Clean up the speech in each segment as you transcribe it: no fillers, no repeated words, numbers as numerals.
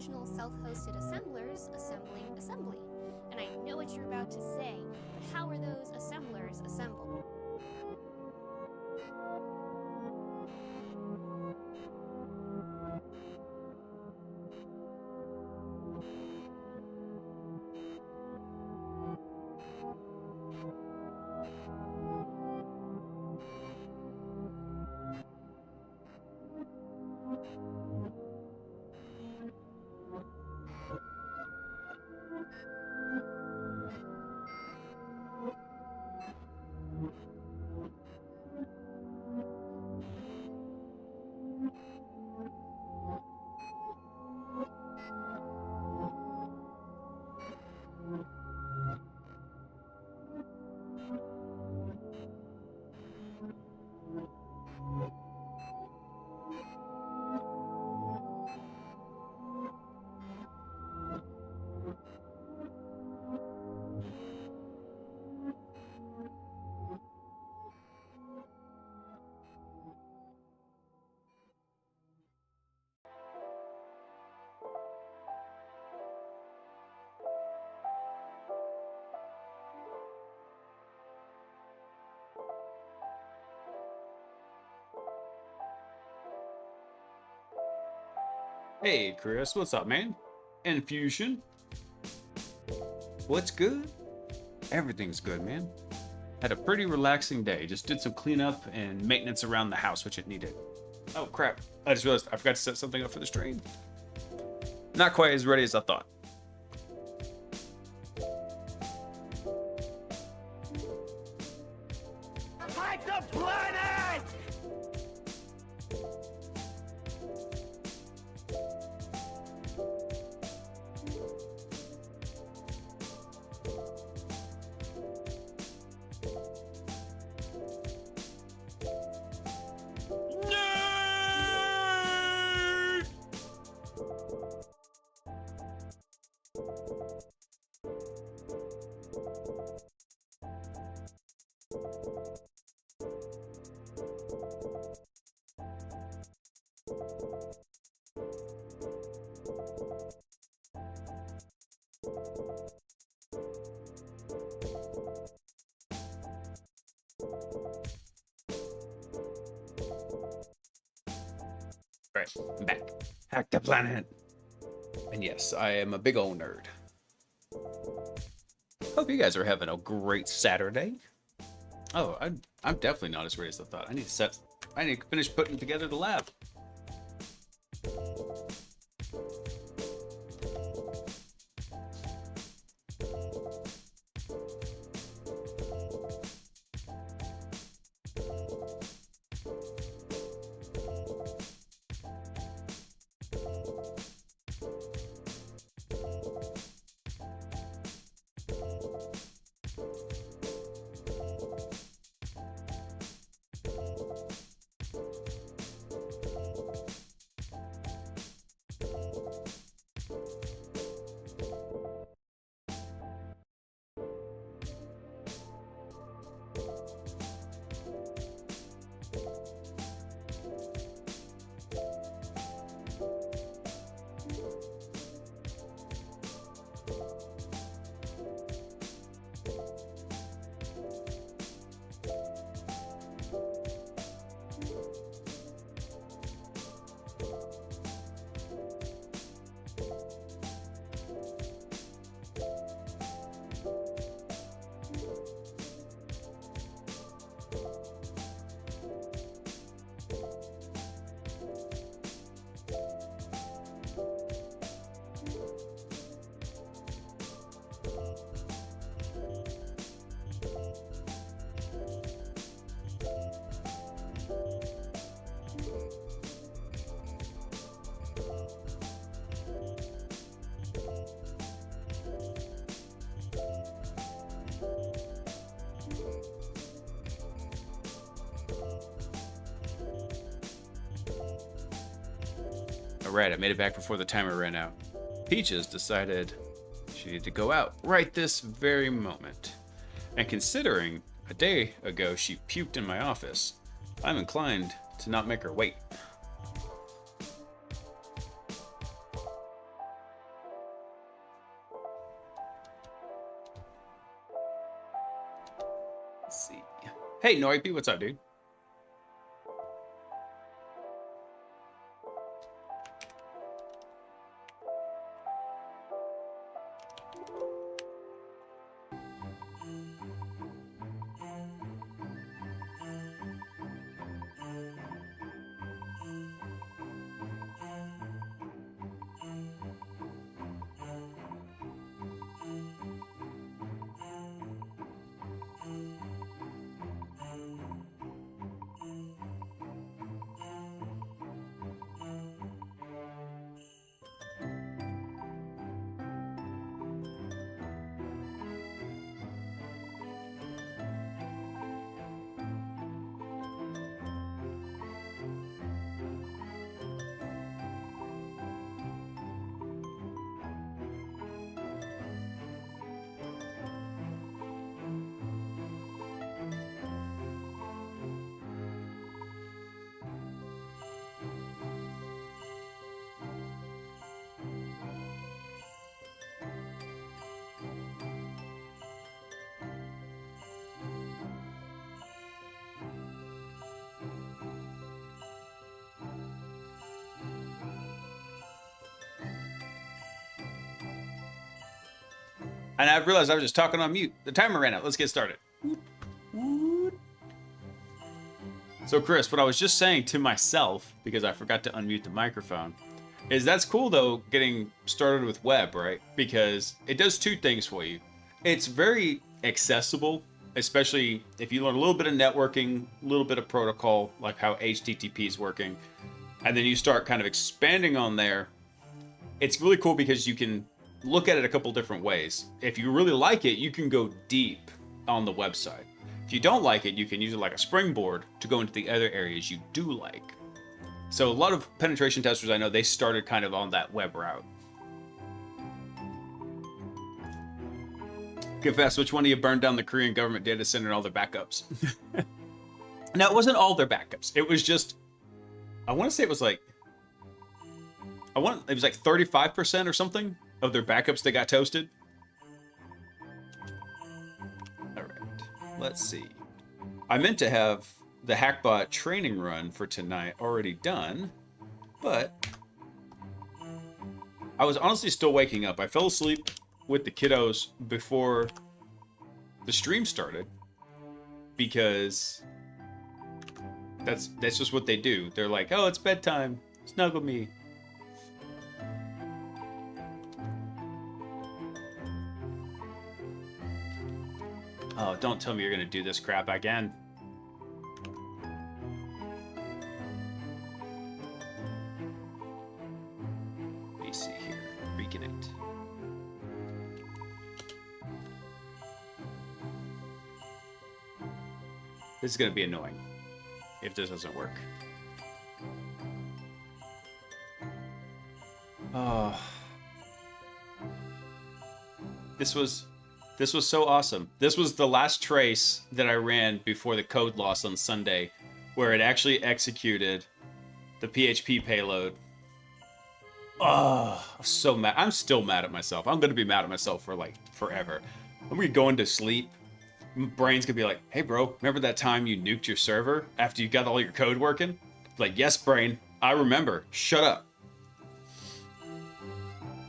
original self-hosted assemblers assembling assembly. And I know what you're about to say, but how are those assemblers assembled? Hey Chris, what's up, man? Infusion, what's good? Everything's good, man. Had a pretty relaxing day. Just did some cleanup and maintenance around the house, which it needed. Oh crap, I just realized I forgot to set something up for the stream. Not quite as ready as I thought. Fight the planet! Nerd! Right, I'm back. Hack the planet. And yes, I am a big old nerd. Hope you guys are having a great Saturday. Oh, I'm definitely not as ready as I thought. I need to finish putting together the lab. Alright, I made it back before the timer ran out. Peaches decided she needed to go out right this very moment. And considering a day ago she puked in my office, I'm inclined to not make her wait. Let's see. Hey, Noipi, what's up, dude? And I realized I was just talking on mute. The timer ran out. Let's get started. So, Chris, what I was just saying to myself, because I forgot to unmute the microphone, is that's cool, though, getting started with web, right? Because it does two things for you. It's very accessible, especially if you learn a little bit of networking, a little bit of protocol, like how HTTP is working, and then you start kind of expanding on there. It's really cool because you can look at it a couple different ways. If you really like it, you can go deep on the website. If you don't like it, you can use it like a springboard to go into the other areas you do like. So a lot of penetration testers I know, they started kind of on that web route. Confess, which one of you burned down the Korean government data center and all their backups? Now, it wasn't all their backups. It was just, I want to say it was like, it was like 35% or something of their backups that got toasted. All right, let's see. I meant to have the HackBot training run for tonight already done, but I was honestly still waking up. I fell asleep with the kiddos before the stream started because that's just what they do. They're like, oh, it's bedtime, snuggle me. Oh, don't tell me you're gonna do this crap again. Let me see here. Reconnect. This is gonna be annoying if this doesn't work. Oh. This was so awesome. This was the last trace that I ran before the code loss on Sunday, where it actually executed the PHP payload. Oh, I'm so mad. I'm still mad at myself. I'm going to be mad at myself for like forever. I'm going to go into sleep. My brain's going to be like, hey, bro, remember that time you nuked your server after you got all your code working? Like, yes, brain, I remember. Shut up.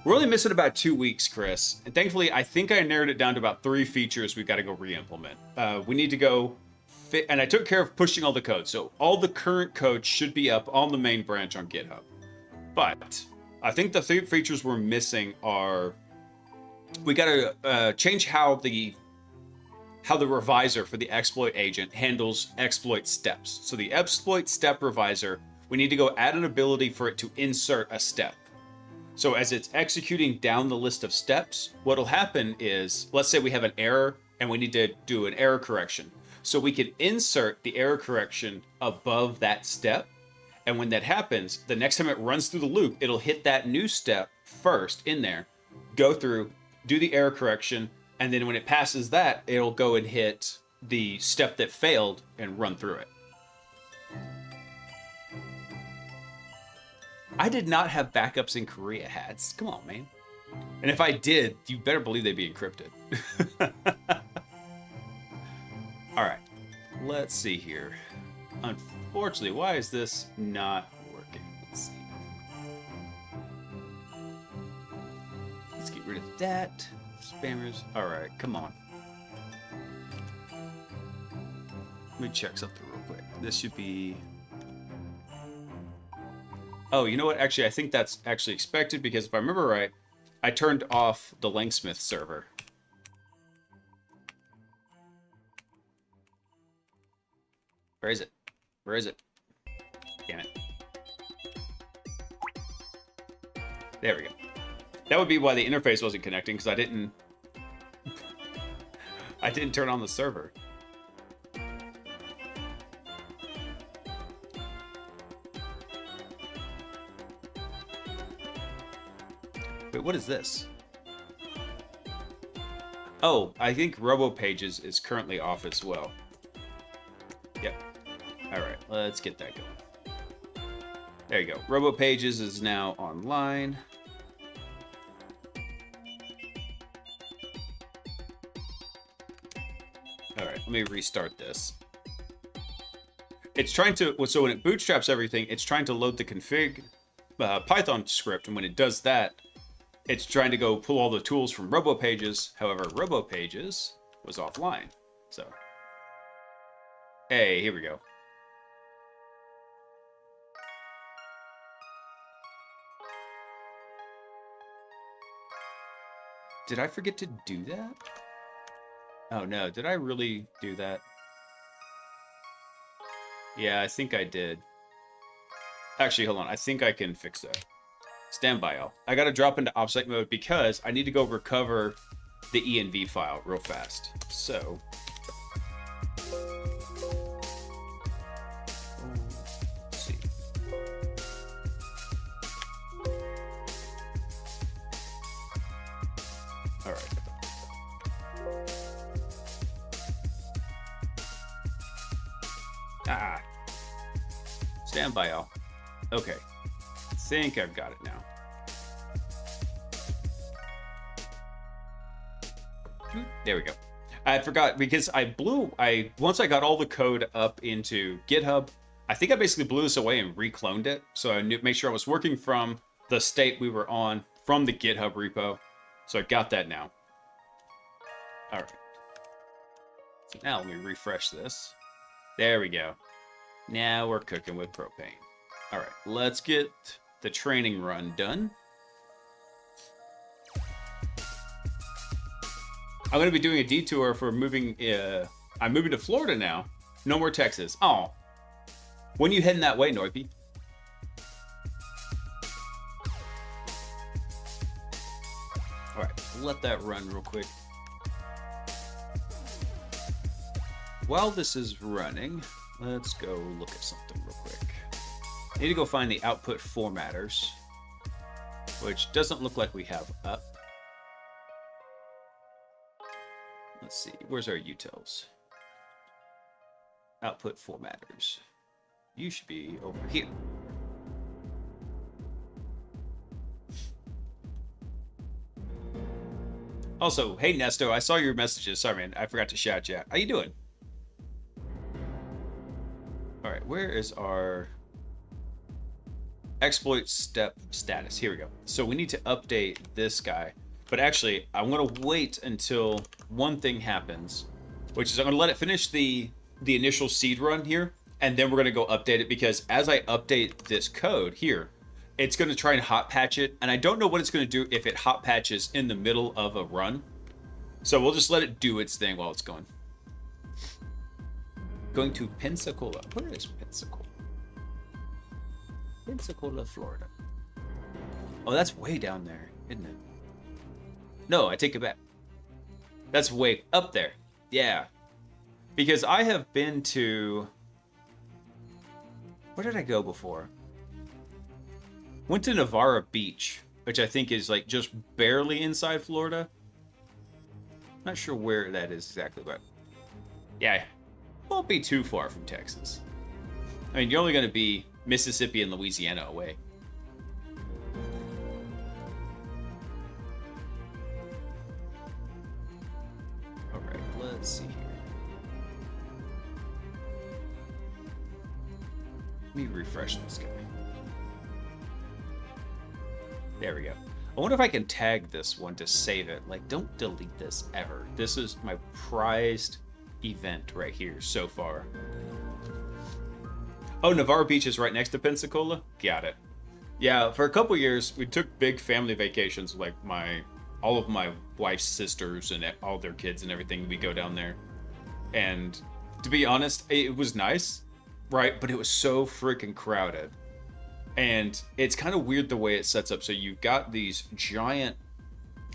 We're only missing about 2 weeks, Chris. And thankfully, I think I narrowed it down to about 3 features we've got to go re-implement. We need to go fit, and I took care of pushing all the code. So all the current code should be up on the main branch on GitHub. But I think the 3 features we're missing are, we got to change how the revisor for the exploit agent handles exploit steps. So the exploit step revisor, we need to go add an ability for it to insert a step. So as it's executing down the list of steps, what'll happen is, let's say we have an error and we need to do an error correction. So we can insert the error correction above that step. And when that happens, the next time it runs through the loop, it'll hit that new step first in there, go through, do the error correction, and then when it passes that, it'll go and hit the step that failed and run through it. I did not have backups in Korea, Hats. Come on, man. And if I did, you better believe they'd be encrypted. All right. let's see here. Unfortunately, why is this not working? Let's see. Let's get rid of that. Spammers. Alright, come on. Let me check something real quick. This should be... Oh, you know what? Actually, I think that's actually expected because if I remember right, I turned off the Langsmith server. Where is it? Where is it? Damn it. There we go. That would be why the interface wasn't connecting, because I didn't turn on the server. Wait, what is this? Oh, I think RoboPages is currently off as well. Yep. Alright, let's get that going. There you go. RoboPages is now online. Alright, let me restart this. It's trying to... So when it bootstraps everything, it's trying to load the config Python script, and when it does that, it's trying to go pull all the tools from RoboPages. However, RoboPages was offline. So, hey, here we go. Did I forget to do that? Oh no, did I really do that? Yeah, I think I did. Actually, hold on. I think I can fix that. Stand by, y'all. I gotta drop into offsite mode because I need to go recover the env file real fast. So, let's see. All right. Ah. Stand by, y'all. Okay. I think I've got it now. There we go. I forgot because once I got all the code up into GitHub, I think I basically blew this away and recloned it. So I knew, make sure I was working from the state we were on from the GitHub repo. So I got that now. All right. So now let me refresh this. There we go. Now we're cooking with propane. All right, let's get the training run done. I'm going to be doing a detour for moving. I'm moving to Florida now. No more Texas. Oh, when you heading that way, Noipy? All right, let that run real quick. While this is running, let's go look at something real quick. I need to go find the output formatters, which doesn't look like we have up. Let's see, where's our utils? Output formatters. You should be over here. Also, hey Nesto, I saw your messages. Sorry, man, I forgot to shout you out. How you doing? All right, where is our exploit step status? Here we go. So we need to update this guy. But actually, I'm going to wait until one thing happens, which is I'm going to let it finish the initial seed run here, and then we're going to go update it, because as I update this code here, it's going to try and hot patch it, and I don't know what it's going to do if it hot patches in the middle of a run. So we'll just let it do its thing while it's going. Going to Pensacola. Where is Pensacola? Pensacola, Florida. Oh, that's way down there, isn't it? No, I take it back. That's way up there. Yeah. Because I have been to... Where did I go before? Went to Navarre Beach, which I think is like just barely inside Florida. Not sure where that is exactly, but... Yeah, won't be too far from Texas. I mean, you're only going to be Mississippi and Louisiana away. All right, let's see here. Let me refresh this guy. There we go. I wonder if I can tag this one to save it. Like, don't delete this ever. This is my prized event right here so far. Oh, Navarro Beach is right next to Pensacola? Got it. Yeah, for a couple years, we took big family vacations, like all of my wife's sisters and all their kids and everything. We go down there. And to be honest, it was nice, right? But it was so freaking crowded. And it's kind of weird the way it sets up. So you've got these giant,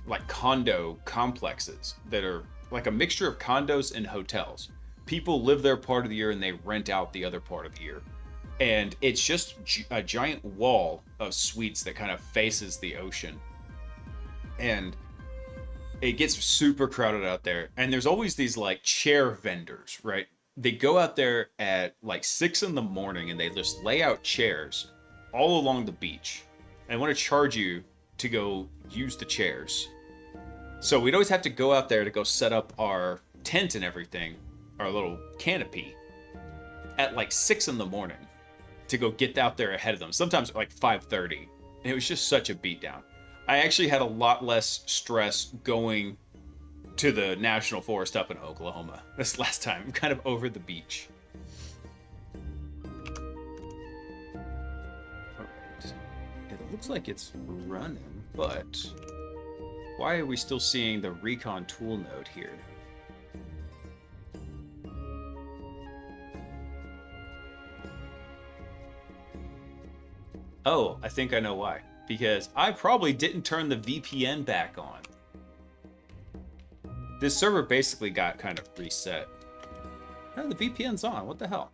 like, condo complexes that are like a mixture of condos and hotels. People live there part of the year and they rent out the other part of the year. And it's just a giant wall of suites that kind of faces the ocean. And it gets super crowded out there. And there's always these, like, chair vendors, right? They go out there at like 6 in the morning and they just lay out chairs all along the beach. And I want to charge you to go use the chairs. So we'd always have to go out there to go set up our tent and everything, our little canopy, at like 6 in the morning to go get out there ahead of them. Sometimes at like 5:30. And it was just such a beatdown. I actually had a lot less stress going to the National Forest up in Oklahoma this last time. I'm kind of over the beach. Alright. It looks like it's running, but why are we still seeing the recon tool node here? Oh, I think I know why. Because I probably didn't turn the VPN back on. This server basically got kind of reset. No, the VPN's on. What the hell?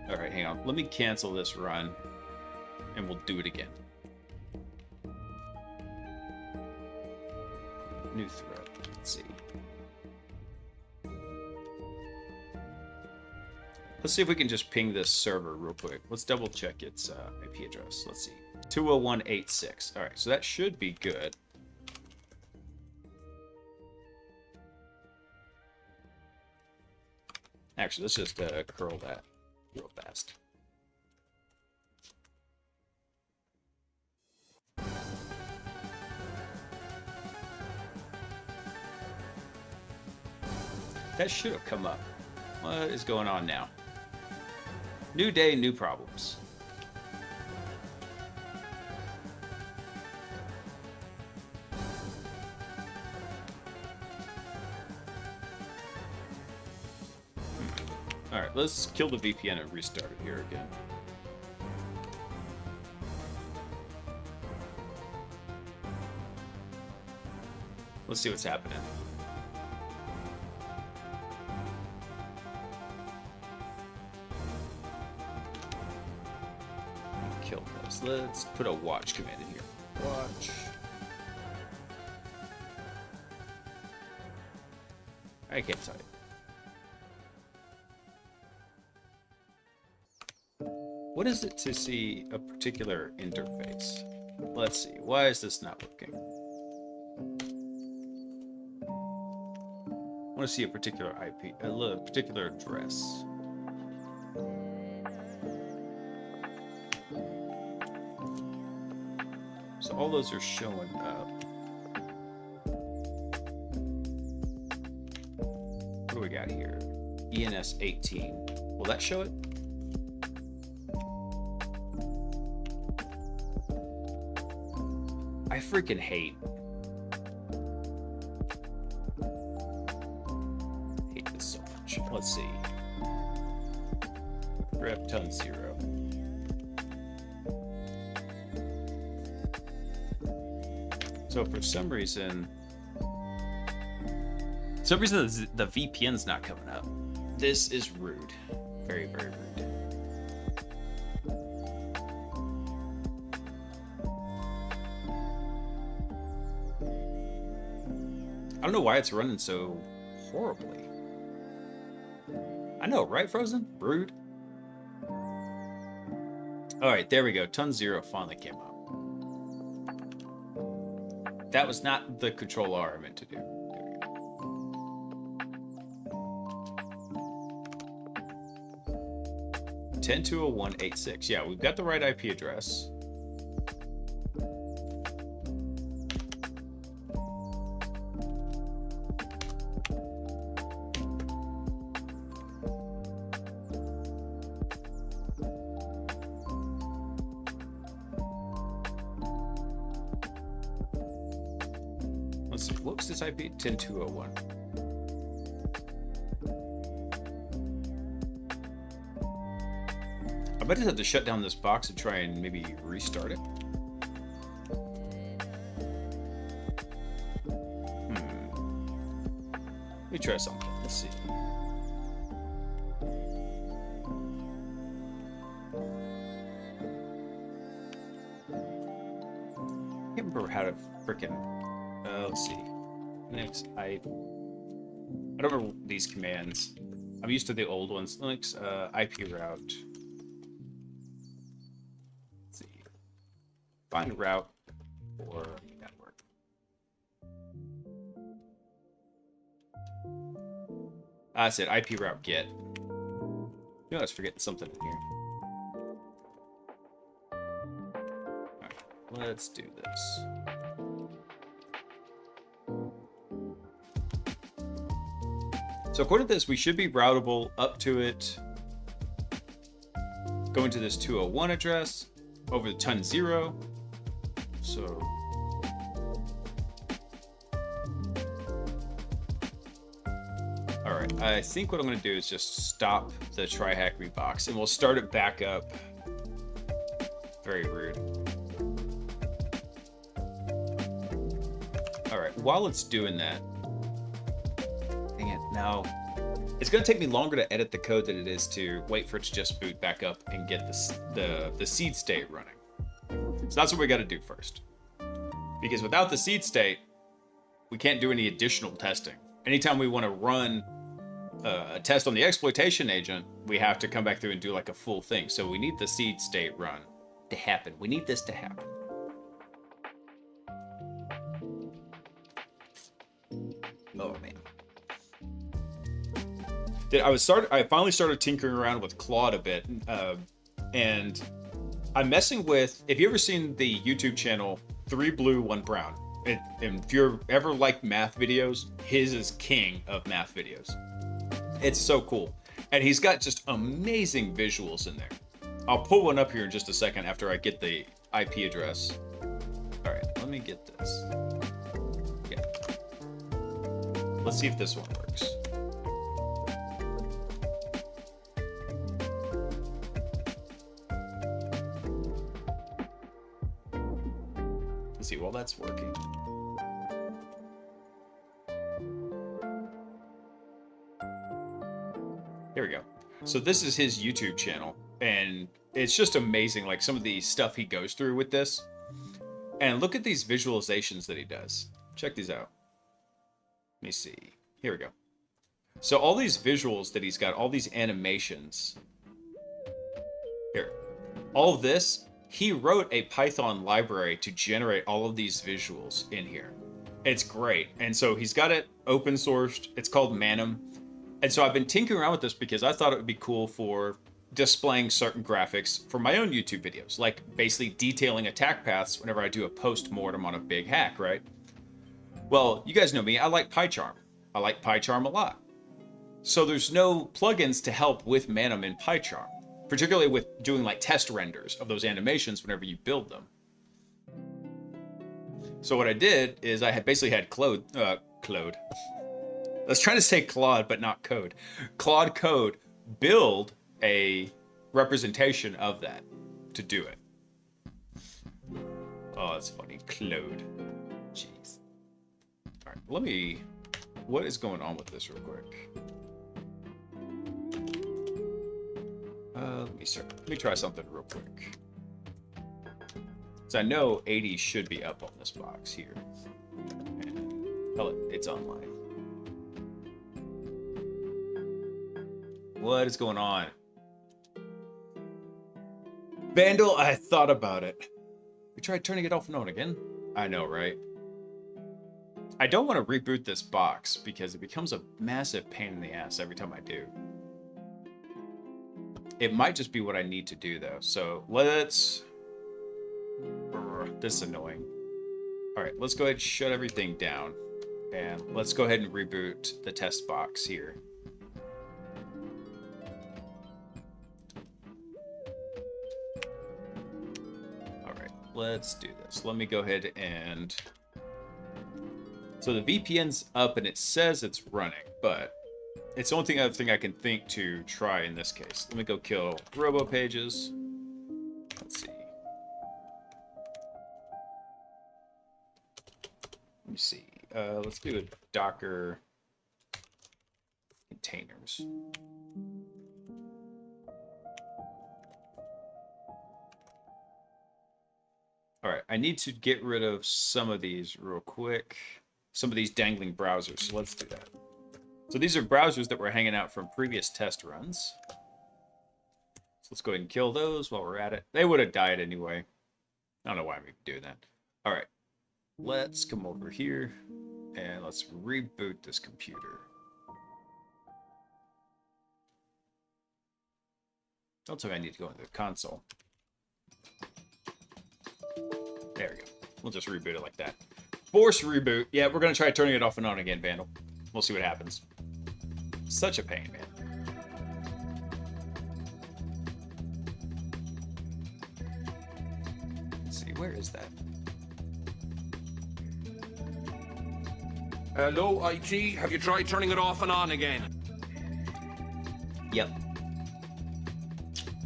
Alright, hang on. Let me cancel this run. And we'll do it again. New thread. Let's see. Let's see if we can just ping this server real quick. Let's double check its IP address. Let's see. 201.86. Alright, so that should be good. Actually, let's just curl that real fast. That should have come up. What is going on now? New day, new problems. Alright, let's kill the VPN and restart it here again. Let's see what's happening. Kill this. Let's put a watch command in here. Watch. I can't tell you. What is it to see a particular interface? Let's see. Why is this not working? I want to see a particular IP, a particular address. So all those are showing up. What do we got here? ENS 18. Will that show it? I freaking hate this so much. Let's see. Grab ton 0. So for some reason the VPN's not coming up. This is rude. Very, very rude. I don't know why it's running so horribly. I know, right, Frozen? Rude. Alright, there we go. Ton 0 finally came up. That was not the control R I meant to do. There we go. 10.201.86. Yeah, we've got the right IP address. Let's see, what was this IP? 10.201. I might just have to shut down this box and try and maybe restart it. Let me try something. Let's see. I can't remember how to frickin'. Let's see. Linux, I don't remember these commands. I'm used to the old ones. Linux, IP route. Let's see. Find route or network. I said IP route get. You know, I was forgetting something in here. Alright, let's do this. So according to this, we should be routable up to it. Going to this 201 address over the ton 0. So all right, I think what I'm going to do is just stop the try hack me box, and we'll start it back up. Very rude. All right, while it's doing that. Dang it, now it's going to take me longer to edit the code than it is to wait for it to just boot back up and get the seed state running. So that's what we got to do first. Because without the seed state, we can't do any additional testing. Anytime we want to run a test on the exploitation agent, we have to come back through and do like a full thing. So we need the seed state run to happen. We need this to happen. Oh man. I finally started tinkering around with Claude a bit, and I'm messing with. If you ever seen the YouTube channel 3 Blue 1 Brown, and if you're ever like math videos, his is king of math videos. It's so cool, and he's got just amazing visuals in there. I'll pull one up here in just a second after I get the IP address. All right, let me get this. Yeah. Let's see if this one works. Let's see while that's working. Here we go. So this is his YouTube channel, and it's just amazing, like some of the stuff he goes through with this. And look at these visualizations that he does. Check these out. Let me see. Here we go. So all these visuals that he's got, all these animations. Here. All of this, he wrote a Python library to generate all of these visuals in here. It's great. And so he's got it open sourced. It's called Manum. And so I've been tinkering around with this because I thought it would be cool for displaying certain graphics for my own YouTube videos, like basically detailing attack paths whenever I do a post-mortem on a big hack, right? Well, you guys know me, I like PyCharm. I like PyCharm a lot. So there's no plugins to help with Manum in PyCharm, particularly with doing like test renders of those animations whenever you build them. So what I did is I had basically had Claude. I was trying to say Claude, but not code. Claude Code build a representation of that to do it. Oh, that's funny. Claude. Jeez. All right, what is going on with this real quick? Let me try something real quick. So I know 80 should be up on this box here. And tell it it's online. What is going on? Vandal, I thought about it. We tried turning it off and on again. I know, right? I don't want to reboot this box because it becomes a massive pain in the ass every time I do. It might just be what I need to do, though. So let's... This is annoying. All right, let's go ahead and shut everything down. And let's go ahead and reboot the test box here. All right, let's do this. Let me go ahead and... So the VPN's up and it says it's running, but it's the only other thing I can think to try in this case. Let me go kill Robo Pages. Let's see. Let me see. Let's do a Docker containers. All right, I need to get rid of some of these real quick. Some of these dangling browsers, so let's do that. So these are browsers that were hanging out from previous test runs. So let's go ahead and kill those while we're at it. They would have died anyway. I don't know why I'm even doing that. All right, let's come over here and let's reboot this computer. Don't tell me I need to go into the console. There we go. We'll just reboot it like that. Force reboot. Yeah, we're going to try turning it off and on again, Vandal. We'll see what happens. Such a pain, man. Let's see, where is that? Hello, IT. Have you tried turning it off and on again? Yep.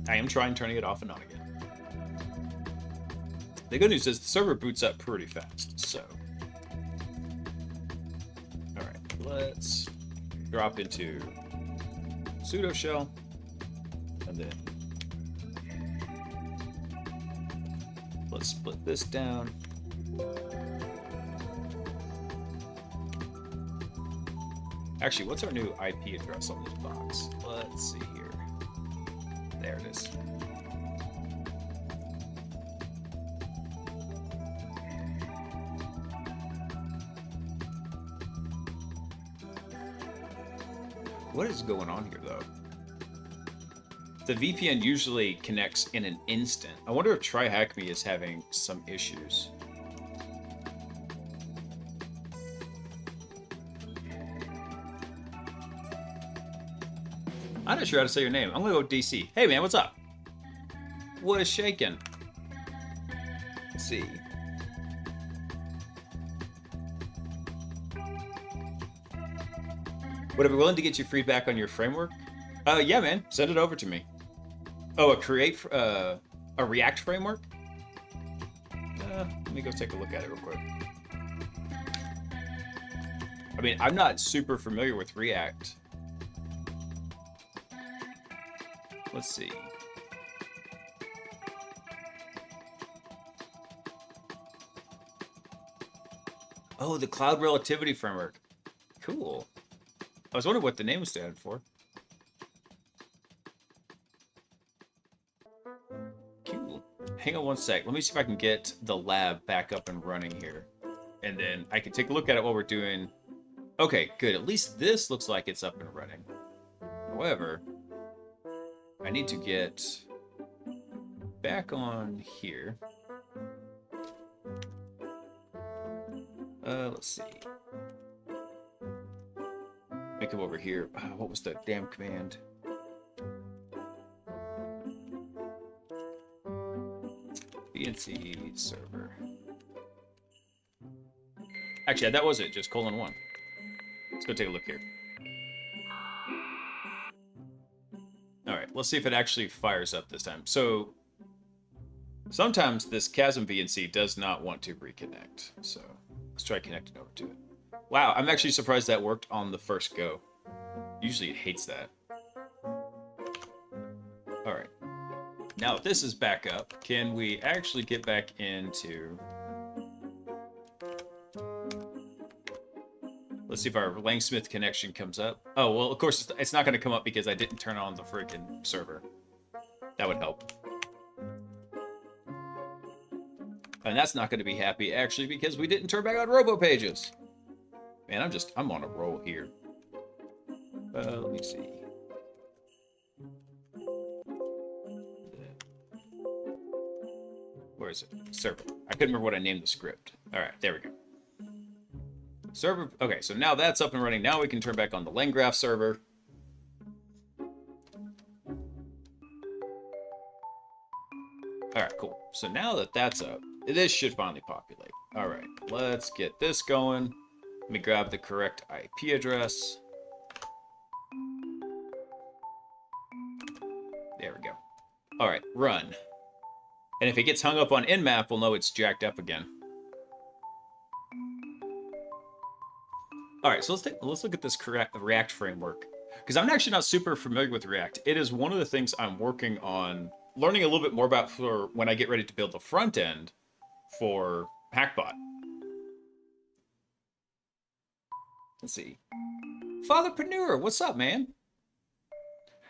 I am trying turning it off and on again. The good news is the server boots up pretty fast, so... Alright, let's drop into sudo shell, and then let's split this down. Actually, what's our new IP address on this box? Let's see here. There it is. What is going on here, though? The VPN usually connects in an instant. I wonder if TryHackMe is having some issues. I'm not sure how to say your name. I'm gonna go with DC. Hey, man, what's up? What is shaking? Let's see. Would I be willing to get you feedback on your framework? Yeah, man. Send it over to me. Oh, a React framework? Let me go take a look at it real quick. I mean, I'm not super familiar with React. Let's see. Oh, the Cloud Relativity Framework. Cool. I was wondering what the name was standing for. Cool. Hang on one sec. Let me see if I can get the lab back up and running here. And then I can take a look at it while we're doing... Okay, good. At least this looks like it's up and running. However, I need to get back on here. Let's see. Let me come over here. What was the damn command? BNC server. Actually, that was it. Just :1. Let's go take a look here. All right, let's see if it actually fires up this time. So sometimes this Chasm VNC does not want to reconnect. So let's try connecting over to it. Wow, I'm actually surprised that worked on the first go. Usually it hates that. All right. Now if this is back up, can we actually get back into... Let's see if our Langsmith connection comes up. Oh, well, of course, it's not going to come up because I didn't turn on the freaking server. That would help. And that's not going to be happy, actually, because we didn't turn back on Robo Pages. Man, I'm on a roll here. Let me see. Where is it? Server. I couldn't remember what I named the script. All right, there we go. Server. Okay, so now that's up and running. Now we can turn back on the LangGraph server. All right, cool. So now that that's up, this should finally populate. All right, let's get this going. Let me grab the correct IP address. There we go. All right, run. And if it gets hung up on Nmap, we'll know it's jacked up again. All right, so let's look at this React framework, because I'm actually not super familiar with React. It is one of the things I'm working on learning a little bit more about for when I get ready to build the front end for HackBot. Let's see. Fatherpreneur, what's up, man?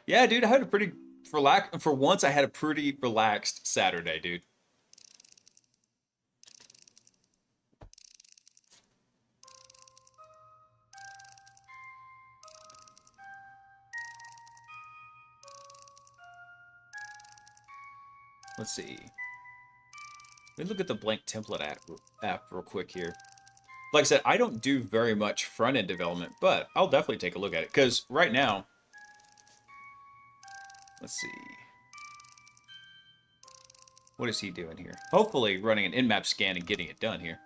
Yeah, dude, I had a pretty for once I had a pretty relaxed Saturday, dude. Let's see. Let me look at the blank template app real quick here. Like I said, I don't do very much front-end development, but I'll definitely take a look at it. Because right now, let's see. What is he doing here? Hopefully running an Nmap scan and getting it done here.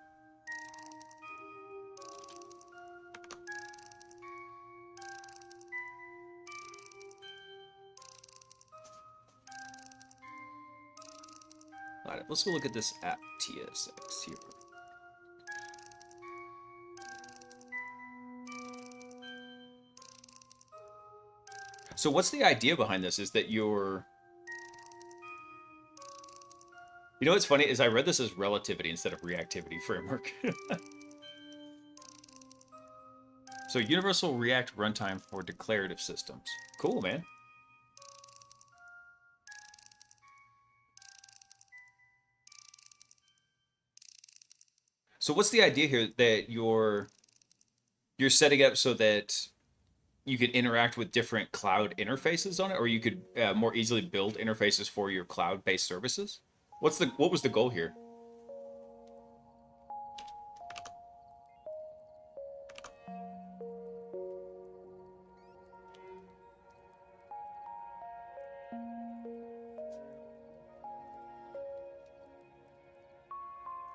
All right, let's go look at this app TSX here. So what's the idea behind this is that you're... You know what's funny is I read this as relativity instead of reactivity framework. So universal React runtime for declarative systems. Cool, man. So what's the idea here that you're setting up so that you could interact with different cloud interfaces on it, or you could more easily build interfaces for your cloud-based services? What was the goal here?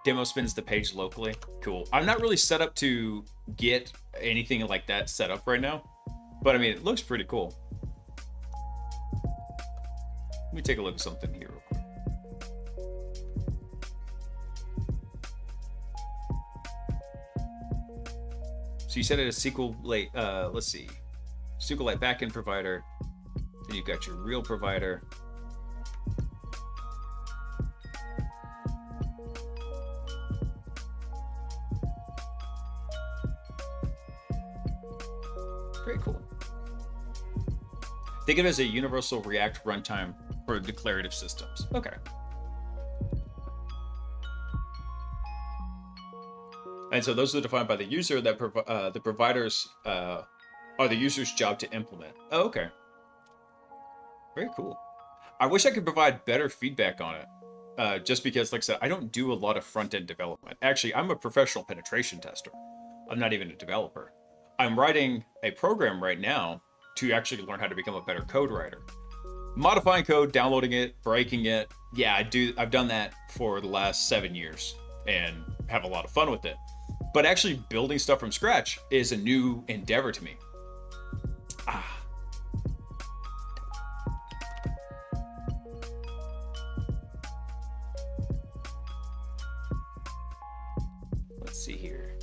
Demo spins the page locally. Cool. I'm not really set up to get anything like that set up right now, but I mean, it looks pretty cool. Let me take a look at something here real quick. So you said it as SQLite, let's see, SQLite backend provider. Then you've got your real provider. Very cool. Think of it as a universal React runtime for declarative systems. Okay. And so those are defined by the user. That the providers are the user's job to implement. Oh, okay. Very cool. I wish I could provide better feedback on it. Just because, like I said, I don't do a lot of front-end development. Actually, I'm a professional penetration tester. I'm not even a developer. I'm writing a program right now to actually learn how to become a better code writer. Modifying code, downloading it, breaking it. Yeah, I've done that for the last 7 years and have a lot of fun with it. But actually building stuff from scratch is a new endeavor to me. Let's see here.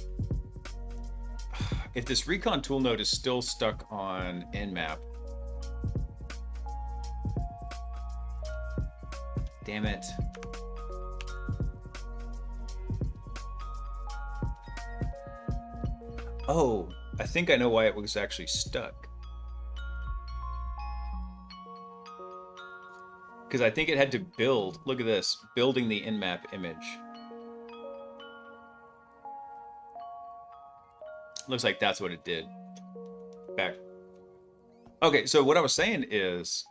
If this recon tool node is still stuck on Nmap, damn it. Oh, I think I know why it was actually stuck. Because I think it had to build, look at this, building the Nmap image. Looks like that's what it did. Back. Okay, so what I was saying is,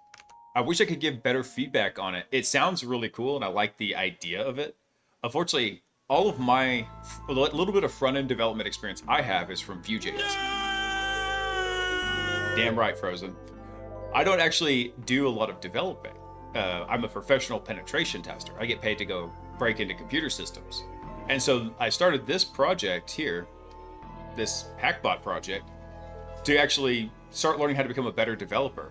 I wish I could give better feedback on it. It sounds really cool, and I like the idea of it. Unfortunately, all of my a little bit of front-end development experience I have is from Vue.js. Damn right, Frozen. I don't actually do a lot of developing. I'm a professional penetration tester. I get paid to go break into computer systems. And so I started this project here, this HackBot project, to actually start learning how to become a better developer.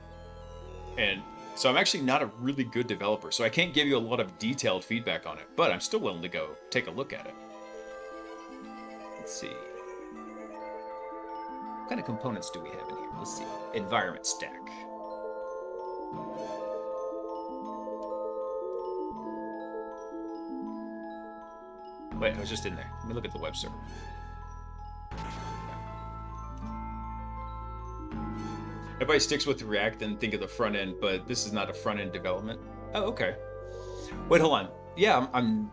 And so I'm actually not a really good developer, so I can't give you a lot of detailed feedback on it, but I'm still willing to go take a look at it. Let's see. What kind of components do we have in here? Let's see. Environment stack. Wait, I was just in there. Let me look at the web server. Everybody sticks with React and think of the front end, but this is not a front end development. Oh, okay. Wait, hold on. Yeah, I'm...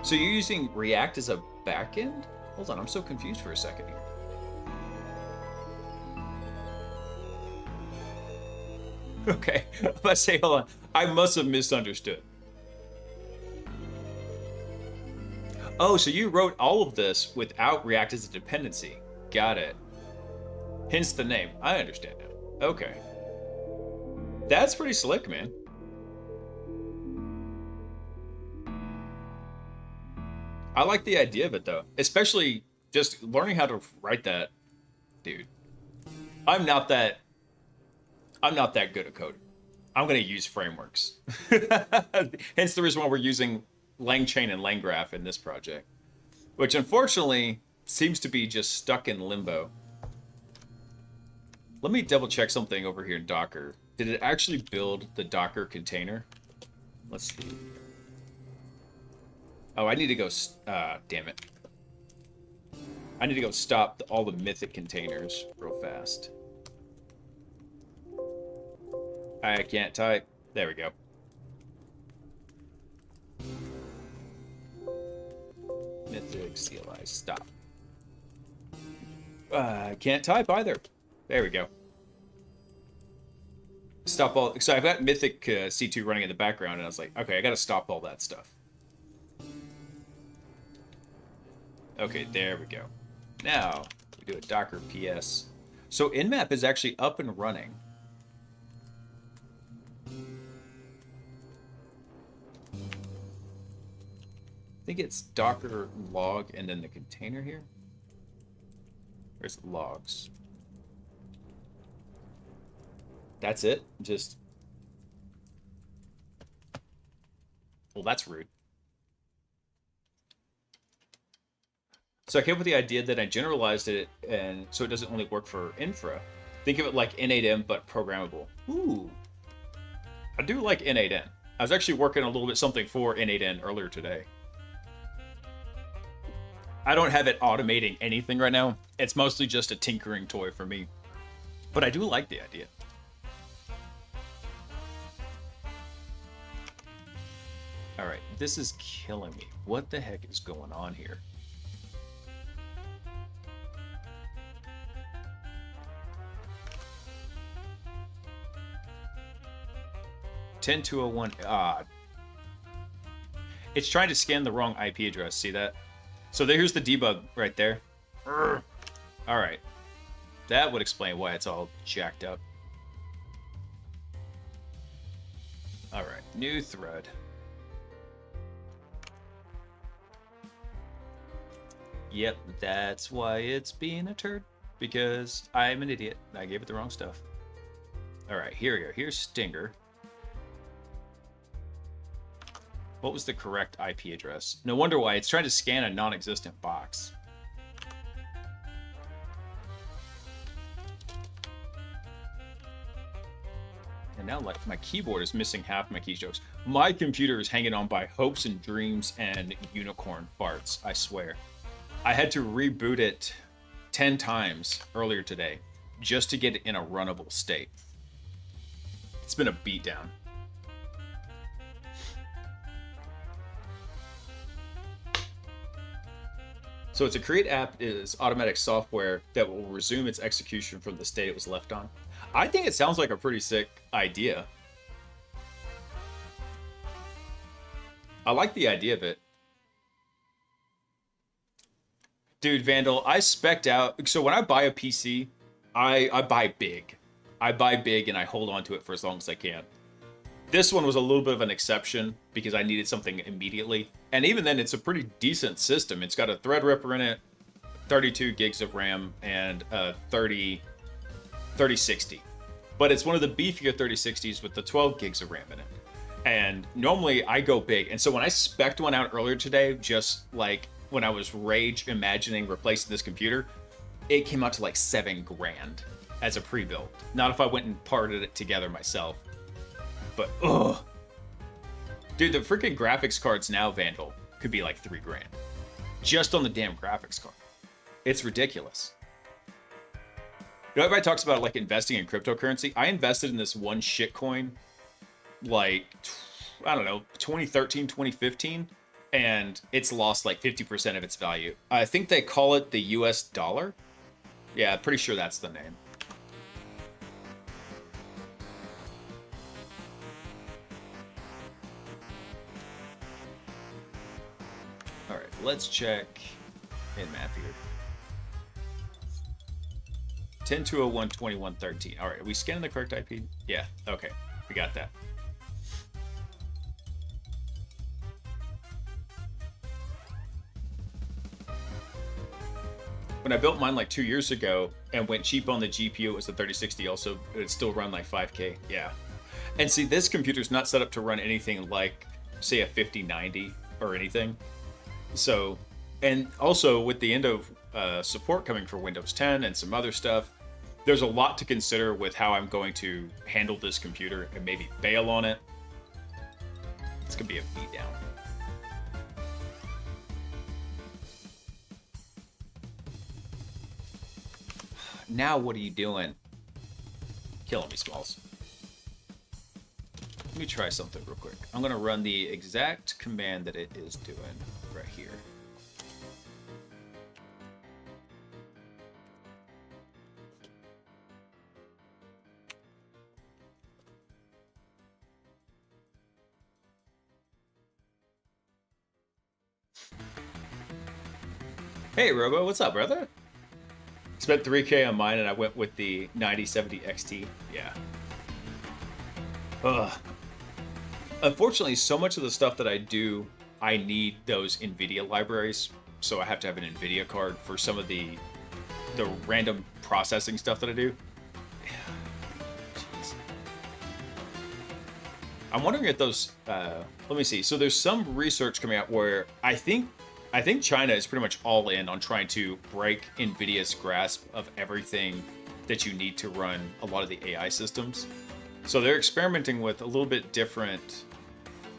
So you're using React as a backend? Hold on, I'm so confused for a second here. Okay, I'm about to say, hold on. I must have misunderstood. Oh, so you wrote all of this without React as a dependency. Got it. Hence the name. I understand now. Okay. That's pretty slick, man. I like the idea of it, though. Especially just learning how to write that. Dude. I'm not that good at coding. I'm going to use frameworks. Hence the reason why we're using LangChain and LangGraph in this project, which unfortunately seems to be just stuck in limbo. Let me double check something over here in Docker. Did it actually build the Docker container? Let's see. Oh, I need to go, damn it. I need to go stop all the mythic containers real fast. I can't type. There we go. Mythic CLI, stop. I can't type either. There we go. Stop all. So I've got Mythic C2 running in the background, and I was like, okay, I gotta stop all that stuff. Okay, there we go. Now we do a Docker PS. So Nmap is actually up and running. I think it's Docker log and then the container here. Where's the logs? That's it? Just... Well, that's rude. So I came up with the idea that I generalized it, and so it doesn't only work for infra. Think of it like N8N, but programmable. Ooh. I do like N8N. I was actually working a little bit something for N8N earlier today. I don't have it automating anything right now. It's mostly just a tinkering toy for me. But I do like the idea. Alright, this is killing me. What the heck is going on here? (10.201). It's trying to scan the wrong IP address. See that? So here's the debug right there. All right. That would explain why it's all jacked up. All right, new thread. Yep, that's why it's being a turd. Because I'm an idiot. I gave it the wrong stuff. All right, here we go. Here's Stinger. What was the correct IP address? No wonder why. It's trying to scan a non-existent box. And now, like, my keyboard is missing half my keystrokes. My computer is hanging on by hopes and dreams and unicorn farts, I swear. I had to reboot it 10 times earlier today just to get it in a runnable state. It's been a beatdown. So it's a create app is automatic software that will resume its execution from the state it was left on. I think it sounds like a pretty sick idea. I like the idea of it. Dude, Vandal, I spec'd out. So when I buy a PC, I buy big. I buy big and I hold on to it for as long as I can. This one was a little bit of an exception because I needed something immediately. And even then, it's a pretty decent system. It's got a Threadripper in it, 32 gigs of RAM, and a 3060. But it's one of the beefier 3060s with the 12 gigs of RAM in it. And normally I go big. And so when I spec'd one out earlier today, just like when I was rage imagining replacing this computer, it came out to like $7 grand as a pre-built. Not if I went and parted it together myself. But, ugh. Dude, the freaking graphics cards now, Vandal, could be like $3 grand. Just on the damn graphics card. It's ridiculous. You know, everybody talks about like investing in cryptocurrency. I invested in this one shitcoin like, I don't know, 2013, 2015. And it's lost like 50% of its value. I think they call it the US dollar. Yeah, pretty sure that's the name. All right, let's check in map here. 10.201.21.13. All right, are we scanning the correct IP? Yeah, okay, we got that. When I built mine like 2 years ago and went cheap on the GPU, it was the 3060 also, but it still run like 5K. Yeah. And see, this computer's not set up to run anything like, say, a 5090 or anything. So, and also with the end of support coming for Windows 10 and some other stuff, there's a lot to consider with how I'm going to handle this computer and maybe bail on it. It's gonna be a beatdown. Now what are you doing? Killing me, Smalls. Let me try something real quick. I'm gonna run the exact command that it is doing right here. Hey Robo, what's up, brother? Spent 3K on mine and I went with the 9070 XT. Yeah. Ugh. Unfortunately, so much of the stuff that I do, I need those NVIDIA libraries. So I have to have an NVIDIA card for some of the random processing stuff that I do. Jeez. I'm wondering if those, let me see. So there's some research coming out where I think China is pretty much all in on trying to break NVIDIA's grasp of everything that you need to run a lot of the AI systems. So they're experimenting with a little bit different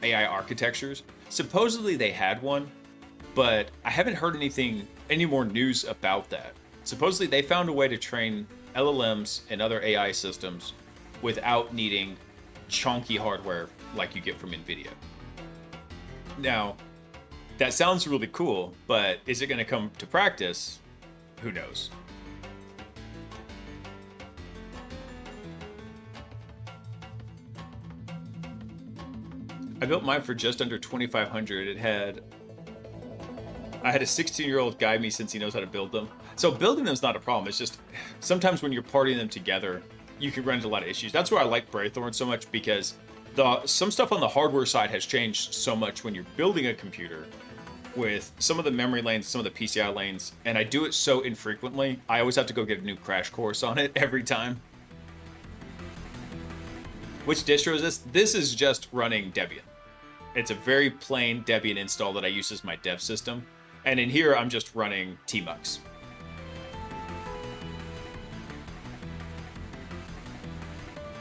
AI architectures. Supposedly they had one, but I haven't heard any more news about that. Supposedly they found a way to train LLMs and other AI systems without needing chunky hardware like you get from NVIDIA. Now, that sounds really cool, but is it going to come to practice? Who knows? I built mine for just under 2,500. I had a 16-year-old guide me since he knows how to build them. So building them is not a problem. It's just sometimes when you're partying them together, you can run into a lot of issues. That's why I like Braithorn so much, because some stuff on the hardware side has changed so much when you're building a computer with some of the memory lanes, some of the PCI lanes, and I do it so infrequently, I always have to go get a new crash course on it every time. Which distro is this? This is just running Debian. It's a very plain Debian install that I use as my dev system. And in here, I'm just running tmux.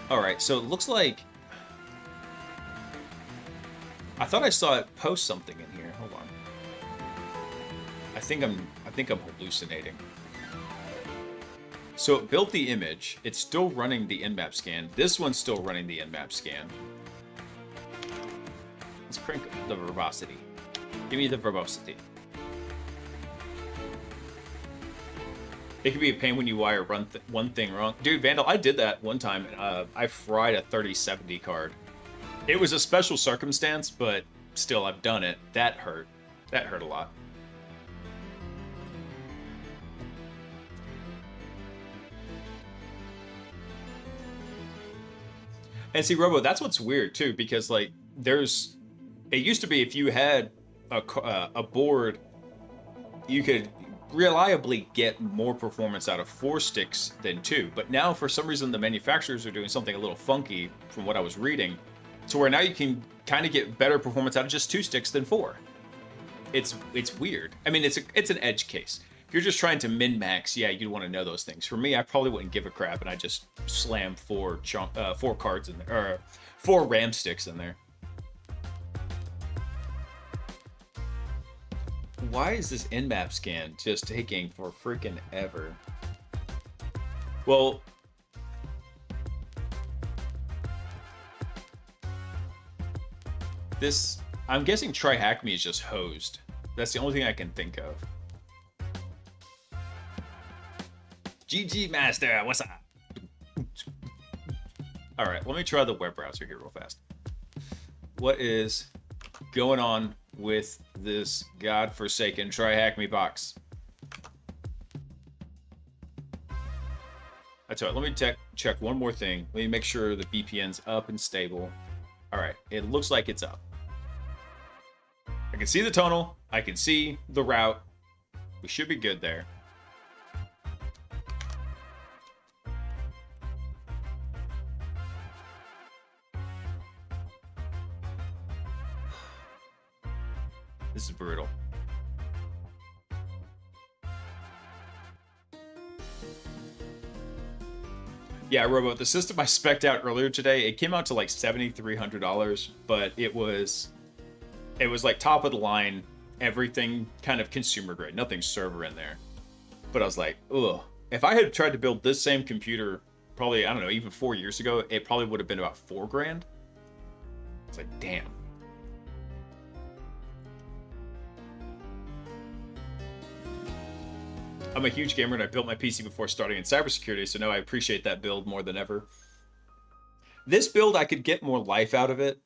All right, so it looks like I thought I saw it post something in here. Hold on. I think I'm hallucinating. So it built the image. It's still running the nmap scan. This one's still running the nmap scan. Let's crank the verbosity. Give me the verbosity. It can be a pain when you wire one thing wrong. Dude, Vandal, I did that one time. I fried a 3070 card. It was a special circumstance, but still, I've done it. That hurt. That hurt a lot. And see, Robo, that's what's weird too, because like there's, it used to be if you had a board, you could reliably get more performance out of 4 sticks than 2. But now, for some reason, the manufacturers are doing something a little funky, from what I was reading, to where now you can kind of get better performance out of just 2 sticks than 4. It's weird. I mean, it's an edge case. If you're just trying to min max, yeah, you'd want to know those things. For me, I probably wouldn't give a crap, and I just slam 4 cards in there, or 4 RAM sticks in there. Why is this Nmap scan just taking for freaking ever? Well, this, I'm guessing Try Hack Me is just hosed. That's the only thing I can think of. GG Master, what's up? All right, let me try the web browser here real fast. What is going on with this godforsaken Try Hack Me box? I tell you, let me check one more thing. Let me make sure the VPN's up and stable. All right, it looks like it's up. I can see the tunnel. I can see the route. We should be good there. This is brutal. Yeah, Robo, the system I spec'd out earlier today, it came out to like $7,300, but it was like top of the line, everything kind of consumer grade, nothing server in there. But I was like, ugh. If I had tried to build this same computer, probably, I don't know, even 4 years ago, it probably would have been about $4 grand. It's like, damn. I'm a huge gamer and I built my PC before starting in cybersecurity, so now I appreciate that build more than ever. This build, I could get more life out of it,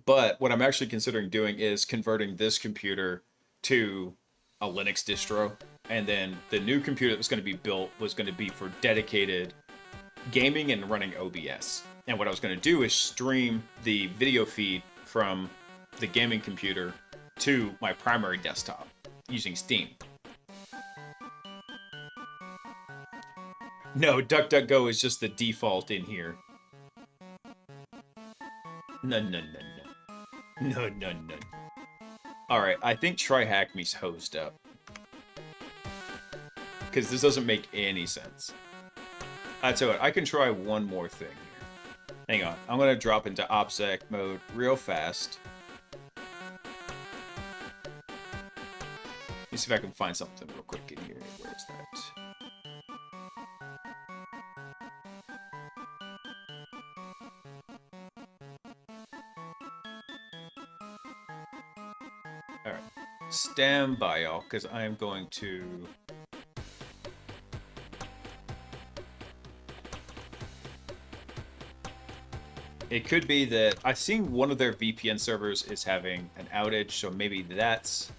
but what I'm actually considering doing is converting this computer to a Linux distro, and then the new computer that was going to be built was going to be for dedicated gaming and running OBS. And what I was going to do is stream the video feed from the gaming computer to my primary desktop using Steam. No, DuckDuckGo is just the default in here. No. Alright, I think Try Hack Me's hosed up. Because this doesn't make any sense. I tell you what, I can try one more thing here. Hang on, I'm going to drop into OPSEC mode real fast. Let me see if I can find something real quick in here. Where's that? Alright, stand by, y'all, because I am going to... It could be that I've seen one of their VPN servers is having an outage, so maybe that's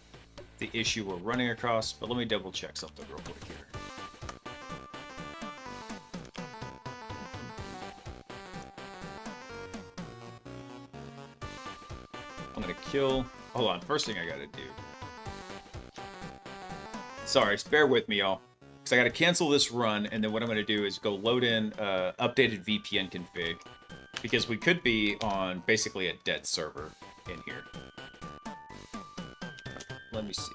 the issue we're running across, but let me double check something real quick here. I'm gonna kill... Hold on, first thing I gotta do. Sorry, bear with me, y'all. Because I gotta cancel this run, and then what I'm gonna do is go load in updated VPN config. Because we could be on basically a dead server in here. Let me see.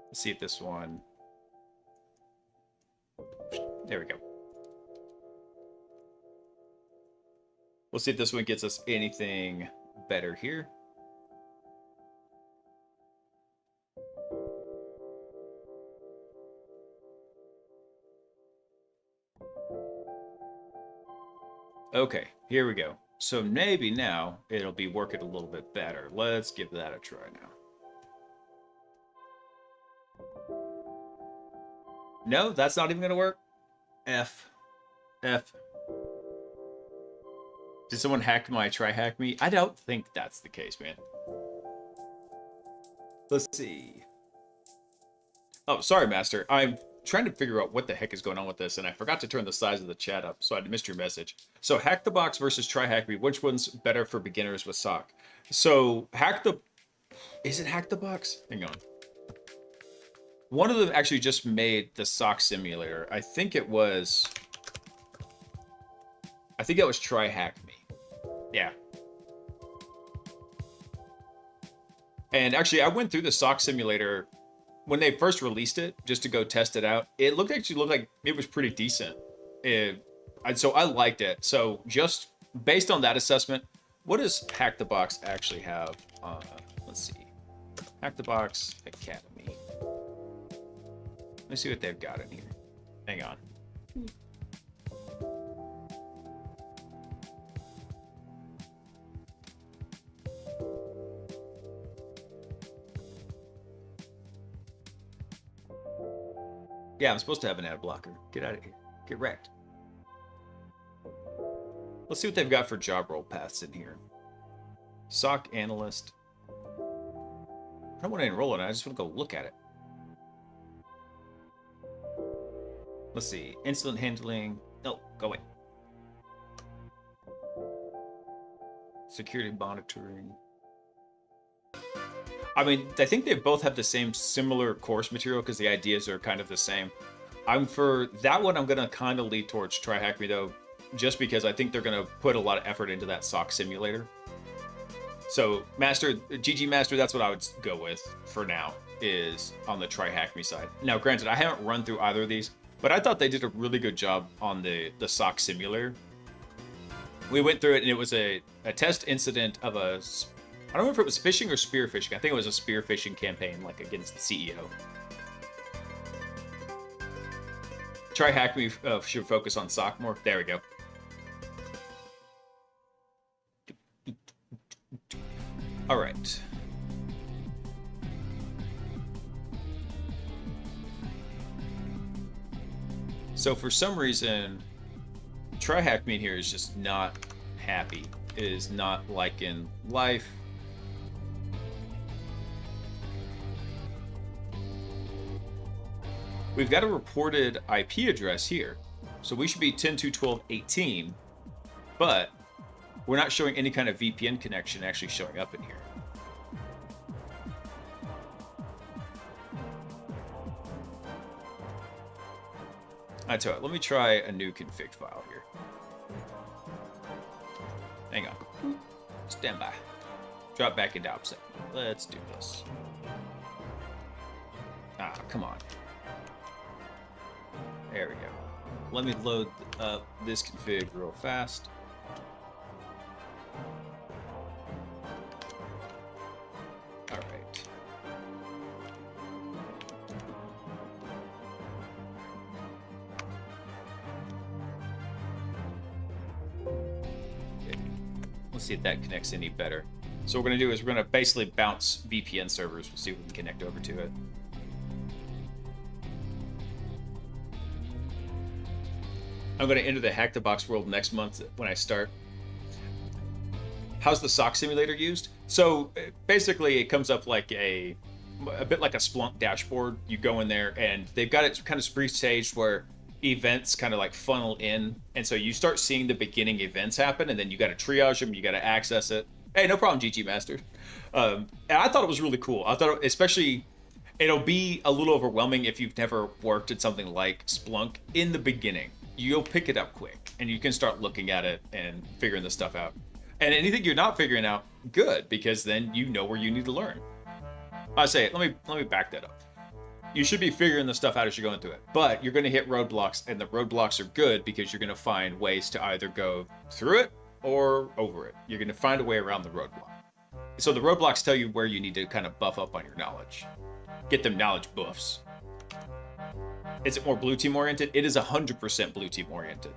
Let's see if this one... There we go. We'll see if this one gets us anything better here. Okay, here we go. So maybe now it'll be working a little bit better. Let's give that a try now. No, that's not even gonna work. F. F. Did someone hack my try hack me? I don't think that's the case, man. Let's see. Oh, sorry, Master. I'm trying to figure out what the heck is going on with this, and I forgot to turn the size of the chat up, so I missed your message. So, Hack the Box versus Try Hack Me. Which one's better for beginners with sock? So, Is it Hack the Box? Hang on. One of them actually just made the sock simulator. I think it was Try Hack Me. Yeah. And actually, I went through the sock simulator when they first released it, just to go test it out. It looked like it was pretty decent. So I liked it. So just based on that assessment, what does Hack the Box actually have? Let's see. Hack the Box Academy. Let's see what they've got in here. Hang on. Yeah, I'm supposed to have an ad blocker. Get out of here. Get wrecked. Let's see what they've got for job role paths in here. SOC analyst. I don't want to enroll in it. I just want to go look at it. Let's see. Incident handling. No, go away. Security monitoring. I mean, I think they both have the same similar course material because the ideas are kind of the same. For that one, I'm going to kind of lead towards Try Hack Me, though, just because I think they're going to put a lot of effort into that SOC simulator. So, GG Master, that's what I would go with for now, is on the Try Hack Me side. Now, granted, I haven't run through either of these, but I thought they did a really good job on the SOC simulator. We went through it, and it was a test incident of a... I don't know if it was phishing or spearfishing. I think it was a spearfishing campaign, like against the CEO. Try Hack Me should focus on SOC more. There we go. All right. So for some reason, Try Hack Me here is just not happy. It is not liking life. We've got a reported IP address here. So we should be 10.2.12.18, but we're not showing any kind of VPN connection actually showing up in here. I tell you what, let me try a new config file here. Hang on. Stand by. Drop back into opposite. Let's do this. Ah, come on. There we go. Let me load up this config real fast. All right. Okay. Let's see if that connects any better. So what we're going to do is we're going to basically bounce VPN servers. We'll see if we can connect over to it. I'm going to enter the Hack the Box world next month when I start. How's the SOC simulator used? So basically it comes up like a bit like a Splunk dashboard. You go in there and they've got it kind of pre-staged where events kind of like funnel in. And so you start seeing the beginning events happen and then you got to triage them. You got to access it. Hey, no problem, GG Master. And I thought it was really cool. I thought especially it'll be a little overwhelming if you've never worked at something like Splunk in the beginning. You'll pick it up quick and you can start looking at it and figuring this stuff out. And anything you're not figuring out, good, because then you know where you need to learn. Let me back that up. You should be figuring the stuff out as you're going through it, but you're going to hit roadblocks, and the roadblocks are good because you're going to find ways to either go through it or over it. You're going to find a way around the roadblock. So the roadblocks tell you where you need to kind of buff up on your knowledge. Get them knowledge buffs. Is it more blue team oriented? It is 100% blue team oriented.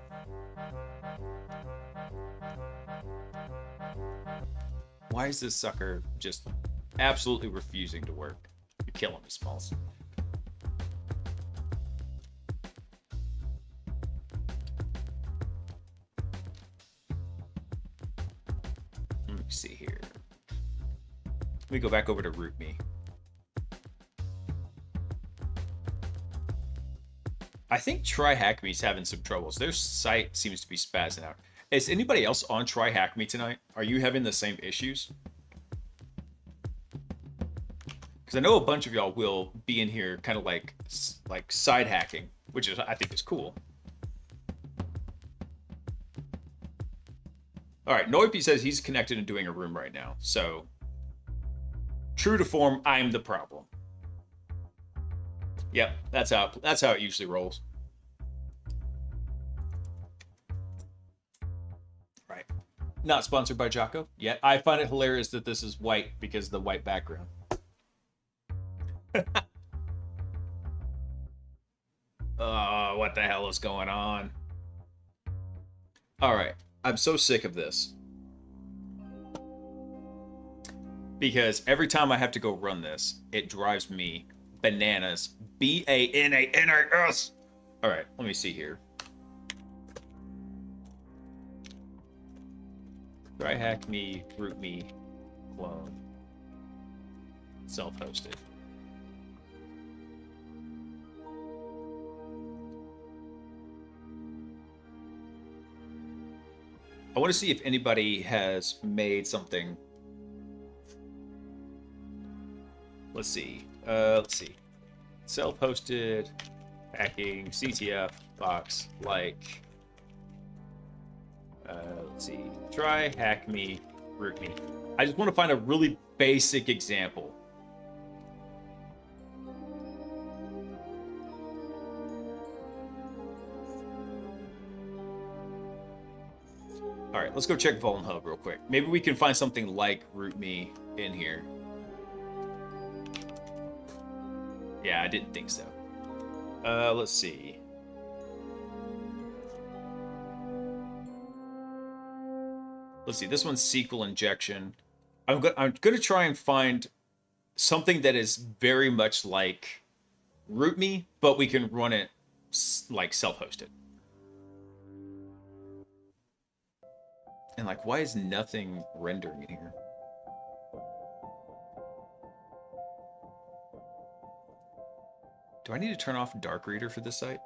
Why is this sucker just absolutely refusing to work? You're killing me, Smalls. Let me see here. Let me go back over to root me. I think Try Hack Me's having some troubles. Their site seems to be spazzing out. Is anybody else on Try Hack Me tonight? Are you having the same issues? Because I know a bunch of y'all will be in here kind of like side hacking, which is I think is cool. All right, Noipi says he's connected and doing a room right now. So, true to form, I'm the problem. Yep, that's how it usually rolls. Right. Not sponsored by Jocko yet. I find it hilarious that this is white because of the white background. Oh, what the hell is going on? All right. I'm so sick of this. Because every time I have to go run this, it drives me bananas. B-A-N-A-N-A-S. All right, let me see here. Try hack me, root me, clone, self-hosted. I want to see if anybody has made something. Let's see. Self-hosted, hacking, CTF, box, like. Let's see. Try, hack me, root me. I just want to find a really basic example. All right, let's go check VulnHub real quick. Maybe we can find something like root me in here. Yeah, I didn't think so. Let's see. Let's see. This one's SQL injection. I'm gonna try and find something that is very much like root me, but we can run it like self-hosted. And like, why is nothing rendering in here? Do I need to turn off Dark Reader for this site?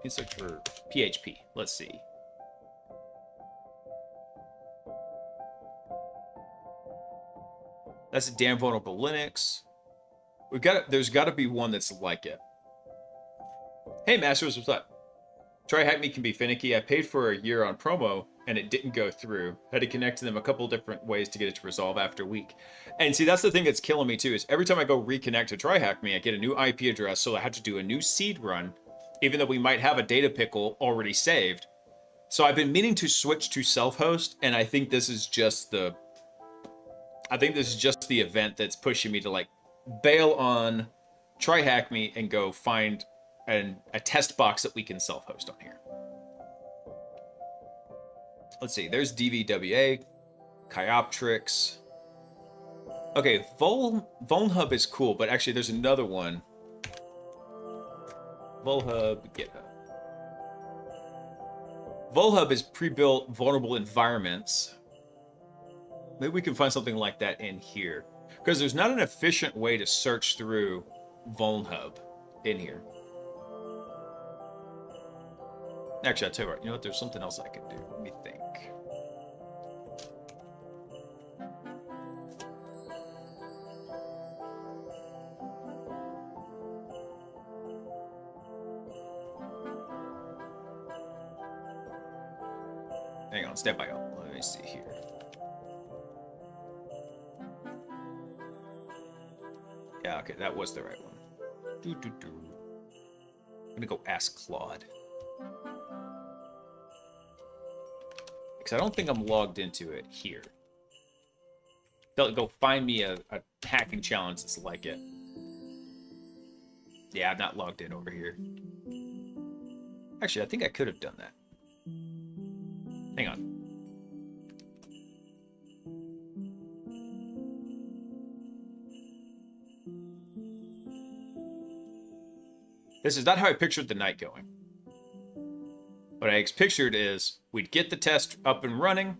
Let's search for PHP. Let's see. That's a damn vulnerable Linux. There's got to be one that's like it. Hey, Masters, what's up? Try Hack Me can be finicky. I paid for a year on promo and it didn't go through. Had to connect to them a couple different ways to get it to resolve after a week. And see, that's the thing that's killing me too, is every time I go reconnect to Try Hack Me, I get a new IP address, so I have to do a new seed run, even though we might have a data pickle already saved. So I've been meaning to switch to self-host, and I think this is just the event that's pushing me to like bail on Try Hack Me and go find a test box that we can self-host on here. Let's see, there's DVWA, Chioptrix. Okay, VulnHub is cool, but actually there's another one. VulnHub, GitHub. VulnHub is pre-built vulnerable environments. Maybe we can find something like that in here. Because there's not an efficient way to search through VulnHub in here. Actually, I'll tell you what, you know what, there's something else I can do. Let me think. Hang on, stand by. Let me see here. Yeah, okay, that was the right one. I'm gonna go ask Claude. Because I don't think I'm logged into it here. They'll go find me a hacking challenge that's like it. Yeah, I'm not logged in over here. Actually, I think I could have done that. Hang on. This is not how I pictured the night going. What I pictured is we'd get the test up and running,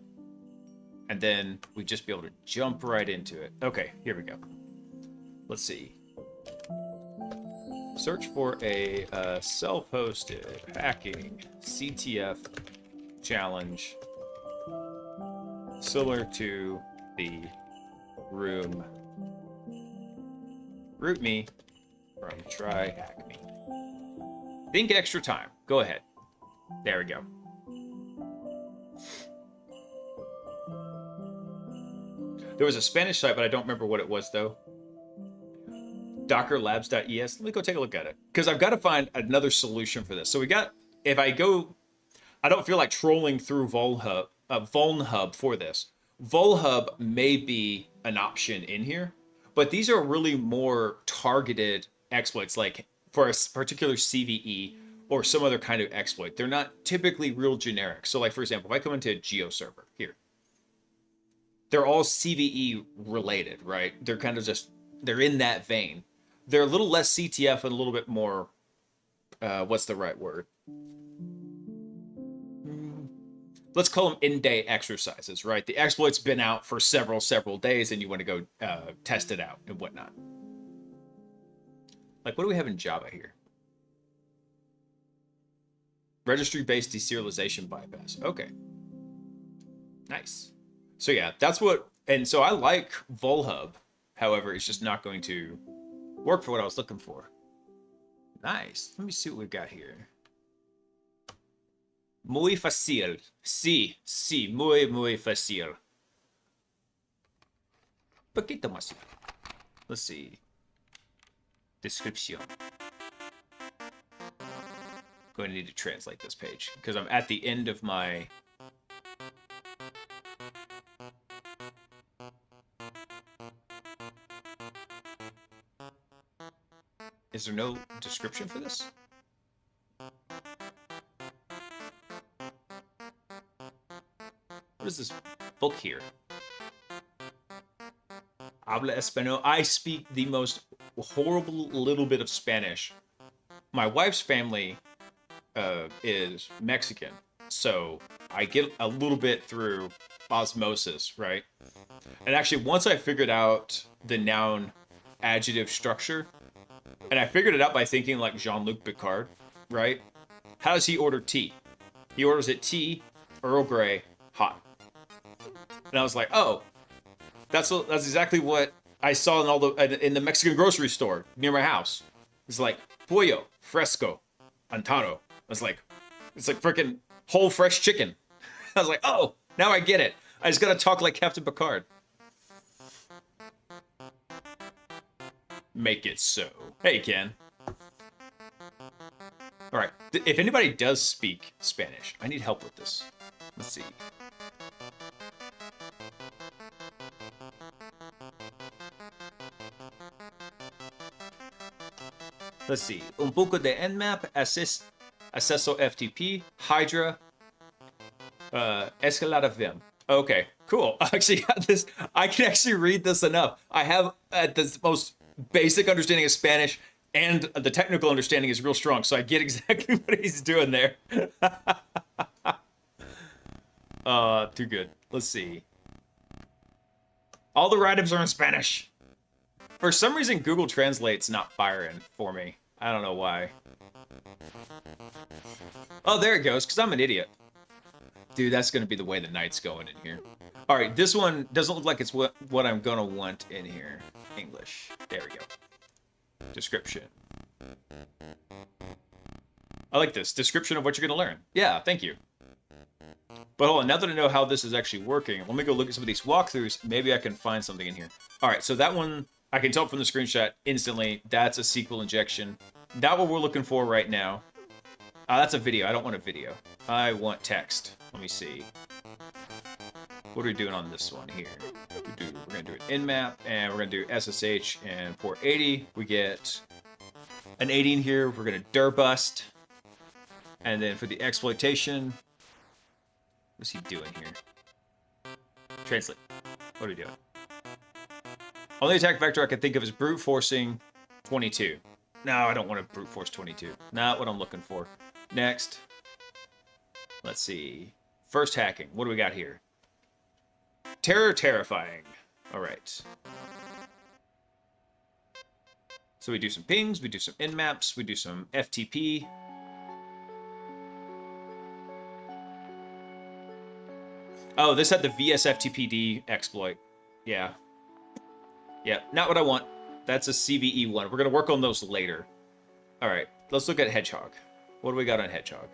and then we'd just be able to jump right into it. Okay, here we go. Let's see. Search for a self-hosted hacking CTF challenge similar to the room. Root me from try hack me. Think extra time. Go ahead. There we go. There was a Spanish site, but I don't remember what it was though. Dockerlabs.es. Let me go take a look at it. Because I've got to find another solution for this. So we got, if I go, I don't feel like trolling through Vulnhub for this. Vulnhub may be an option in here, but these are really more targeted exploits, like for a particular CVE or some other kind of exploit. They're not typically real generic. So like, for example, if I come into a geo server here, they're all CVE related, right? They're kind of just, they're in that vein. They're a little less CTF and a little bit more, what's the right word? Let's call them in-day exercises, right? The exploit's been out for several days and you want to go test it out and whatnot. Like, what do we have in Java here? Registry-based deserialization bypass. Okay. Nice. So yeah, that's what, and so I like Vulnhub. However, it's just not going to work for what I was looking for. Nice. Let me see what we've got here. Muy fácil. Sí, muy fácil. Poquito más. Let's see. Description. Going to need to translate this page because I'm at the end of my... Is there no description for this? What is this book here? Habla español. I speak the most horrible little bit of Spanish. My wife's family is Mexican, so I get a little bit through osmosis, right? And actually, once I figured out the noun adjective structure, and I figured it out by thinking like Jean-Luc Picard, right? How does he order tea? He orders it tea, Earl Grey, hot. And I was like, oh, that's exactly what I saw in the Mexican grocery store near my house. It's like pollo fresco, antaro. It's like freaking whole fresh chicken. I was like, oh, now I get it. I just gotta talk like Captain Picard. Make it so. Hey, Ken. All right. If anybody does speak Spanish, I need help with this. Let's see. Let's see. Un poco de Nmap, acceso FTP, Hydra, escalada Vim. Okay, cool. Actually, I can actually read this enough. I have the most basic understanding of Spanish, and the technical understanding is real strong, so I get exactly what he's doing there. Too good. Let's see. All the write-ups are in Spanish. For some reason, Google Translate's not firing for me. I don't know why. Oh, there it goes, because I'm an idiot. Dude, that's going to be the way the night's going in here. All right, this one doesn't look like it's what I'm going to want in here. English. There we go. Description. I like this. Description of what you're going to learn. Yeah, thank you. But hold on, now that I know how this is actually working, let me go look at some of these walkthroughs. Maybe I can find something in here. All right, so that one, I can tell from the screenshot instantly, that's a SQL injection. Not what we're looking for right now. That's a video. I don't want a video. I want text. Let me see. What are we doing on this one here? We're going to do an nmap, and we're going to do SSH and port 80. We get an 80 in here. We're going to dir bust. And then for the exploitation, what's he doing here? Translate. What are we doing? Only attack vector I can think of is brute forcing 22. No, I don't want to brute force 22. Not what I'm looking for. Next. Let's see. First hacking. What do we got here? Terror terrifying. All right. So we do some pings, we do some in-maps, we do some FTP. Oh, this had the VSFTPD exploit. Yeah. Yeah, not what I want. That's a CVE one. We're going to work on those later. All right, let's look at Hedgehog. What do we got on Hedgehog?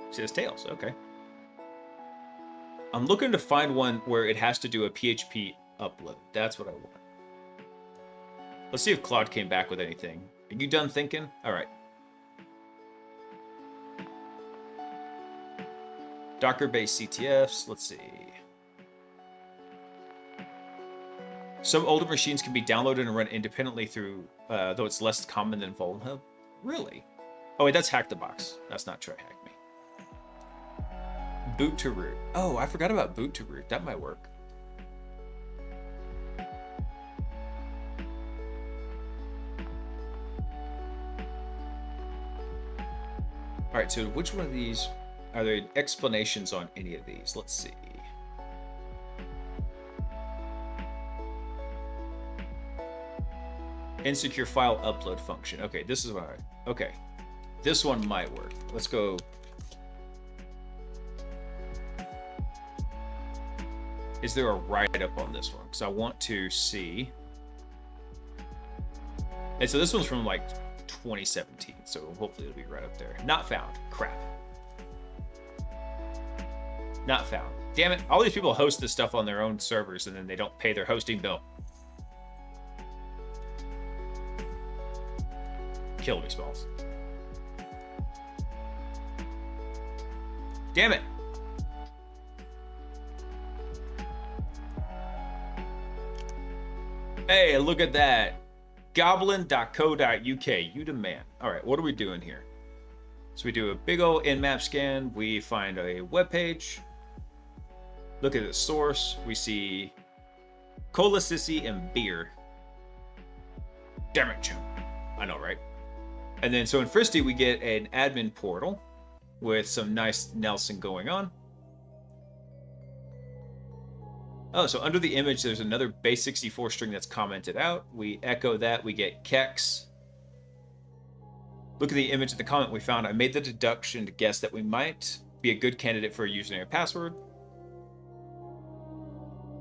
See, it's Tails. Okay. I'm looking to find one where it has to do a PHP upload. That's what I want. Let's see if Claude came back with anything. Are you done thinking? All right. Docker-based CTFs. Let's see. Some older machines can be downloaded and run independently through, though it's less common than VulnHub. Really? Oh, wait, that's Hack the Box. That's not Try Hack Me. Boot to root. Oh, I forgot about boot to root. That might work. All right, so which one of these, are there explanations on any of these? Let's see. Insecure file upload function. Okay, this is what I, okay. This one might work. Let's go. Is there a write-up on this one? Because I want to see. And so this one's from like 2017, so hopefully it'll be right up there. Not found. Crap. Not found. Damn it. All these people host this stuff on their own servers and then they don't pay their hosting bill. Kill me, Smalls. Damn it. Hey, look at that. Goblin.co.uk. You demand. All right, what are we doing here? So we do a big old in-map scan. We find a web page. Look at the source. We see cola, sissy, and beer. Damn it, Joe. I know, right? And then, so in Fristy, we get an admin portal with some nice Nelson going on. Oh, so under the image, there's another base64 string that's commented out. We echo that, we get Kex. Look at the image of the comment we found. I made the deduction to guess that we might be a good candidate for a username and password.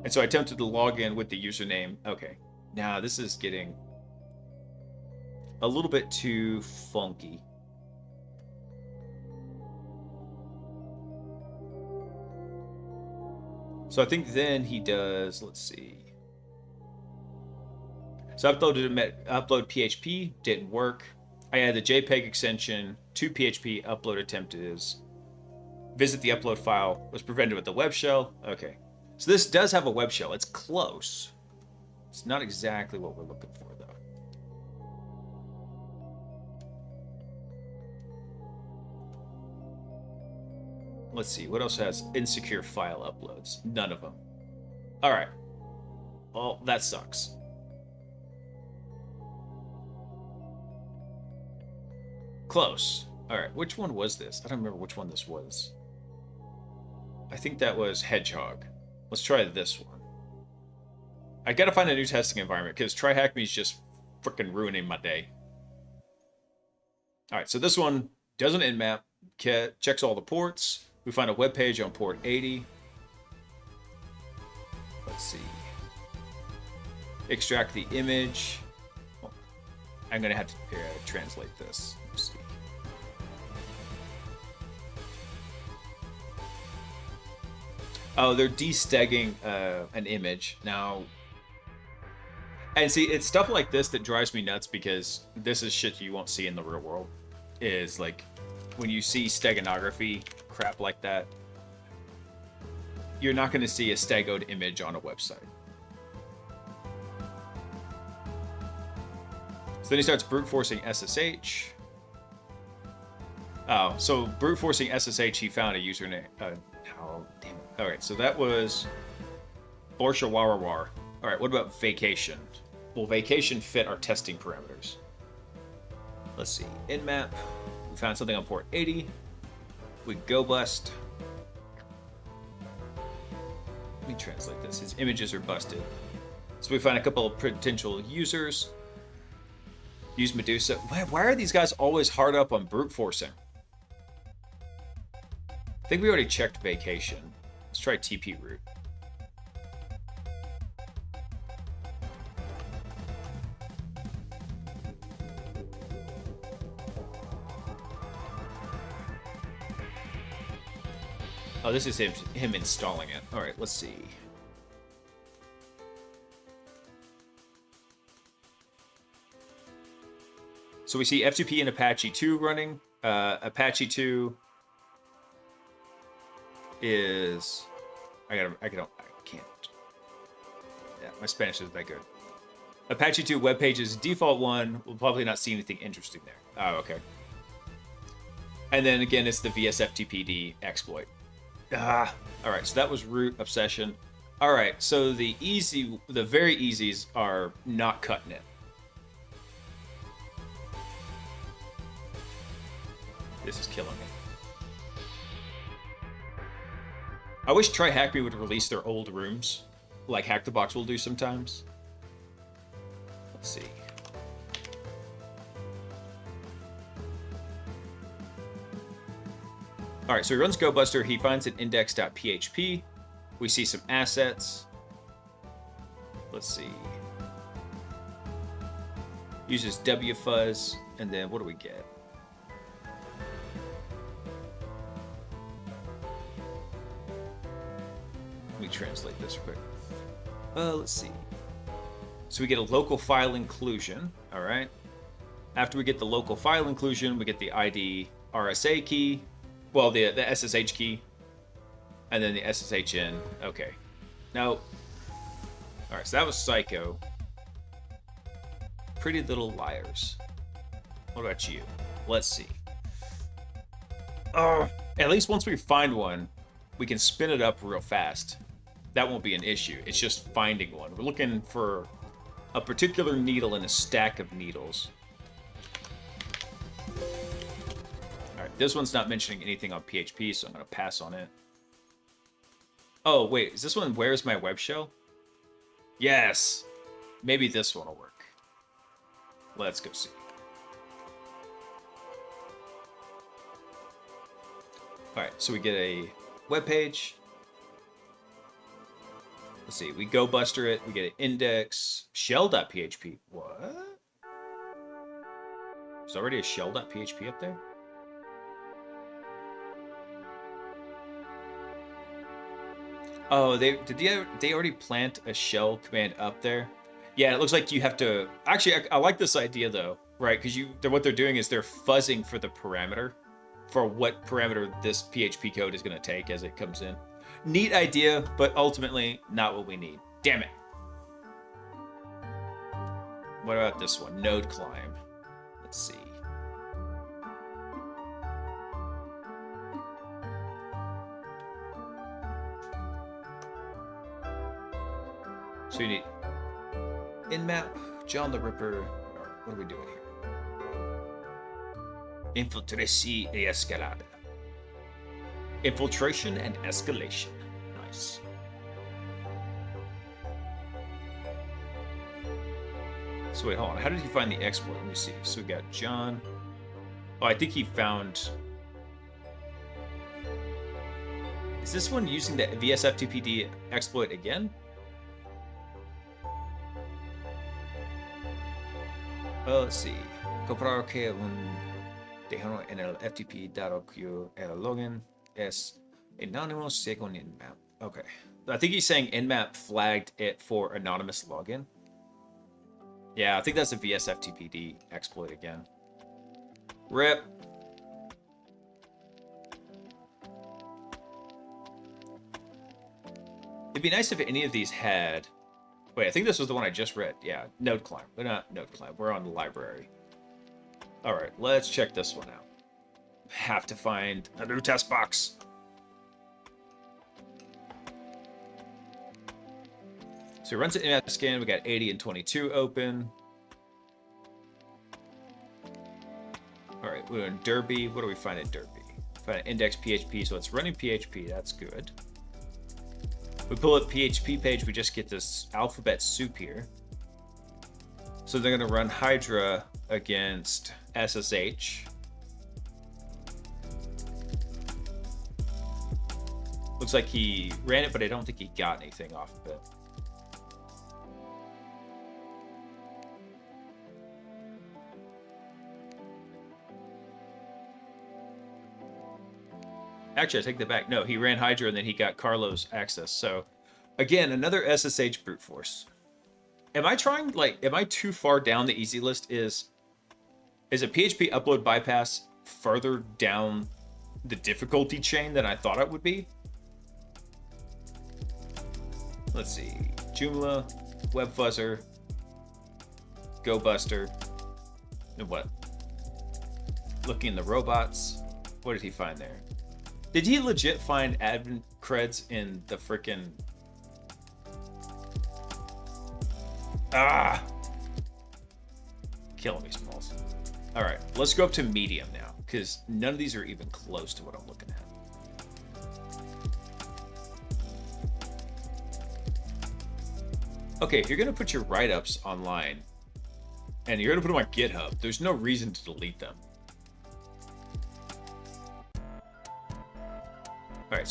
And so I attempted to log in with the username. Okay, now this is getting a little bit too funky. So I think then he does, let's see. So I upload PHP, didn't work. I added the JPEG extension to PHP, upload attempt is. Visit the upload file, was prevented with the web shell. Okay, so this does have a web shell. It's close. It's not exactly what we're looking for though. Let's see, what else has insecure file uploads? None of them. All right. Well, that sucks. Close. All right, which one was this? I don't remember which one this was. I think that was Hedgehog. Let's try this one. I gotta find a new testing environment because Try Hack Me is just freaking ruining my day. All right, so this one does an in-map, checks all the ports. We find a web page on port 80. Let's see. Extract the image. Oh, I'm going to have to translate this. Let's see. Oh, they're destegging an image. Now, and see, it's stuff like this that drives me nuts because this is shit you won't see in the real world. Is like, when you see steganography crap like that, you're not going to see a stegoed image on a website. So then he starts brute forcing SSH. Oh, so brute forcing SSH, he found a username. Oh, damn it. All right, so that was Borsha Warawar. All right, what about vacation? will vacation fit our testing parameters? Let's see. In map, we found something on port 80. We go bust. Let me translate this. His images are busted. So we find a couple of potential users. Use Medusa. Why are these guys always hard up on brute forcing? I think we already checked vacation. Let's try TP route. Oh, this is him installing it. All right, let's see. So we see F2P and Apache 2 running. Apache 2 is... I can't. Yeah, my Spanish isn't that good. Apache 2 web pages default one. We'll probably not see anything interesting there. Oh, okay. And then again, it's the VSFTPD exploit. All right, so that was root obsession. All right, so the very easies are not cutting it. This is killing me. I wish TryHackMe would release their old rooms, like Hack the Box will do sometimes. Let's see. All right, so he runs GoBuster. He finds an index.php. We see some assets. Let's see. Uses wfuzz, and then what do we get? Let me translate this quick. Let's see. So we get a local file inclusion. All right. After we get the local file inclusion, we get the ID RSA key. Well, the SSH key, and then the SSHN. Okay. Now, all right, so that was Psycho. Pretty Little Liars. What about you? Let's see. Oh, at least once we find one, we can spin it up real fast. That won't be an issue. It's just finding one. We're looking for a particular needle in a stack of needles. This one's not mentioning anything on PHP, so I'm going to pass on it. Oh, wait. Is this one Where's My Web Shell? Yes. Maybe this one will work. Let's go see. All right, so we get a web page. Let's see. We go buster it. We get an index. Shell.php. What? There's already a shell.php up there? Oh, they already plant a shell command up there? Yeah, it looks like you have to... Actually, I like this idea, though, right? Because what they're doing is they're fuzzing for the parameter, for what parameter this PHP code is going to take as it comes in. Neat idea, but ultimately not what we need. Damn it. What about this one? Node climb. Let's see. So you need in-map, John the Ripper. What are we doing here? Infiltracy e escalada. Infiltration and escalation. Nice. So wait, hold on. How did he find the exploit? Let me see. So we got John. Oh, I think he found... Is this one using the VSFTPD exploit again? Let's see. Comprar que un dejado en el FTP dado que el login es anónimo según Nmap. Okay. I think he's saying Nmap flagged it for anonymous login. Yeah, I think that's a VSFTPD exploit again. RIP. It'd be nice if any of these had... Wait, I think this was the one I just read. Yeah, node climb. We're not node climb. We're on the library. All right, let's check this one out. Have to find a new test box. So it runs an in-app scan. We got 80 and 22 open. All right, we're in Derby. What do we find in Derby? Find an index PHP, so it's running PHP. That's good. We pull up PHP page, we just get this alphabet soup here. So they're going to run Hydra against SSH. Looks like he ran it, but I don't think he got anything off of it. Actually, I take that back. No, he ran Hydra and then he got Carlos access. So, again, another SSH brute force. Am I trying, like, am I too far down the easy list? Is a PHP upload bypass further down the difficulty chain than I thought it would be? Let's see. Joomla, WebFuzzer, GoBuster, and what? Looking in the robots. What did he find there? Did he legit find admin creds in the frickin'... Ah! Killing me, Smalls. Alright, let's go up to medium now, because none of these are even close to what I'm looking at. Okay, if you're going to put your write-ups online, and you're going to put them on GitHub, there's no reason to delete them. All right,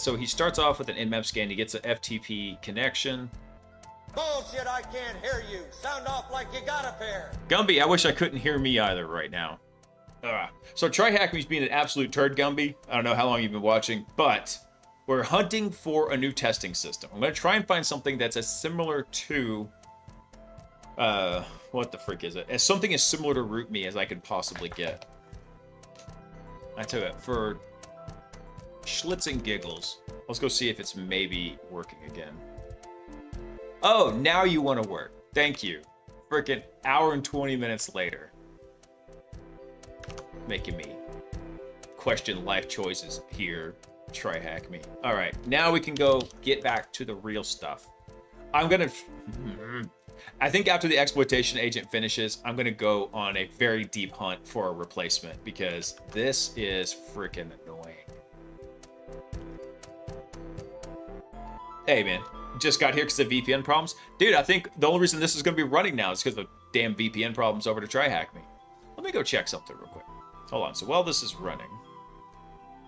so he starts off with an nmap scan. He gets an FTP connection. Bullshit, I can't hear you. Sound off like you got a pair. Gumby, I wish I couldn't hear me either right now. So TryHackMe's being an absolute turd, Gumby. I don't know how long you've been watching, but we're hunting for a new testing system. I'm going to try and find something that's as similar to... what the frick is it? As something as similar to RootMe as I could possibly get. I tell you what, for Schlitz and giggles, let's go see if it's maybe working again. Oh, now you want to work. Thank you. Frickin' hour and 20 minutes later. Making me question life choices here. TryHackMe. All right, now we can go get back to the real stuff. I think after the exploitation agent finishes, I'm gonna go on a very deep hunt for a replacement because this is freaking annoying. Hey man, just got here because of VPN problems. Dude, I think the only reason this is gonna be running now is because of damn VPN problems over to TryHackMe. Let me go check something real quick. Hold on, so while this is running,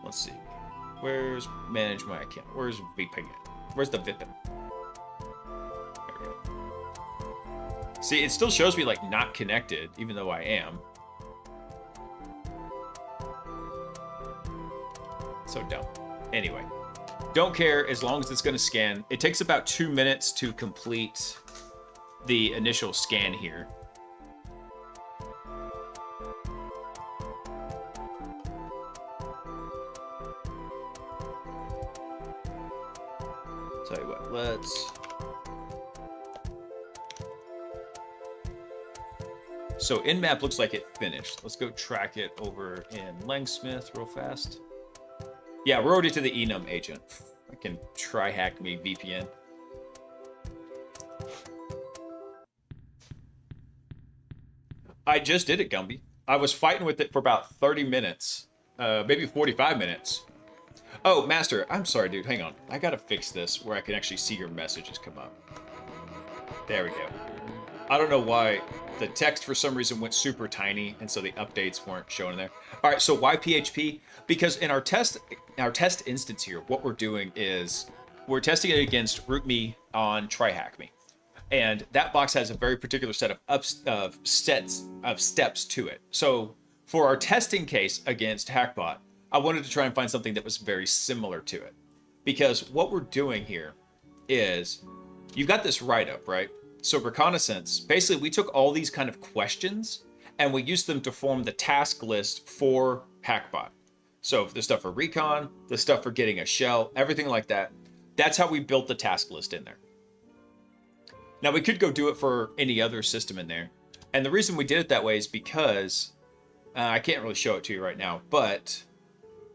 let's see. Where's manage my account? Where's VPN? Where's the VPN? There we go. See, it still shows me like not connected, even though I am. So dumb. Anyway, don't care as long as it's going to scan. It takes about 2 minutes to complete the initial scan here. Tell you what, let's... So Nmap looks like it finished. Let's go track it over in Langsmith real fast. Yeah, we're already to the enum agent. I can TryHackMe VPN. I just did it, Gumby. I was fighting with it for about 30 minutes. Maybe 45 minutes. Oh, Master, I'm sorry, dude. Hang on. I gotta fix this where I can actually see your messages come up. There we go. I don't know why the text for some reason went super tiny, and so the updates weren't showing there. All right, so why PHP? Because in our test instance here, what we're doing is we're testing it against RootMe on TryHackMe. And that box has a very particular set of steps to it. So for our testing case against HackBot, I wanted to try and find something that was very similar to it. Because what we're doing here is, you've got this write-up, right? So reconnaissance, basically we took all these kind of questions and we used them to form the task list for HackBot. So the stuff for recon, the stuff for getting a shell, everything like that. That's how we built the task list in there. Now we could go do it for any other system in there. And the reason we did it that way is because, I can't really show it to you right now, but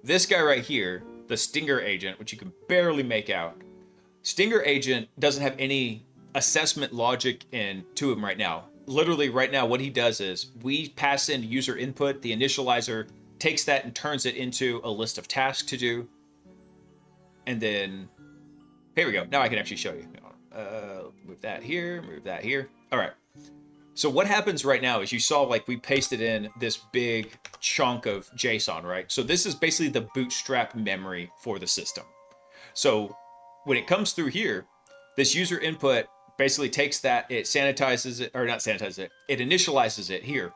this guy right here, the Stinger agent, which you can barely make out, Stinger agent doesn't have any assessment logic into him right now. Literally right now, what he does is we pass in user input, the initializer takes that and turns it into a list of tasks to do. And then, here we go. Now I can actually show you. Move that here, move that here. All right. So what happens right now is you saw like we pasted in this big chunk of JSON, right? So this is basically the bootstrap memory for the system. So when it comes through here, this user input basically takes that, it sanitizes it, or not sanitizes it, it initializes it here.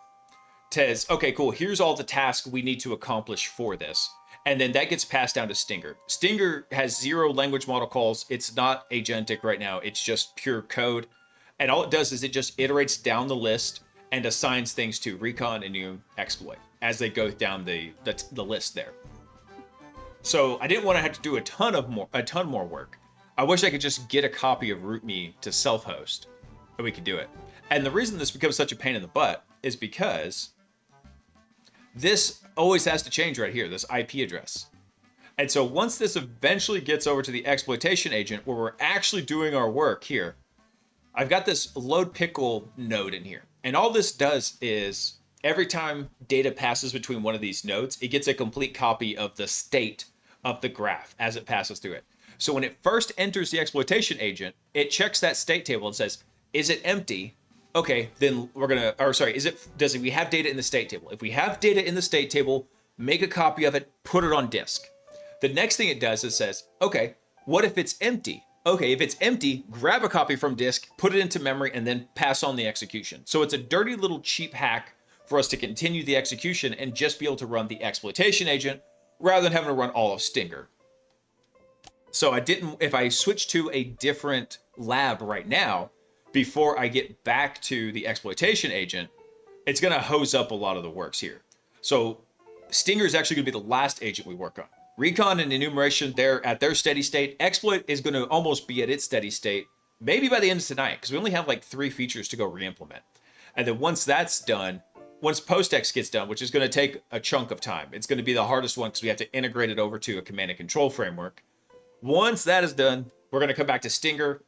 Says, okay, cool, here's all the tasks we need to accomplish for this. And then that gets passed down to Stinger. Stinger has 0 language model calls. It's not agentic right now. It's just pure code. And all it does is it just iterates down the list and assigns things to recon and new exploit as they go down the list there. So I didn't want to have to do a ton more work. I wish I could just get a copy of RootMe to self-host, and we could do it. And the reason this becomes such a pain in the butt is because this always has to change right here, this IP address. And so once this eventually gets over to the exploitation agent where we're actually doing our work here, I've got this load pickle node in here. And all this does is every time data passes between one of these nodes, it gets a complete copy of the state of the graph as it passes through it. So when it first enters the exploitation agent, it checks that state table and says, is it empty? Okay, then we're gonna, or sorry, does we have data in the state table? If we have data in the state table, make a copy of it, put it on disk. The next thing it does is says, okay, what if it's empty? Okay, if it's empty, grab a copy from disk, put it into memory, and then pass on the execution. So it's a dirty little cheap hack for us to continue the execution and just be able to run the exploitation agent rather than having to run all of Stinger. So if I switch to a different lab right now, before I get back to the exploitation agent, it's gonna hose up a lot of the works here. So Stinger is actually gonna be the last agent we work on. Recon and enumeration, they're at their steady state. Exploit is going to almost be at its steady state, maybe by the end of tonight, because we only have like 3 features to go re-implement. And then once that's done, once PostX gets done, which is going to take a chunk of time, it's going to be the hardest one because we have to integrate it over to a command and control framework. Once that is done, we're going to come back to Stinger.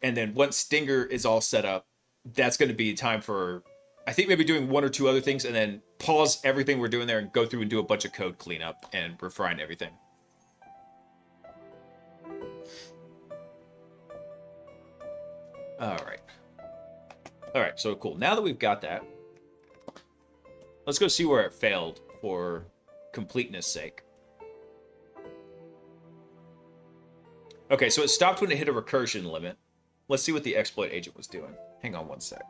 And then once Stinger is all set up, that's going to be time for, I think, maybe doing 1 or 2 other things and then pause everything we're doing there and go through and do a bunch of code cleanup and refine everything. All right, so cool. Now that we've got that, let's go see where it failed for completeness sake. Okay, so it stopped when it hit a recursion limit. Let's see what the exploit agent was doing. Hang on one sec.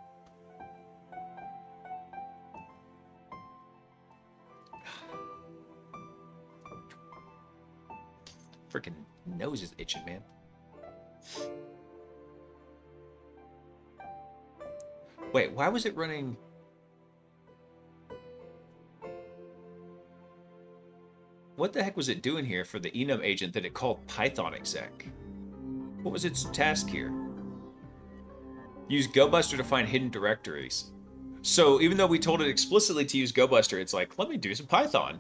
Freaking nose is itching, man. Wait, why was it running? What the heck was it doing here for the enum agent that it called Python exec? What was its task here? Use GoBuster to find hidden directories. So even though we told it explicitly to use GoBuster, it's like, let me do some Python.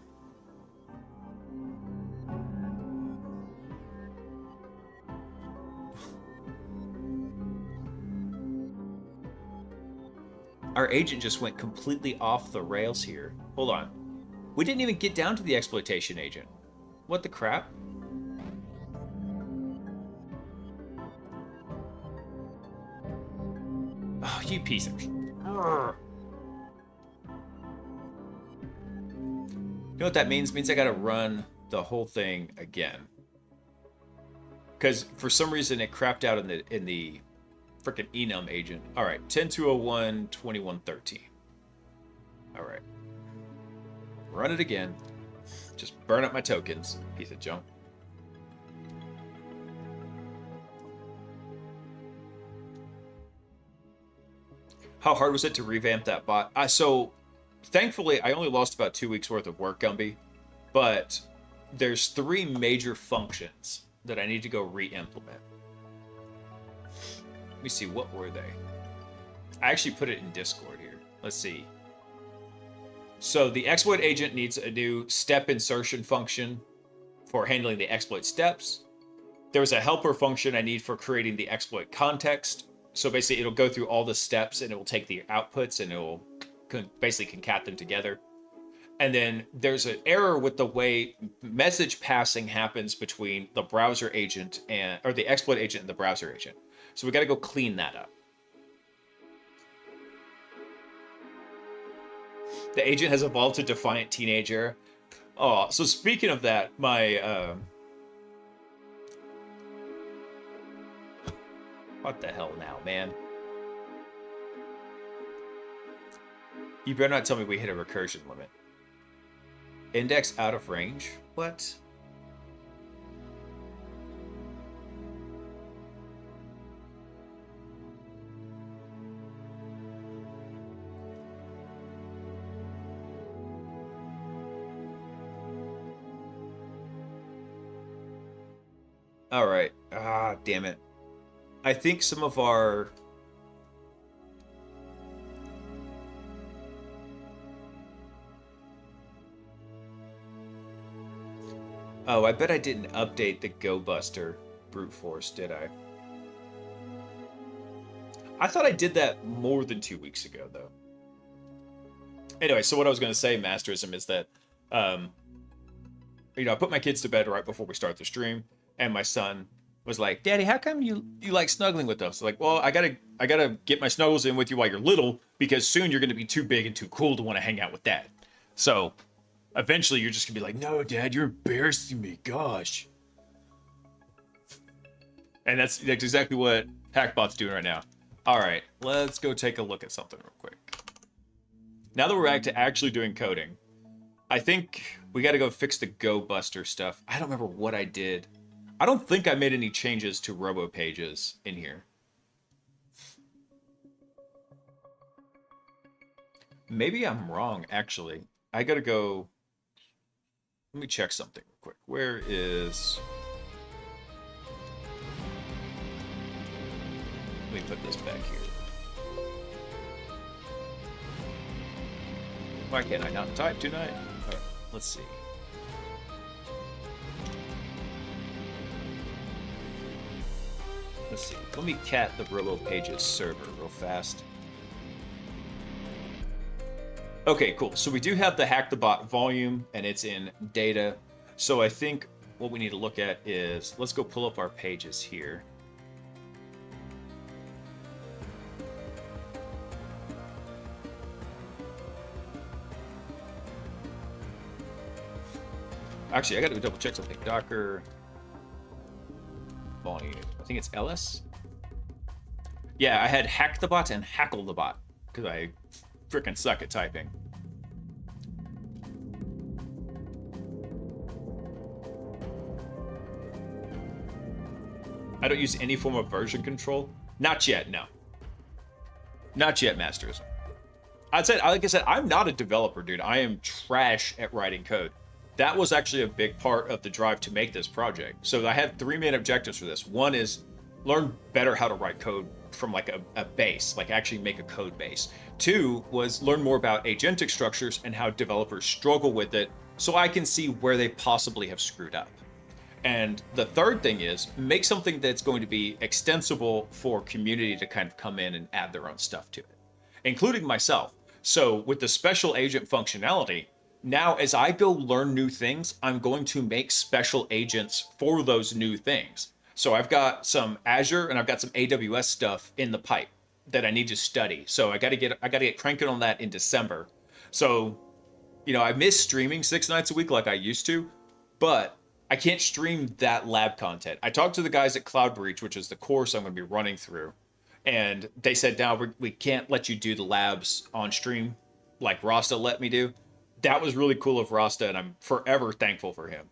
Our agent just went completely off the rails here. Hold on. We didn't even get down to the exploitation agent. What the crap? Oh, you piece of... Urgh. You know what that means? It means I gotta run the whole thing again. Because for some reason it crapped out in the freaking enum agent. All right, 10.201.21.13. All right, run it again. Just burn up my tokens, piece of junk. How hard was it to revamp that bot? So thankfully, I only lost about 2 weeks worth of work, Gumby, but there's 3 major functions that I need to go re-implement. Let me see, what were they? I actually put it in Discord here. Let's see. So the exploit agent needs a new step insertion function for handling the exploit steps. There was a helper function I need for creating the exploit context. So basically, it'll go through all the steps and it will take the outputs and it will basically concat them together. And then there's an error with the way message passing happens between the browser agent or the exploit agent and the browser agent. So we got to go clean that up. The agent has evolved to defiant teenager. Oh, so speaking of that, my what the hell now, man? You better not tell me we hit a recursion limit. Index out of range? What? All right. Ah, damn it. I think some of our... Oh, I bet I didn't update the Go Buster brute force, did I? I thought I did that more than 2 weeks ago, though. Anyway, so what I was going to say, Masterism, is that, I put my kids to bed right before we start the stream, and my son was like, "Daddy, how come you like snuggling with us?" Like, well, I gotta get my snuggles in with you while you're little, because soon you're gonna be too big and too cool to want to hang out with Dad. So eventually you're just gonna be like, "No, Dad, you're embarrassing me, gosh." And that's exactly what HackBot's doing right now. All right, let's go take a look at something real quick. Now that we're back to actually doing coding, I think we got to go fix the Go Buster stuff. I don't remember what I did. I don't think I made any changes to robo pages in here. Maybe I'm wrong, actually. I gotta go... Let me check something real quick. Where is... Let me put this back here. Why can't I not type tonight? All right, let's see. Let's see. Let me cat the Robo Pages server real fast. Okay, cool. So we do have the Hack the Bot volume, and it's in data. So I think what we need to look at is, let's go pull up our pages here. Actually, I got to double check something. Docker volume. I think it's LS. Yeah, I had Hack the Bot and Hackle the Bot because I freaking suck at typing. I don't use any form of version control. Not yet, no. Not yet, Masters. Like I said, I'm not a developer, dude. I am trash at writing code. That was actually a big part of the drive to make this project. So I have 3 main objectives for this. One is learn better how to write code from like a base, like actually make a code base. 2 was learn more about agentic structures and how developers struggle with it so I can see where they possibly have screwed up. And the third thing is make something that's going to be extensible for community to kind of come in and add their own stuff to it, including myself. So with the special agent functionality, now as I go learn new things, I'm going to make special agents for those new things. So I've got some Azure and I've got some AWS stuff in the pipe that I need to study. So I got to get cranking on that in December. So, I miss streaming 6 nights a week like I used to, but I can't stream that lab content. I talked to the guys at Cloud Breach, which is the course I'm going to be running through, and they said, "Now we can't let you do the labs on stream like Rasta let me do." That was really cool of Rasta, and I'm forever thankful for him.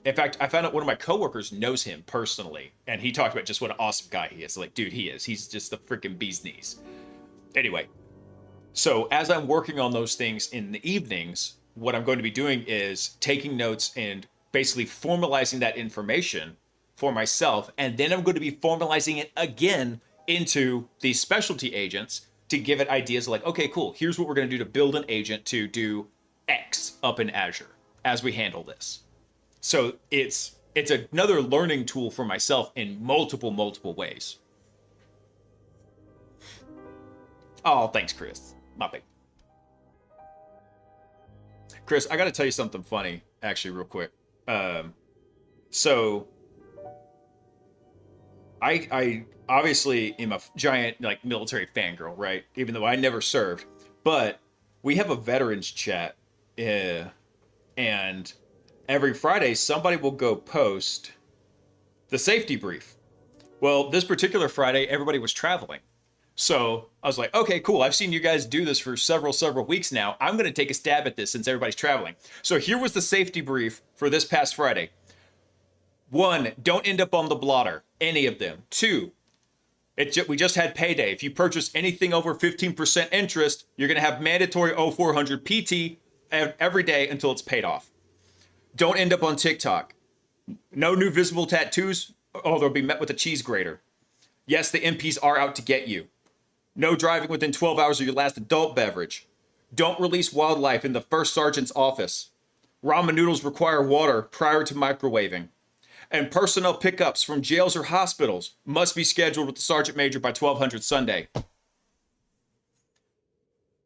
In fact, I found out one of my coworkers knows him personally, and he talked about just what an awesome guy he is. Like, dude, he is. He's just the freaking bee's knees. Anyway, so as I'm working on those things in the evenings, what I'm going to be doing is taking notes and basically formalizing that information for myself, and then I'm going to be formalizing it again into these specialty agents to give it ideas like, okay, cool, here's what we're going to do to build an agent to do X up in Azure as we handle this. So it's another learning tool for myself in multiple ways. Oh, thanks, Chris. My big. Chris, I got to tell you something funny, actually, real quick. So, I obviously am a giant like military fangirl, right? Even though I never served, but we have a veterans chat, and every Friday somebody will go post the safety brief. Well, this particular Friday, everybody was traveling. So I was like, okay, cool. I've seen you guys do this for several weeks now. I'm going to take a stab at this since everybody's traveling. So here was the safety brief for this past Friday. 1, don't end up on the blotter, any of them. 2, we just had payday. If you purchase anything over 15% interest, you're going to have mandatory 0400 PT every day until it's paid off. Don't end up on TikTok. No new visible tattoos, or they'll be met with a cheese grater. Yes, the MPs are out to get you. No driving within 12 hours of your last adult beverage. Don't release wildlife in the first sergeant's office. Ramen noodles require water prior to microwaving. And personnel pickups from jails or hospitals must be scheduled with the sergeant major by 1200 Sunday.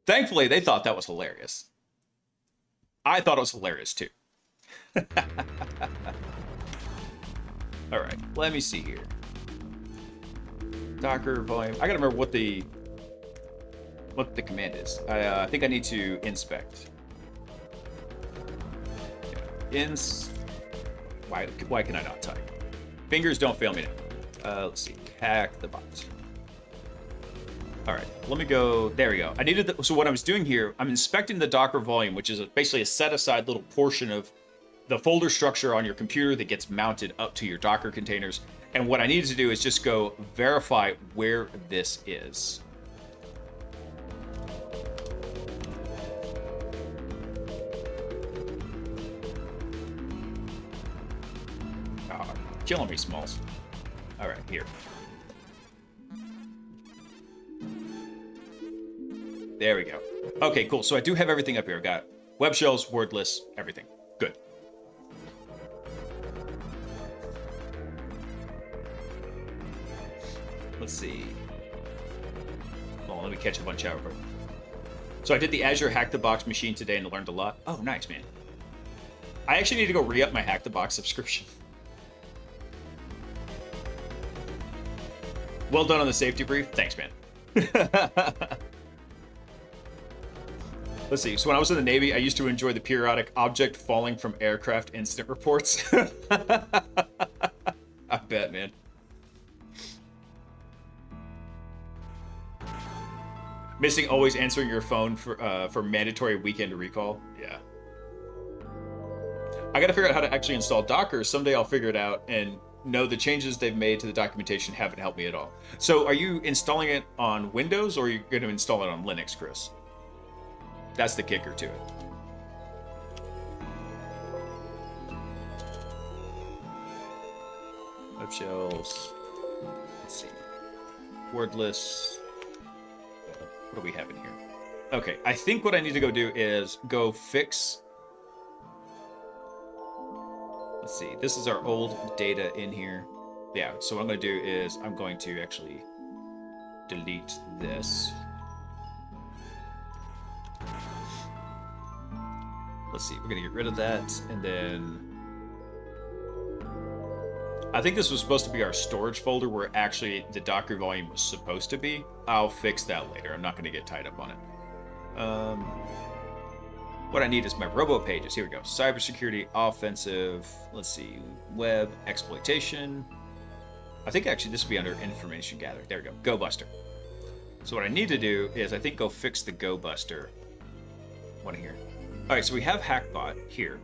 Thankfully, they thought that was hilarious. I thought it was hilarious too. All right, let me see here. Docker volume. I gotta remember what the command is. I think I need to inspect. Yeah. Why can I not type? Fingers don't fail me now. Let's see. Hack the bot. All right, let me go. There we go. So what I was doing here, I'm inspecting the Docker volume, which is basically a set-aside little portion of the folder structure on your computer that gets mounted up to your Docker containers. And what I needed to do is just go verify where this is. Oh, killing me, Smalls. All right, here. There we go. Okay, cool. So I do have everything up here. I've got web shells, wordless, everything. Good. Let's see. Well, let me catch a bunch out real quick. So I did the Azure Hack the Box machine today and learned a lot. Oh, nice, man. I actually need to go re-up my Hack the Box subscription. Well done on the safety brief. Thanks, man. Let's see. So when I was in the Navy, I used to enjoy the periodic object falling from aircraft incident reports. I bet, man. Missing always answering your phone for mandatory weekend recall. Yeah. I gotta figure out how to actually install Docker. Someday I'll figure it out and know the changes they've made to the documentation haven't helped me at all. So are you installing it on Windows or are you going to install it on Linux, Chris? That's the kicker to it. Web shells. Let's see. Wordless. What do we have in here? Okay, I think what I need to go do is go fix. Let's see. This is our old data in here. Yeah, so what I'm going to do is I'm going to actually delete this. Let's see. We're going to get rid of that. And then I think this was supposed to be our storage folder where actually the Docker volume was supposed to be. I'll fix that later. I'm not going to get tied up on it. What I need is my robo pages. Here we go. Cybersecurity, offensive. Let's see. Web, exploitation. I think actually this will be under information gathering. There we go. Go Buster. So what I need to do is I think go fix the Go Buster one here. All right, so we have HackBot here.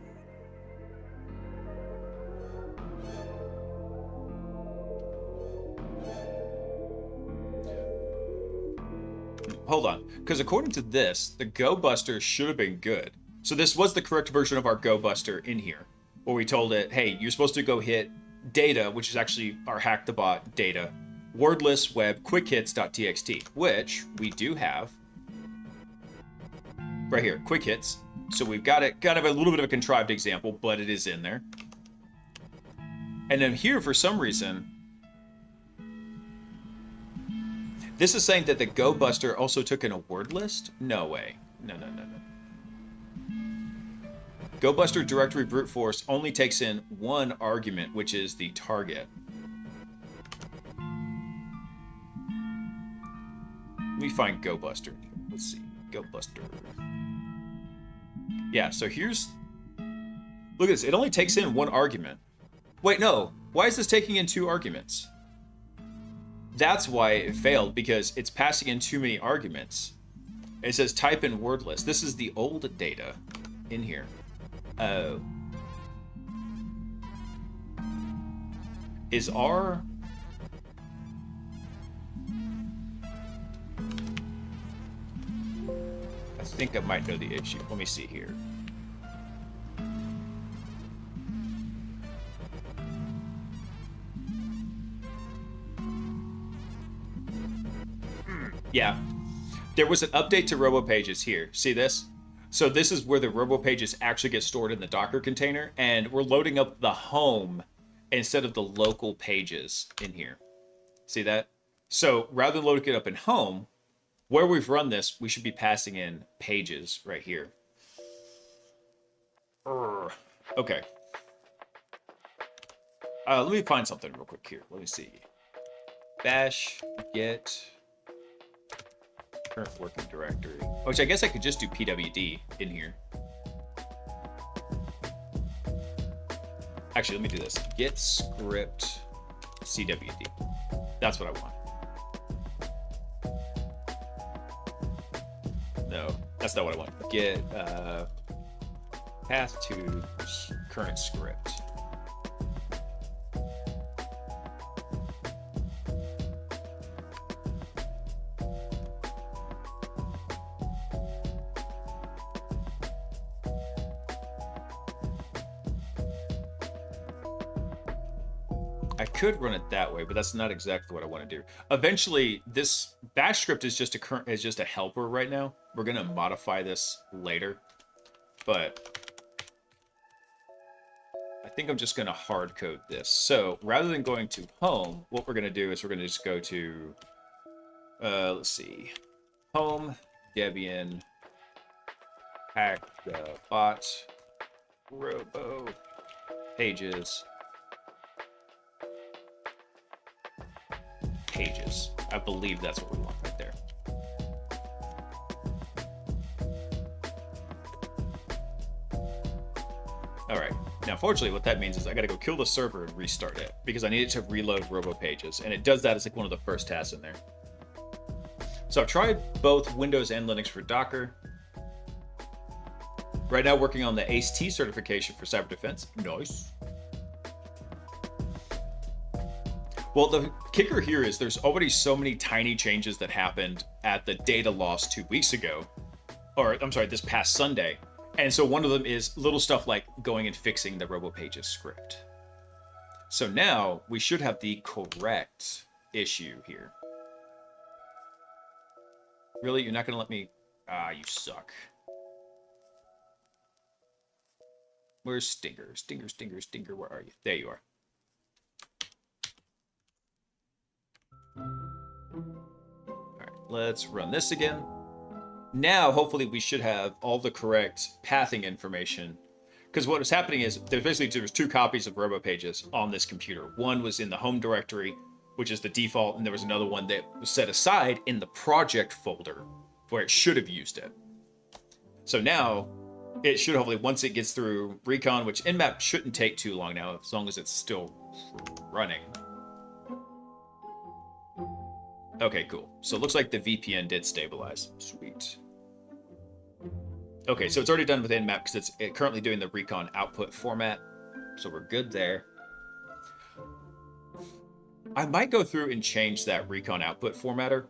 Hold on, because according to this, the Go Buster should have been good. So this was the correct version of our Go Buster in here, where we told it, hey, you're supposed to go hit data, which is actually our Hack the Bot data, wordless web quickhits.txt, which we do have right here, quick hits. So we've got it, kind of a little bit of a contrived example, but it is in there. And then here, for some reason, This is saying that the Go Buster also took in a word list? No way. No. Go Buster directory brute force only takes in one argument, which is the target. Let me find Go Buster. Let's see. Go Buster. Yeah, so here's... Look at this. It only takes in one argument. Wait, no. Why is this taking in 2 arguments? That's why it failed, because it's passing in too many arguments. It says type in word list. This is the old data in here. Oh. Is R... I think I might know the issue. Let me see here. Yeah. There was an update to RoboPages here. See this? So this is where the RoboPages actually get stored in the Docker container, and we're loading up the home instead of the local pages in here. See that? So rather than loading it up in home, where we've run this, we should be passing in pages right here. Okay. Let me find something real quick here. Let me see. Bash get current working directory, which I guess I could just do pwd in here. Actually, let me do this. Get script cwd. That's what I want. No, that's not what I want. Get path to current script. I could run it that way, but that's not exactly what I want to do. Eventually, this bash script is just a helper right now. We're gonna modify this later, but I think I'm just gonna hard code this. So rather than going to home, what we're gonna do is we're gonna just go to let's see, home Debian HackBot Robo Pages. I believe that's what we want right there. All right. Now, fortunately, what that means is I got to go kill the server and restart it because I need it to reload RoboPages, and it does that as like one of the first tasks in there. So I've tried both Windows and Linux for Docker. Right now, working on the ACE-T certification for cyber defense. Nice. Well, the kicker here is there's already so many tiny changes that happened at the data loss 2 weeks ago, or I'm sorry, this past Sunday. And so one of them is little stuff like going and fixing the RoboPages script. So now we should have the correct issue here. Really? You're not going to let me? Ah, you suck. Where's Stinger? Stinger, where are you? There you are. Alright, let's run this again. Now, hopefully, we should have all the correct pathing information. Because what was happening is, there was 2 copies of RoboPages on this computer. One was in the home directory, which is the default, and there was another one that was set aside in the project folder, where it should have used it. So now, it should hopefully, once it gets through recon, which Nmap shouldn't take too long now, as long as it's still running. Okay, cool. So it looks like the VPN did stabilize. Sweet. Okay, so it's already done with Nmap because it's currently doing the recon output format. So we're good there. I might go through and change that recon output formatter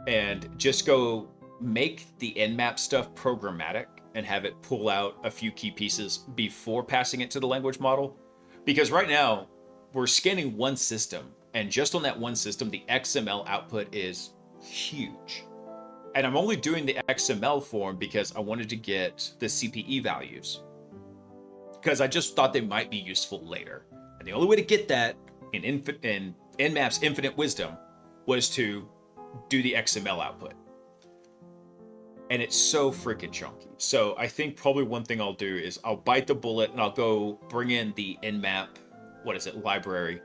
and just go make the Nmap stuff programmatic and have it pull out a few key pieces before passing it to the language model. Because right now, we're scanning one system. And just on that one system, the XML output is huge. And I'm only doing the XML form because I wanted to get the CPE values. Because I just thought they might be useful later. And the only way to get that in Nmap's infinite wisdom was to do the XML output. And it's so freaking chunky. So I think probably one thing I'll do is I'll bite the bullet and I'll go bring in the Nmap, library.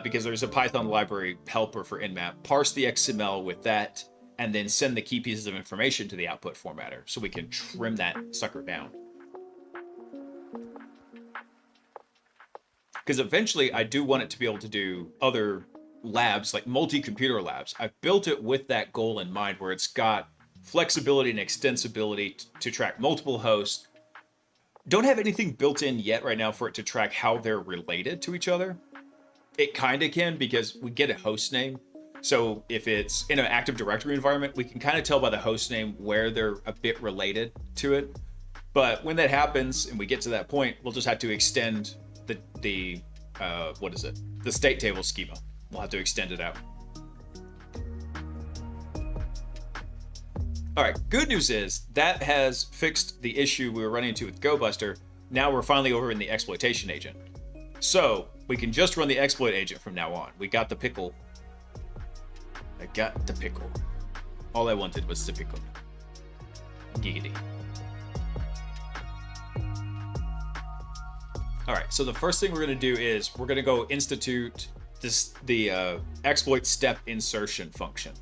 Because there's a Python library helper for Nmap, parse the XML with that, and then send the key pieces of information to the output formatter so we can trim that sucker down. Because eventually I do want it to be able to do other labs, like multi-computer labs. I've built it with that goal in mind, where it's got flexibility and extensibility to track multiple hosts. Don't have anything built in yet right now for it to track how they're related to each other. It kind of can, because we get a host name. So if it's in an Active Directory environment, we can kind of tell by the host name where they're a bit related to it. But when that happens and we get to that point, we'll just have to extend the state table schema. We'll have to extend it out. All right, good news is that has fixed the issue we were running into with GoBuster. Now we're finally over in the exploitation agent. So we can just run the exploit agent from now on. We got the pickle. I got the pickle. All I wanted was the pickle. Giggity. All right, so the first thing we're going to do is we're going to go institute the exploit step insertion function.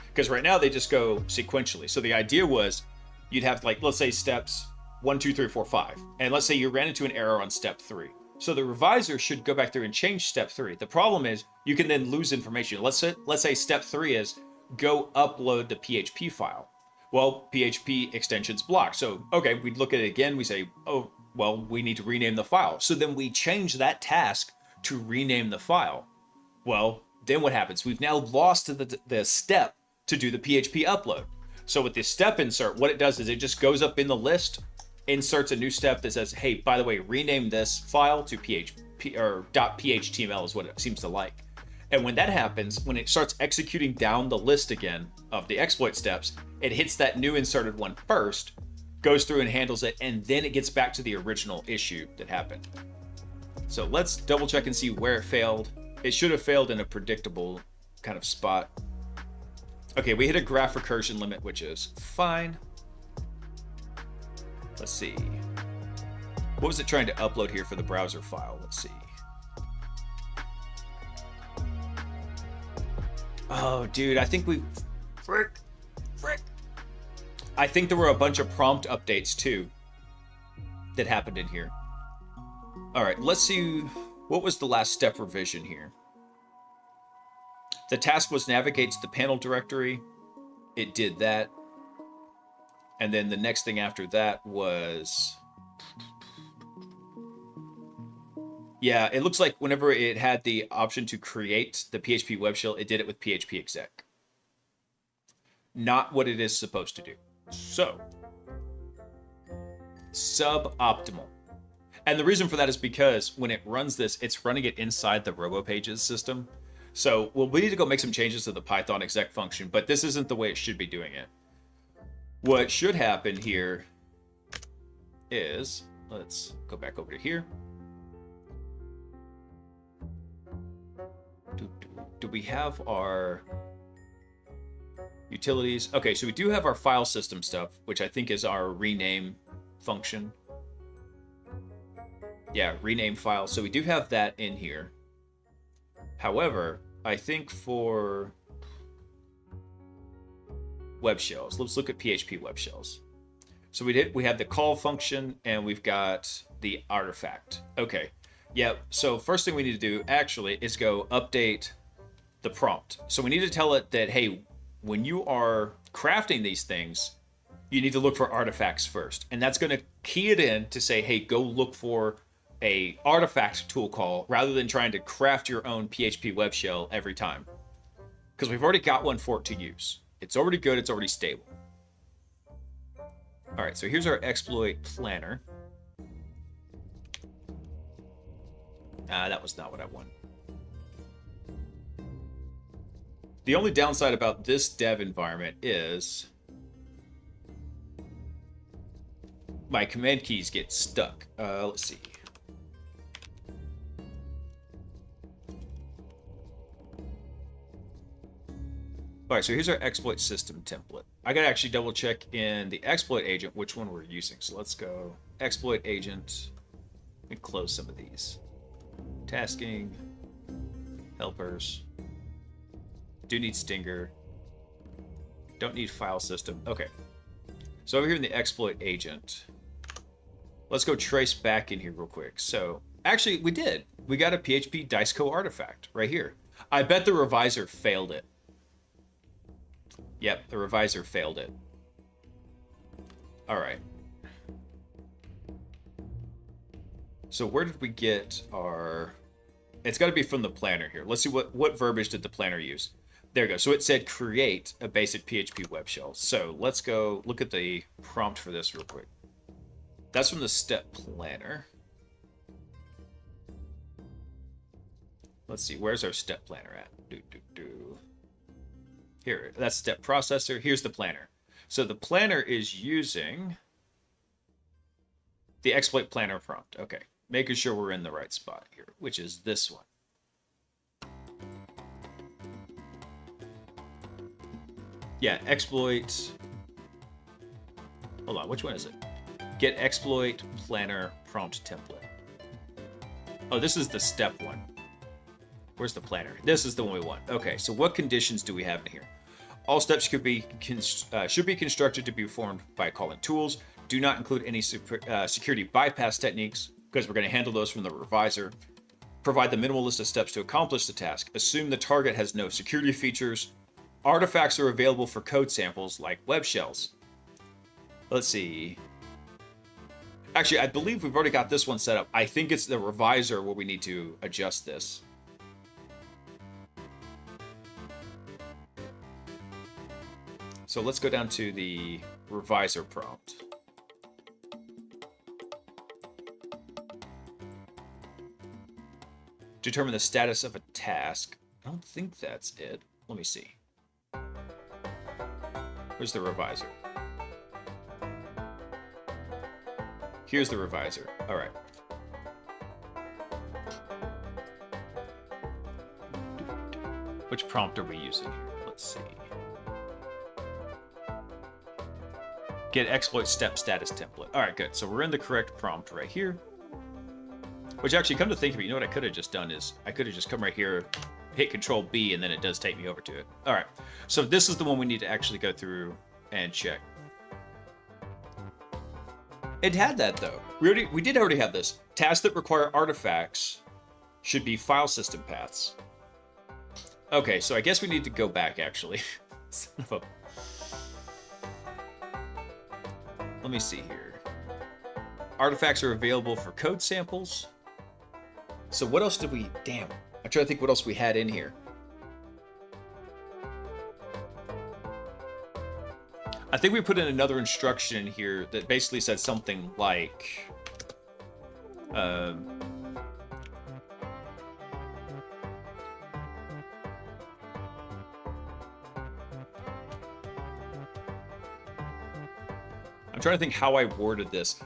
Because right now they just go sequentially. So the idea was you'd have, like, let's say steps 1, 2, 3, 4, 5. And let's say you ran into an error on step 3. So the reviser should go back through and change step 3. The problem is you can then lose information. Let's say step 3 is go upload the PHP file. Well, PHP extension's blocked. So, okay, we look at it again. We say, oh, well, we need to rename the file. So then we change that task to rename the file. Well, then what happens? We've now lost the step to do the PHP upload. So with this step insert, what it does is it just goes up in the list, inserts a new step that says, hey, by the way, rename this file to PHP or .phtml is what it seems to like. And when that happens, when it starts executing down the list again of the exploit steps, it hits that new inserted one first, goes through and handles it, and then it gets back to the original issue that happened. So let's double check and see where it failed. It should have failed in a predictable kind of spot. Okay, we hit a graph recursion limit, which is fine. Let's see. What was it trying to upload here for the browser file? Let's see. Oh, dude, I think we... Frick. I think there were a bunch of prompt updates, too, that happened in here. All right, let's see. What was the last step revision here? The task was navigate to the panel directory. It did that. And then the next thing after that was... Yeah, it looks like whenever it had the option to create the PHP web shell, it did it with PHP exec. Not what it is supposed to do. So, suboptimal. And the reason for that is because when it runs this, it's running it inside the RoboPages system. So, well, we need to go make some changes to the Python exec function, but this isn't the way it should be doing it. What should happen here is, let's go back over to here. Do we have our utilities? Okay, so we do have our file system stuff, which I think is our rename function. Yeah, rename file. So we do have that in here. However, I think for web shells, let's look at PHP web shells. So we have the call function and we've got the artifact. Okay. Yeah, so first thing we need to do actually is go update the prompt. So we need to tell it that, hey, when you are crafting these things, you need to look for artifacts first. And that's going to key it in to say, hey, go look for a artifact tool call rather than trying to craft your own PHP web shell every time. Because we've already got one for it to use. It's already good, it's already stable. All right, so here's our exploit planner. That was not what I wanted. The only downside about this dev environment is my command keys get stuck. Let's see. All right, so here's our exploit system template. I gotta actually double check in the exploit agent which one we're using. So let's go exploit agent and close some of these. Tasking, helpers. Do need Stinger. Don't need file system. Okay. So over here in the exploit agent, let's go trace back in here real quick. So actually we did. We got a PHP Diceco artifact right here. I bet the reviser failed it. Yep, the reviser failed it. All right. So where did we get our... It's got to be from the planner here. Let's see what verbiage did the planner use. There we go. So it said create a basic PHP web shell. So let's go look at the prompt for this real quick. That's from the step planner. Let's see, where's our step planner at? Here, that's step processor. Here's the planner. So the planner is using the exploit planner prompt. Okay, making sure we're in the right spot here, which is this one. Yeah, exploit. Hold on, which one is it? Get exploit planner prompt template. Oh, this is the step one. Where's the planner? This is the one we want. Okay, so what conditions do we have in here? All steps should be constructed to be performed by calling tools. Do not include any security bypass techniques because we're going to handle those from the reviser. Provide the minimal list of steps to accomplish the task. Assume the target has no security features. Artifacts are available for code samples like web shells. Let's see. Actually, I believe we've already got this one set up. I think it's the reviser where we need to adjust this. So let's go down to the reviser prompt. Determine the status of a task. I don't think that's it. Let me see. Where's the reviser? Here's the reviser. All right. Which prompt are we using here? Let's see. Get exploit step status template. All right, good. So we're in the correct prompt right here. Which actually, come to think of it, you know what I could have just done is I could have just come right here, hit Control B, and then it does take me over to it. All right. So this is the one we need to actually go through and check. It had that though. We did already have this. Tasks that require artifacts should be file system paths. Okay, so I guess we need to go back actually. Son of a... Let me see here. Artifacts are available for code samples. So what else did we... Damn. I'm trying to think what else we had in here. I think we put in another instruction in here that basically said something like... I'm trying to think how I worded this.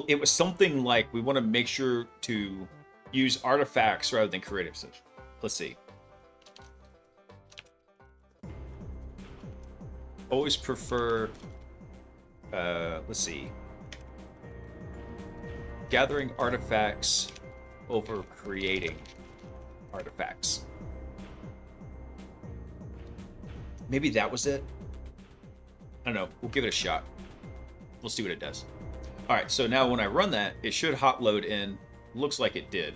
It was something like we want to make sure to use artifacts rather than creative stuff. Let's see. Always prefer, let's see. Gathering artifacts over creating artifacts. Maybe that was it. I don't know. We'll give it a shot. We'll see what it does. All right, so now when I run that, it should hot load in. Looks like it did.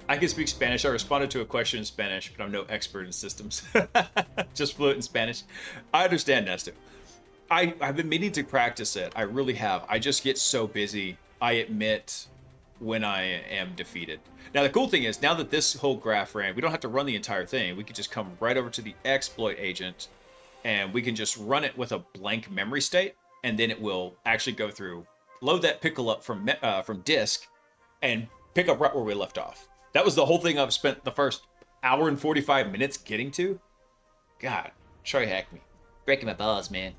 I can speak Spanish. I responded to a question in Spanish, but I'm no expert in systems. Just fluent in Spanish. I understand, Nesto. I've been meaning to practice it. I really have. I just get so busy. I admit when I am defeated. Now, the cool thing is, now that this whole graph ran, we don't have to run the entire thing. We could just come right over to the exploit agent, and we can just run it with a blank memory state, and then it will actually go through, load that pickle up from disk, and pick up right where we left off. That was the whole thing I've spent the first hour and 45 minutes getting to. God, try hack me. Breaking my balls, man.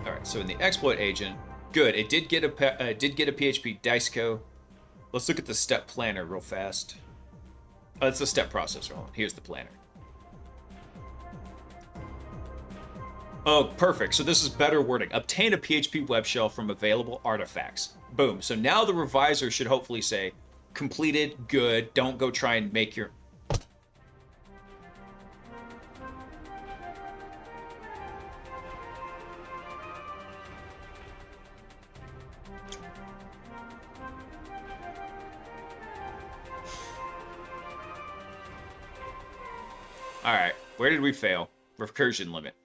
All right, so in the exploit agent, Good. It did get a PHP dice co. Let's look at the step planner real fast. Oh, it's the step processor. Hold on. Here's the planner. Oh, perfect. So this is better wording. Obtain a PHP web shell from available artifacts. Boom. So now the reviser should hopefully say, completed, good. Don't go try and make your... All right, where did we fail? Recursion limit.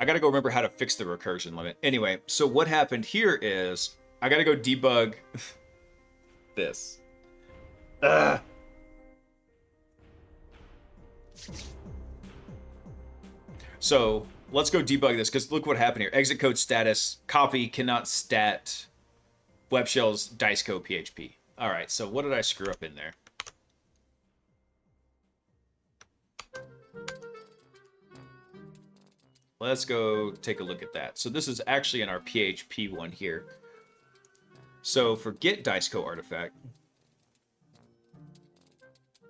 I gotta go remember how to fix the recursion limit. Anyway, so what happened here is I gotta go debug this. So let's go debug this because look what happened here. Exit code status, copy cannot stat web shells dice code PHP. All right, so what did I screw up in there? Let's go take a look at that. So this is actually in our PHP one here. So for get diceco artifact,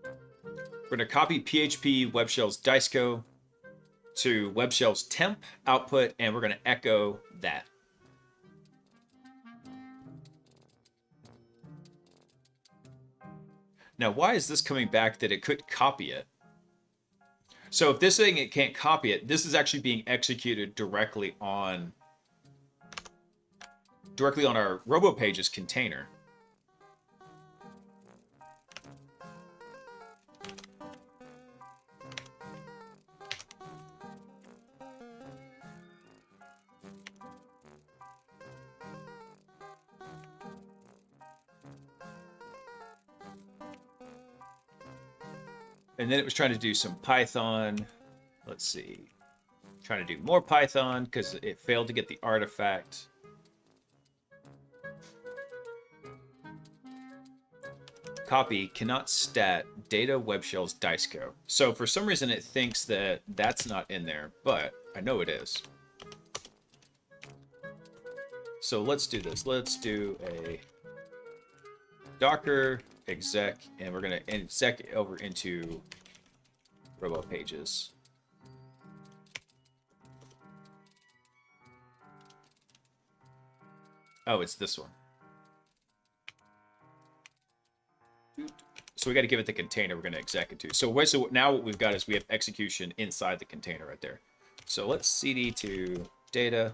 we're going to copy PHP web shells diceco to web shells temp output, and we're going to echo that. Now, why is this coming back that it could copy it? So if this thing, it can't copy it, this is actually being executed directly on our RoboPages container. And then it was trying to do some Python. Let's see. Trying to do more Python because it failed to get the artifact. Copy cannot stat data web shells diceco. So for some reason it thinks that that's not in there, but I know it is. So let's do this. Let's do a Docker exec, and we're going to exec it over into RoboPages. Oh, it's this one. So we got to give it the container we're going to exec it to. So now what we've got is we have execution inside the container right there. So let's cd to data.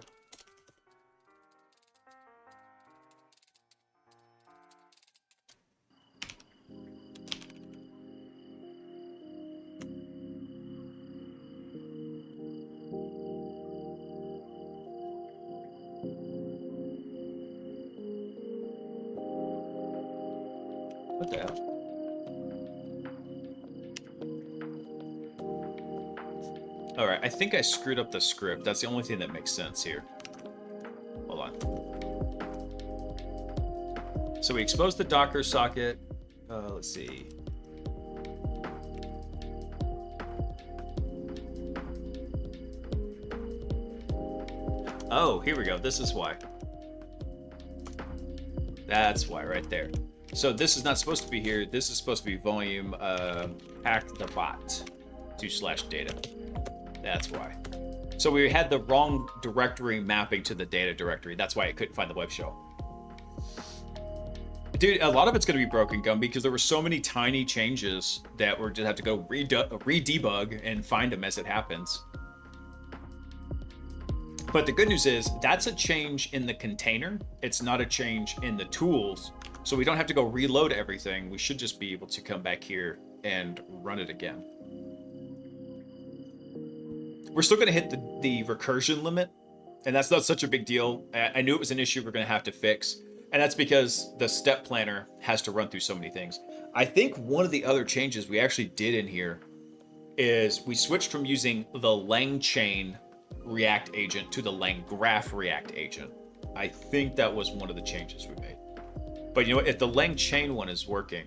What the hell? All right, I think I screwed up the script. That's the only thing that makes sense here. Hold on. So we exposed the Docker socket. Let's see. Oh, here we go. This is why. That's why right there. So this is not supposed to be here. This is supposed to be volume HackBot /data. That's why. So we had the wrong directory mapping to the data directory. That's why it couldn't find the web shell. Dude, a lot of it's going to be broken, Gumby, because there were so many tiny changes that we're just have to go re-debug and find them as it happens. But the good news is that's a change in the container. It's not a change in the tools. So we don't have to go reload everything. We should just be able to come back here and run it again. We're still going to hit the recursion limit, and that's not such a big deal. I knew it was an issue we're going to have to fix, and that's because the step planner has to run through so many things. I think one of the other changes we actually did in here is we switched from using the LangChain React agent to the LangGraph React agent. I think that was one of the changes we made. But you know what? If the LangChain one is working,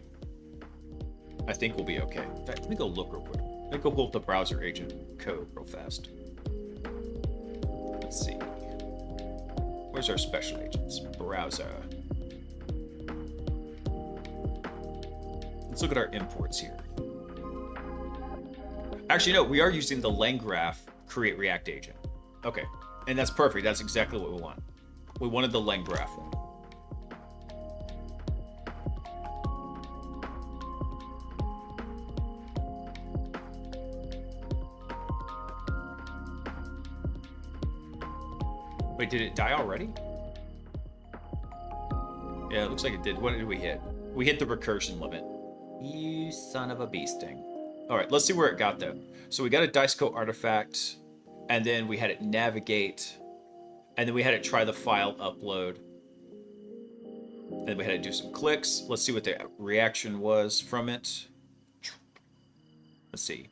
I think we'll be okay. In fact, let me go look real quick. Let me go pull up the browser agent code real fast. Let's see. Where's our special agents? Browser. Let's look at our imports here. Actually, no, we are using the LangGraph create React agent. Okay, and that's perfect. That's exactly what we want. We wanted the LangGraph one. Wait, did it die already? Yeah, it looks like it did. What did we hit? We hit the recursion limit. You son of a bee sting. All right, let's see where it got though. So we got a dice code artifact, and then we had it navigate, and then we had it try the file upload. And then we had to do some clicks. Let's see what the reaction was from it. Let's see.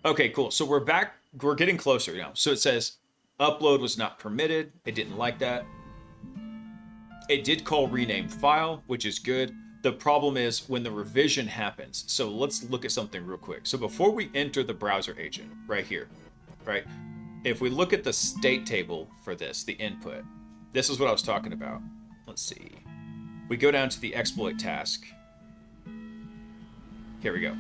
Okay, cool. So we're back. We're getting closer now. So it says upload was not permitted. It didn't like that. It did call rename file, which is good. The problem is when the revision happens. So let's look at something real quick. So before we enter the browser agent right here, right? If we look at the state table for this, the input, this is what I was talking about. Let's see. We go down to the exploit task. Here we go.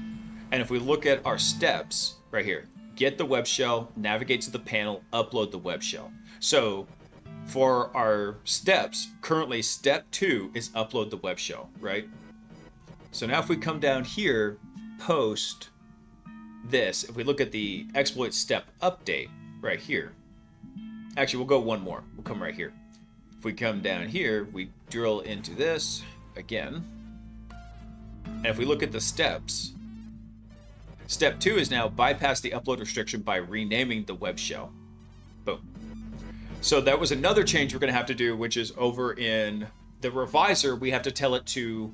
And if we look at our steps right here, get the web shell, navigate to the panel, upload the web shell. So for our steps, currently step 2 is upload the web shell, right? So now if we come down here, post this, if we look at the exploit step update right here, actually we'll go one more, we'll come right here. If we come down here, we drill into this again. And if we look at the steps, step 2 is now bypass the upload restriction by renaming the web shell. Boom. So that was another change we're going to have to do, which is over in the revisor, we have to tell it to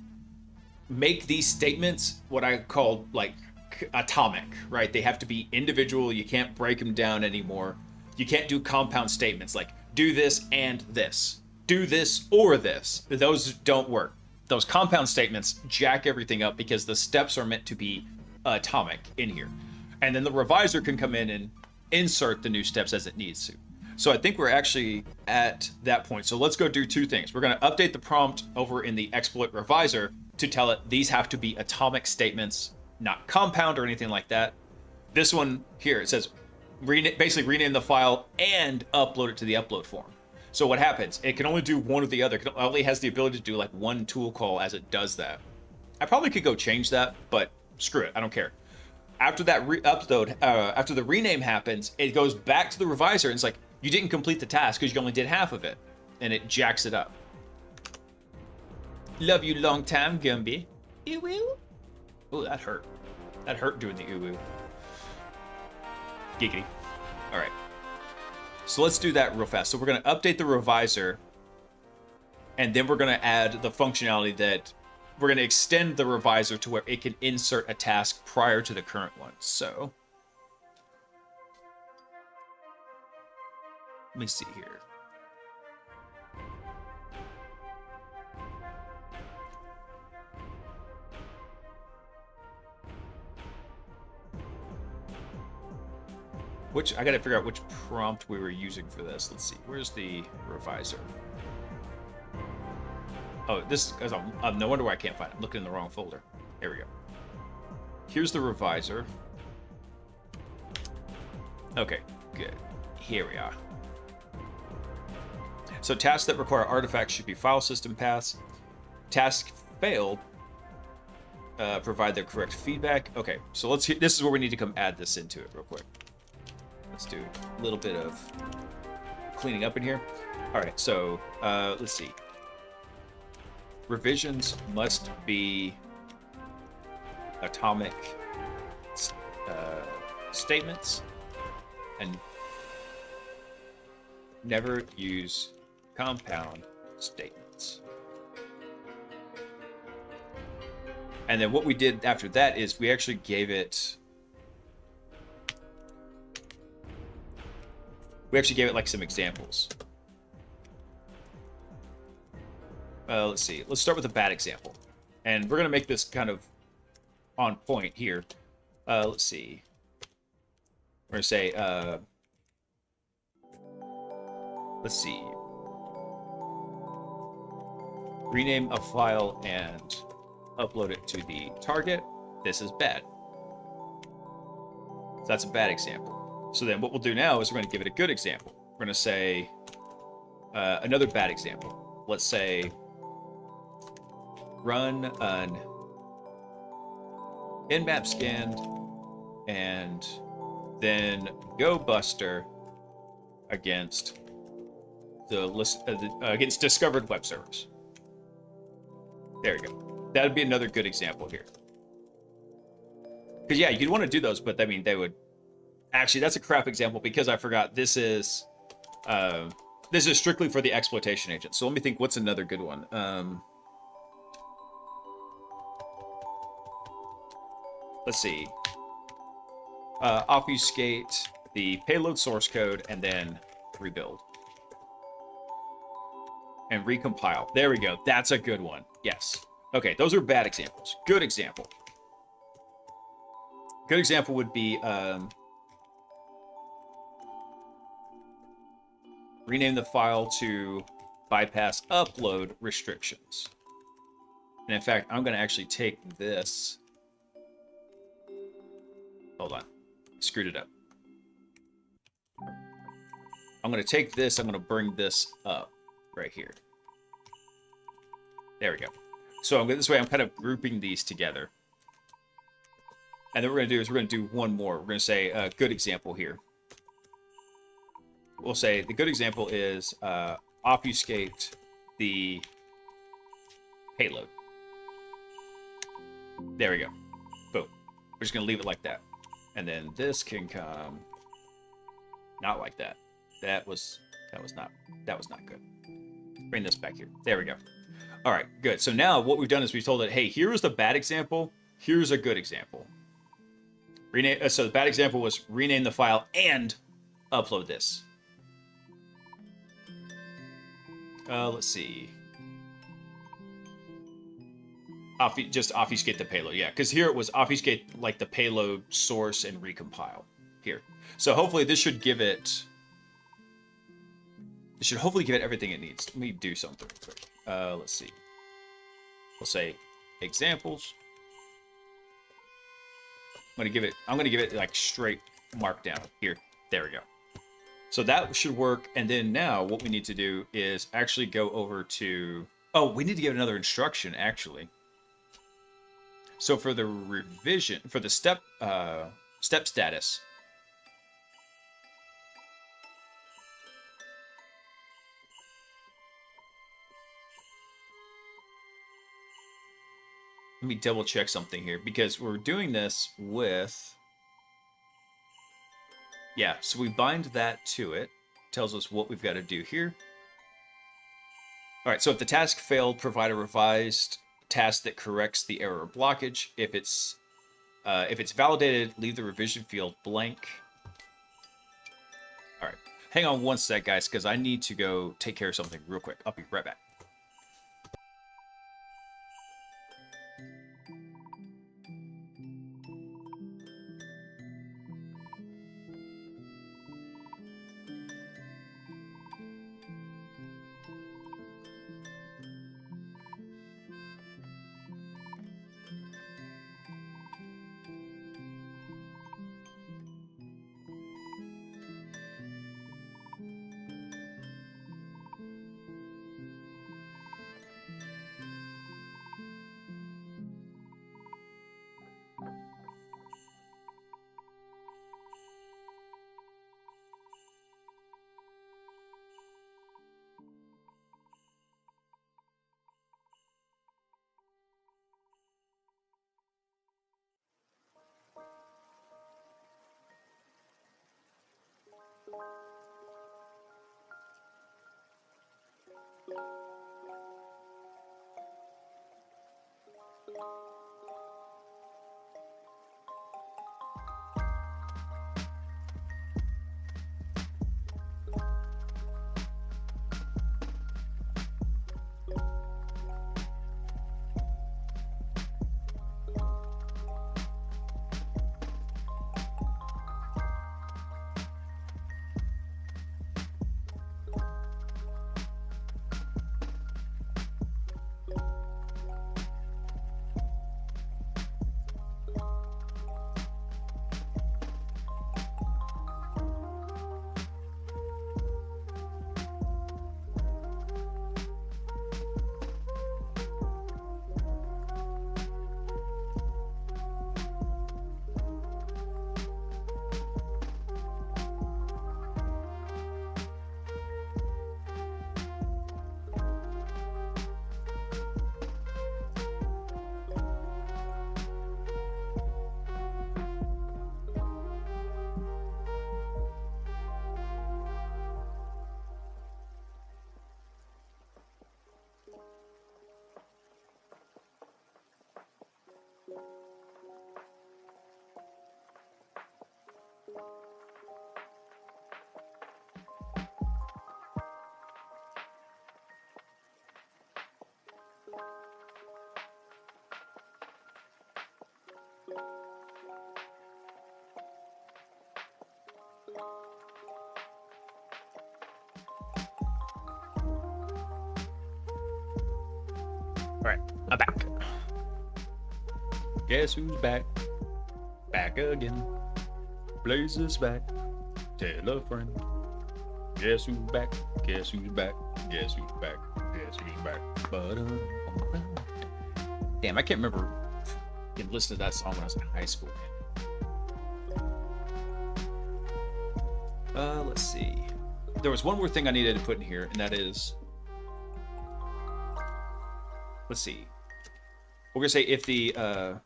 make these statements what I call like atomic, right? They have to be individual. You can't break them down anymore. You can't do compound statements like do this and this, do this or this. Those don't work. Those compound statements jack everything up because the steps are meant to be atomic in here. And then the revisor can come in and insert the new steps as it needs to. So I think we're actually at that point. So let's go do two things. We're going to update the prompt over in the exploit revisor to tell it these have to be atomic statements, not compound or anything like that. This one here, it says basically rename the file and upload it to the upload form. So what happens? It can only do one or the other. It only has the ability to do like one tool call as it does that. I probably could go change that, but screw it. I don't care. After that upload, after the rename happens, it goes back to the revisor and it's like, you didn't complete the task because you only did half of it. And it jacks it up. Love you long time, Gumby. Ooh-woo. Oh, that hurt. That hurt doing the ooh-woo. Giggity. All right. So let's do that real fast. So we're going to update the revisor. And then we're going to add the functionality that we're going to extend the revisor to where it can insert a task prior to the current one. So let me see here. I got to figure out which prompt we were using for this. Let's see. Where's the revisor? Oh, this is no wonder why I can't find it. I'm looking in the wrong folder. Here we go. Here's the revisor. Okay, good. Here we are. So tasks that require artifacts should be file system paths. Task failed. Provide the correct feedback. Okay, so let's. This is where we need to come add this into it real quick. Let's do a little bit of cleaning up in here. All right, so let's see. Revisions must be atomic statements and never use compound statements. And then what we did after that is we actually gave it like some examples. Let's see. Let's start with a bad example. And we're going to make this kind of on point here. Let's see. We're going to say, let's see. rename a file and upload it to the target. This is bad. So that's a bad example. So then what we'll do now is we're going to give it a good example. We're going to say another bad example. Let's say run an nmap scan and then go buster against the list against discovered web servers. There you go. That would be another good example here. Because yeah, you'd want to do those, but I mean, they would actually. That's a crap example because I forgot this is strictly for the exploitation agent. So let me think. What's another good one? Let's see. Obfuscate the payload source code and then rebuild. And recompile. There we go. That's a good one. Yes. Okay, those are bad examples. Good example. Good example would be rename the file to bypass upload restrictions. And in fact, I'm going to actually take this. Hold on. Screwed it up. I'm going to take this. I'm going to bring this up right here. There we go. So this way I'm kind of grouping these together. And then what we're going to do is we're going to do one more. We're going to say a good example here. We'll say the good example is obfuscate the payload. There we go. Boom. We're just going to leave it like that. And then this can come not like that. That was not good. Bring this back here. There we go. All right, good. So now what we've done is we've told it, hey, here is the bad example. Here's a good example. Rename. So the bad example was rename the file and upload this. Let's see. Just obfuscate the payload, yeah. Because here it was obfuscate like the payload source and recompile here. So hopefully this should give it. It should hopefully give it everything it needs. Let me do something real quick. Let's see. We'll say examples. I'm gonna give it like straight markdown here. There we go. So that should work. And then now what we need to do is actually go over to. Oh, we need to give another instruction actually. So for the revision, for the step status. Let me double check something here because we're doing this with. Yeah, so we bind that to it. Tells us what we've got to do here. All right, so if the task failed, provide a revised task that corrects the error or blockage. If it's validated, leave the revision field blank. All right, hang on one sec, guys, because I need to go take care of something real quick. I'll be right back. Alright, I'm back. Guess who's back? Back again. Blaise is back. Tell a friend. Guess who's back? Guess who's back? Guess who's back? Guess who's back? Damn, I can't remember listening to that song when I was in high school. Let's see. There was one more thing I needed to put in here, and that is, let's see. We're gonna say if the I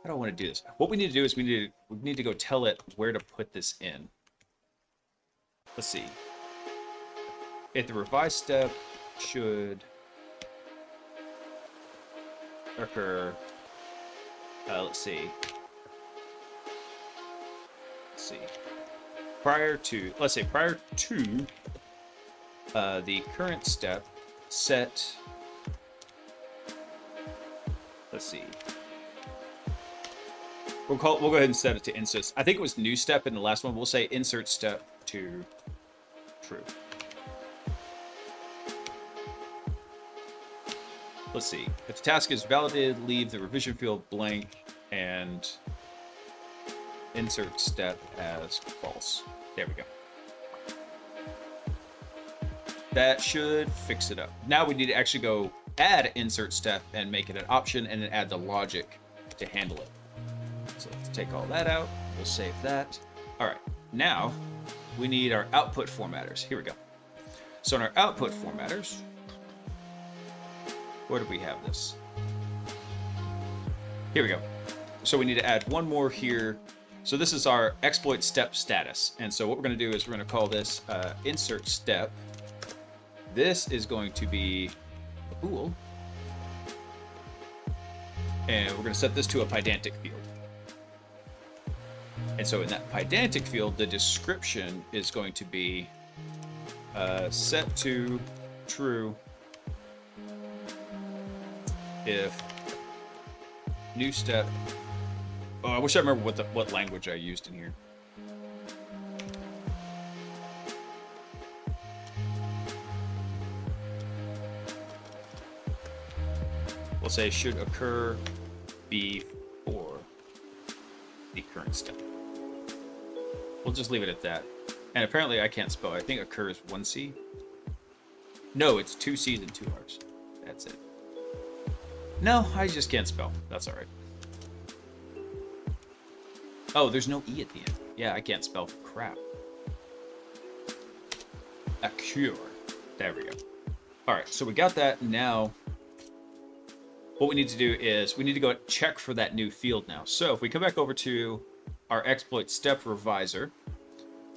don't want to do this. What we need to do is we need to go tell it where to put this in. Let's see. If the revised step should occur, let's see. Prior to the current step, set. Let's see. We'll go ahead and set it to insert. I think it was new step in the last one. We'll say insert step to true. Let's see. If the task is validated, leave the revision field blank and insert step as false. There we go. That should fix it up. Now we need to actually go add insert step and make it an option and then add the logic to handle it. So let's take all that out. We'll save that. All right. Now we need our output formatters. Here we go. So in our output formatters, where do we have this? Here we go. So we need to add one more here. So this is our exploit step status. And so what we're going to do is we're going to call this insert step. This is going to be a bool. And we're going to set this to a pydantic field. And so in that pydantic field, the description is going to be set to true if new step. Oh, I wish I remember what language I used in here. We'll say should occur before the current step. We'll just leave it at that. And apparently I can't spell. I think occur is 1C. No, it's 2 C's and 2 R's. That's it. No, I just can't spell. That's all right. Oh, there's no E at the end. Yeah, I can't spell for crap. Occur. There we go. All right, so we got that. Now, what we need to do is we need to go check for that new field now. So if we come back over to our exploit step revisor,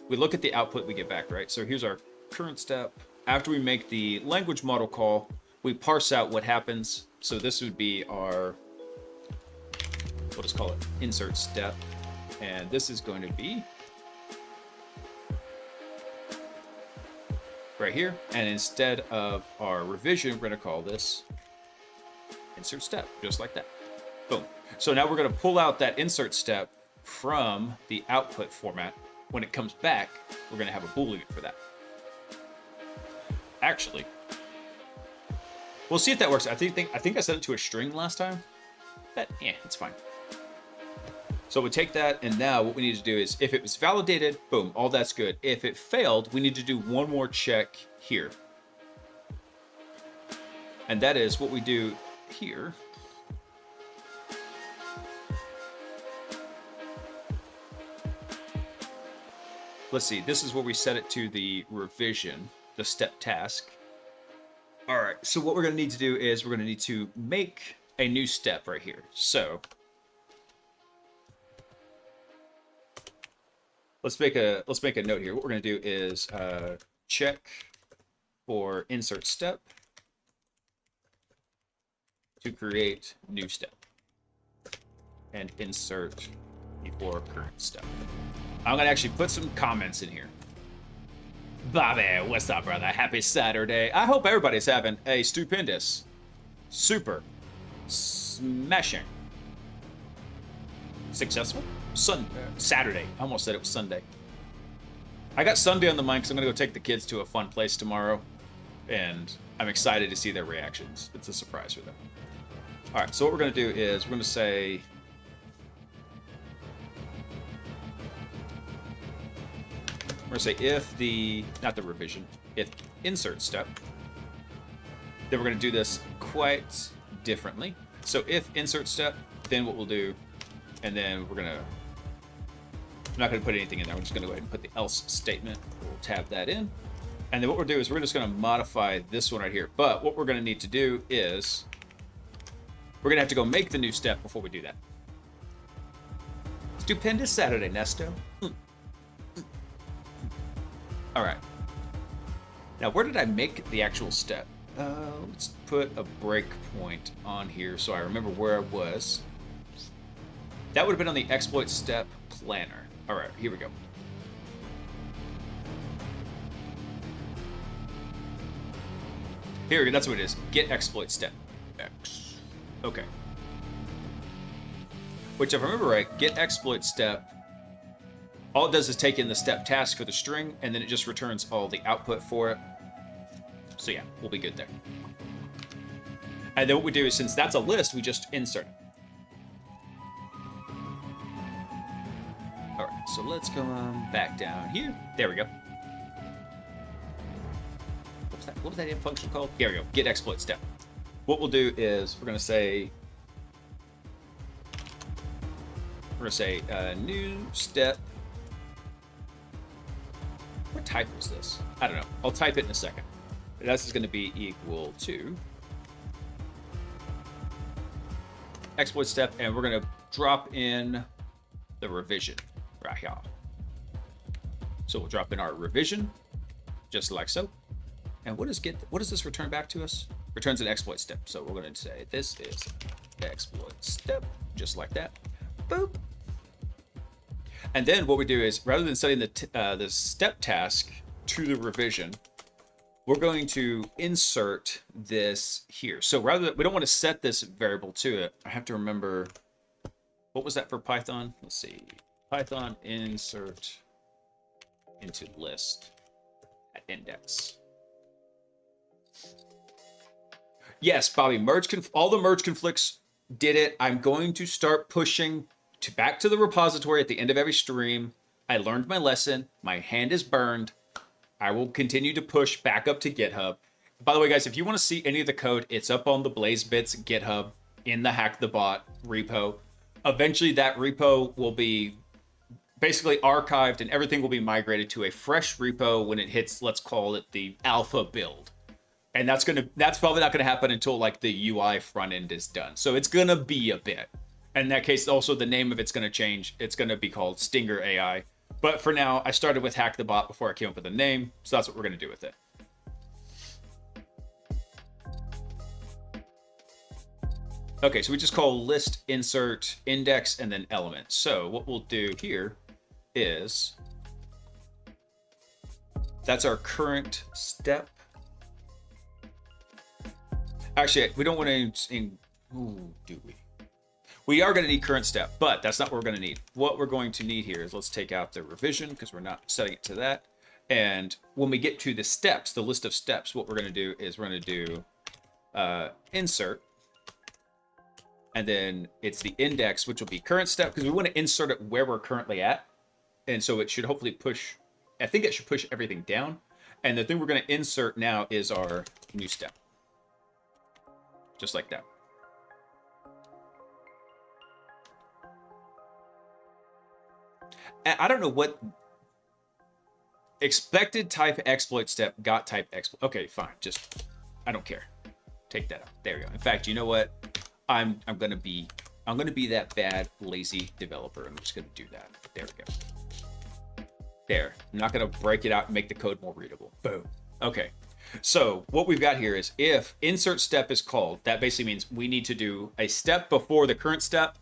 we look at the output we get back, right? So here's our current step. After we make the language model call, we parse out what happens. So this would be our, we'll just call it insert step. And this is going to be right here. And instead of our revision, we're going to call this insert step, just like that. Boom. So now we're going to pull out that insert step from the output format. When it comes back, we're going to have a Boolean for that. Actually, we'll see if that works. I think I set it to a string last time. It's fine. So we take that, and now what we need to do is, if it was validated, boom, all that's good. If it failed, we need to do one more check here. And that is what we do here. Let's see, this is where we set it to the revision, the step task. All right, so what we're gonna need to do is we're gonna need to make a new step right here. So let's make a note here. What we're gonna do is check for insert step to create new step and insert before current step. I'm gonna actually put some comments in here. Bobby, what's up, brother? Happy Saturday. I hope everybody's having a stupendous, super, smashing, successful Saturday. I almost said it was Sunday. I got Sunday on the mind because I'm going to go take the kids to a fun place tomorrow. And I'm excited to see their reactions. It's a surprise for them. All right, so what we're going to do is we're going to say... We're going to say if the... Not the revision. If insert step. Then we're going to do this quite differently. So if insert step, then what we'll do... And then we're going to... I'm not going to put anything in there. We're just going to go ahead and put the else statement. We'll tab that in. And then what we'll do is we're just going to modify this one right here. But what we're going to need to do is we're going to have to go make the new step before we do that. Stupendous Saturday, Nesto. All right. Now, where did I make the actual step? Let's put a breakpoint on here so I remember where I was. That would have been on the exploit step planner. All right, here we go. Here, that's what it is. Get exploit step. X. Okay. Which, if I remember right, get exploit step, all it does is take in the step task for the string, and then it just returns all the output for it. So yeah, we'll be good there. And then what we do is, since that's a list, we just insert it. All right, so let's go back down here. There we go. What was that function called? Here we go. Get exploit step. What we'll do is we're going to say new step. What type is this? I don't know. I'll type it in a second. This is going to be equal to exploit step, and we're going to drop in the revision right here. So we'll drop in our revision, just like so. And what does this return back to us? Returns an exploit step. So we're going to say this is exploit step, just like that. Boop. And then what we do is, rather than setting the step task to the revision, we're going to insert this here. So rather than, we don't want to set this variable to it. I have to remember, what was that for Python? Let's see. Python insert into list at index. Yes, Bobby, all the merge conflicts did it. I'm going to start pushing back to the repository at the end of every stream. I learned my lesson. My hand is burned. I will continue to push back up to GitHub. By the way, guys, if you want to see any of the code, it's up on the Blaise Bits GitHub in the HackBot repo. Eventually, that repo will be basically archived and everything will be migrated to a fresh repo when it hits, let's call it the alpha build. And that's probably not gonna happen until like the UI front end is done. So it's gonna be a bit. And in that case, also the name of it's gonna change. It's gonna be called Stinger AI. But for now, I started with Hack the Bot before I came up with a name. So that's what we're gonna do with it. Okay, so we just call list, insert, index, and then element. So what we'll do here is, that's our current step. Actually, we don't want to, do we? We are going to need current step, but that's not what we're going to need. What we're going to need here is, let's take out the revision because we're not setting it to that. And when we get to the steps, the list of steps, what we're going to do is we're going to do insert. And then it's the index, which will be current step, because we want to insert it where we're currently at. And so it should hopefully push, I think it should push everything down. And the thing we're going to insert now is our new step. Just like that. And I don't know what expected type exploit step got type exploit. Okay, fine. Just, I don't care. Take that out. There we go. In fact, you know what? I'm gonna be that bad, lazy developer. I'm just gonna do that. There we go. There. I'm not gonna break it out and make the code more readable. Boom. Okay. So what we've got here is, if insert step is called, that basically means we need to do a step before the current step.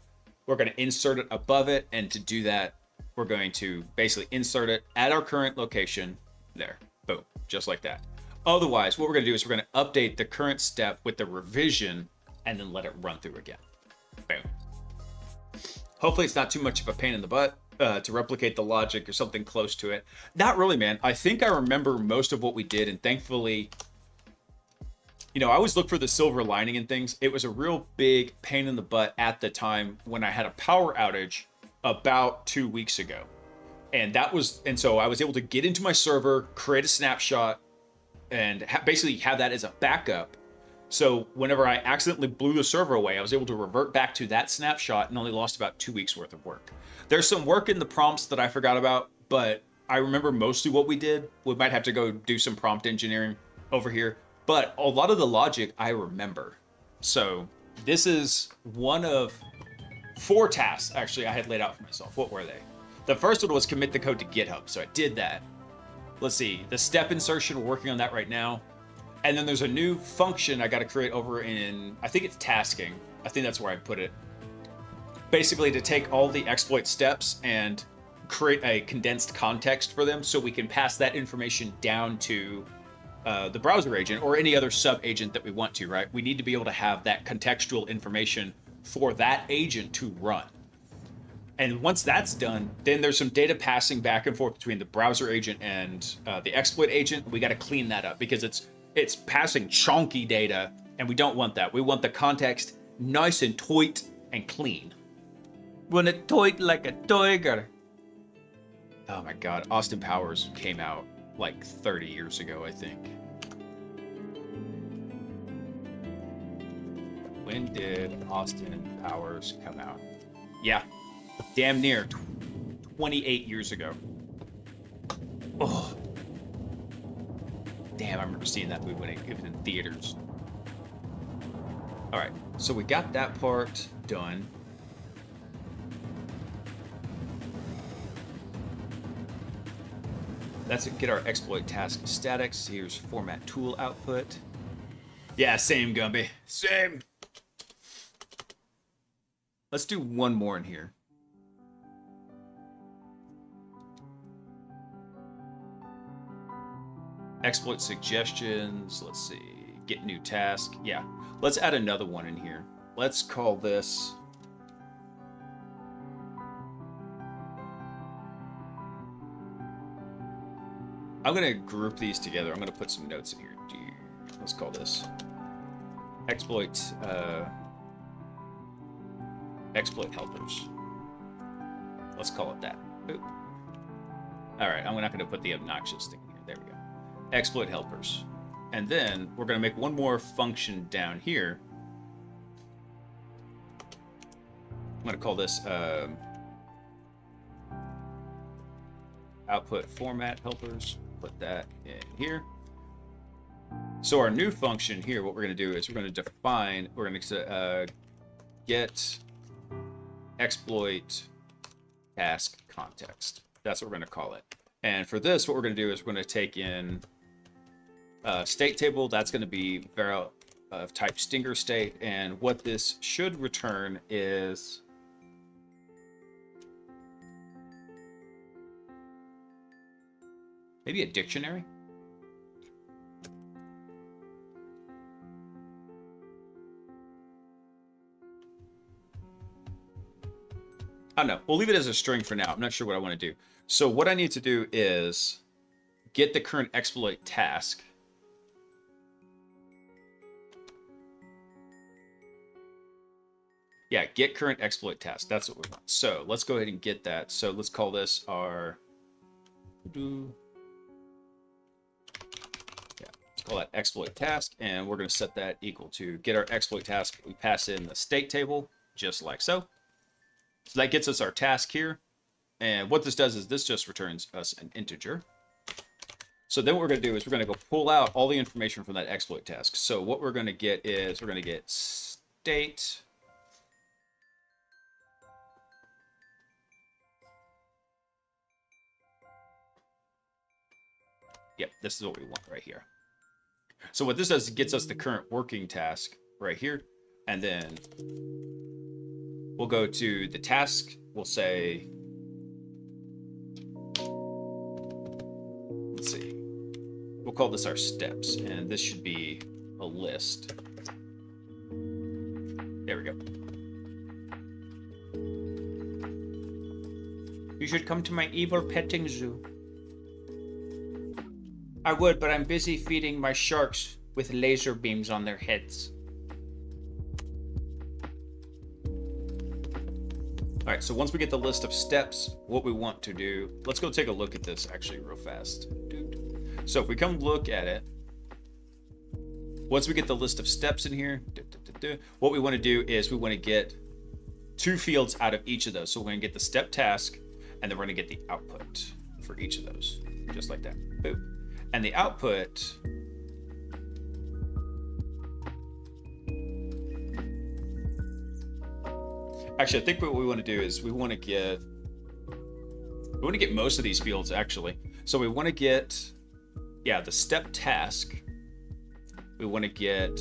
We're going to insert it above it. And to do that, we're going to basically insert it at our current location. There. Boom. Just like that. Otherwise, what we're going to do is we're going to update the current step with the revision and then let it run through again. Boom. Hopefully it's not too much of a pain in the butt. to replicate the logic or something close to it. Not really, man. I think I remember most of what we did, and thankfully, you know, I always look for the silver lining in things. It was a real big pain in the butt at the time when I had a power outage about 2 weeks ago. And so I was able to get into my server, create a snapshot, and basically have that as a backup. So whenever I accidentally blew the server away, I was able to revert back to that snapshot and only lost about 2 weeks worth of work. There's some work in the prompts that I forgot about, but I remember mostly what we did. We might have to go do some prompt engineering over here, but a lot of the logic I remember. So this is one of 4 tasks actually I had laid out for myself. What were they? The first one was commit the code to GitHub, so I did that. Let's see, the step insertion, we're working on that right now. And then there's a new function I got to create over in, I think it's tasking. I think that's where I put it. Basically to take all the exploit steps and create a condensed context for them so we can pass that information down to the browser agent or any other sub agent that we want to, right? We need to be able to have that contextual information for that agent to run. And once that's done, then there's some data passing back and forth between the browser agent and the exploit agent. We got to clean that up because it's passing chunky data, and we don't want that. We want the context nice and tight and clean. Want it tight like a tiger. Oh my God, Austin Powers came out like 30 years ago, I think. When did Austin Powers come out? Yeah, damn near 28 years ago. Oh. Damn, I remember seeing that movie when it was in theaters. All right, so we got that part done. Let's get our exploit task statics. Here's format tool output. Yeah, same, Gumby. Same. Let's do one more in here. Exploit suggestions. Let's see. Get new task. Yeah. Let's add another one in here. Let's call this. I'm going to group these together. I'm going to put some notes in here. Let's call this exploit exploit helpers. Let's call it that. Oop. All right. I'm not going to put the obnoxious thing here. There we go. Exploit helpers. And then we're going to make one more function down here. I'm going to call this output format helpers. Put that in here. So our new function here, what we're going to do is we're going to define, we're going to get exploit task context. That's what we're going to call it. And for this, what we're going to do is we're going to take in state table. That's going to be var of type stinger state. And what this should return is maybe a dictionary. I don't know. We'll leave it as a string for now. I'm not sure what I want to do. So what I need to do is get the current exploit task. Yeah, get current exploit task. That's what we want. So let's go ahead and get that. So let's call this our... call that exploit task, and we're going to set that equal to get our exploit task. We pass in the state table just like so. So that gets us our task here. And what this does is this just returns us an integer. So then what we're going to do is we're going to go pull out all the information from that exploit task. So what we're going to get is we're going to get state. Yep, this is what we want right here. So what this does is it gets us the current working task right here. And then we'll go to the task. We'll say, let's see, we'll call this our steps. And this should be a list. There we go. You should come to my evil petting zoo. I would, but I'm busy feeding my sharks with laser beams on their heads. All right, so once we get the list of steps, what we want to do, let's go take a look at this actually real fast. So if we come look at it, once we get the list of steps in here, what we want to do is we want to get 2 fields out of each of those. So we're going to get the step task, and then we're going to get the output for each of those, just like that. Boop. And the output, actually, I think what we want to do is we want to get most of these fields actually. So we want to get, yeah, the step task. We want to get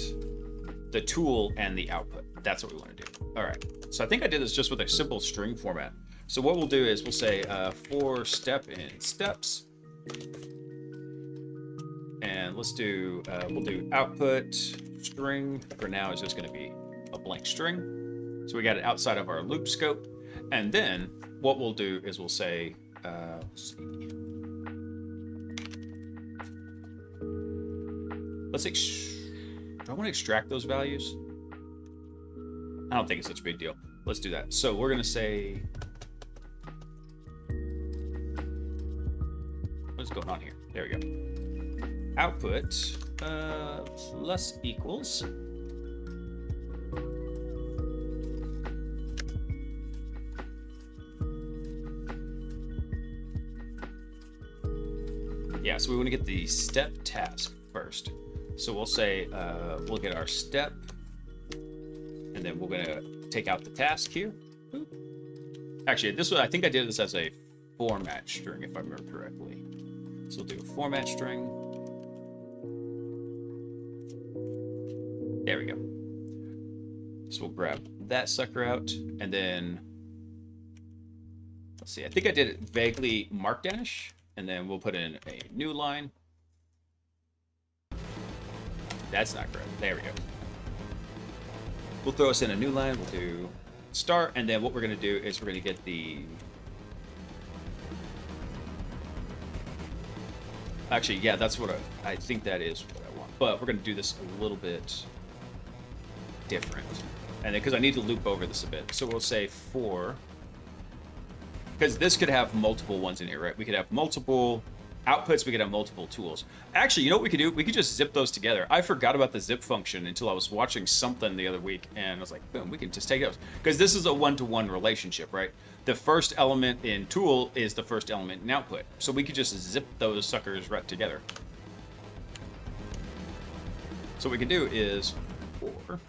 the tool and the output. That's what we want to do. All right. So I think I did this just with a simple string format. So what we'll do is we'll say for step in steps. And let's do, we'll do output string. For now, is just going to be a blank string. So we got it outside of our loop scope. And then what we'll do is we'll say, let's see. Do I want to extract those values? I don't think it's such a big deal. Let's do that. So we're going to say, what's going on here? There we go. Output plus equals. Yeah, so we want to get the step task first. So we'll say, we'll get our step, and then we're gonna take out the task here. Boop. Actually, this one, I think I did this as a format string, if I remember correctly. So we'll do a format string. There we go. So we'll grab that sucker out, and then, let's see, I think I did it vaguely markdownish, and then we'll put in a new line. That's not correct. There we go. We'll throw us in a new line. We'll do start, and then what we're going to do is we're going to get the... Actually, yeah, that's what I think that is what I want. But we're going to do this a little bit different. And then, because I need to loop over this a bit. So we'll say for... Because this could have multiple ones in here, right? We could have multiple outputs, we could have multiple tools. Actually, you know what we could do? We could just zip those together. I forgot about the zip function until I was watching something the other week, and I was like, boom, we can just take those. Because this is a one-to-one relationship, right? The first element in tool is the first element in output. So we could just zip those suckers right together. So what we can do is for...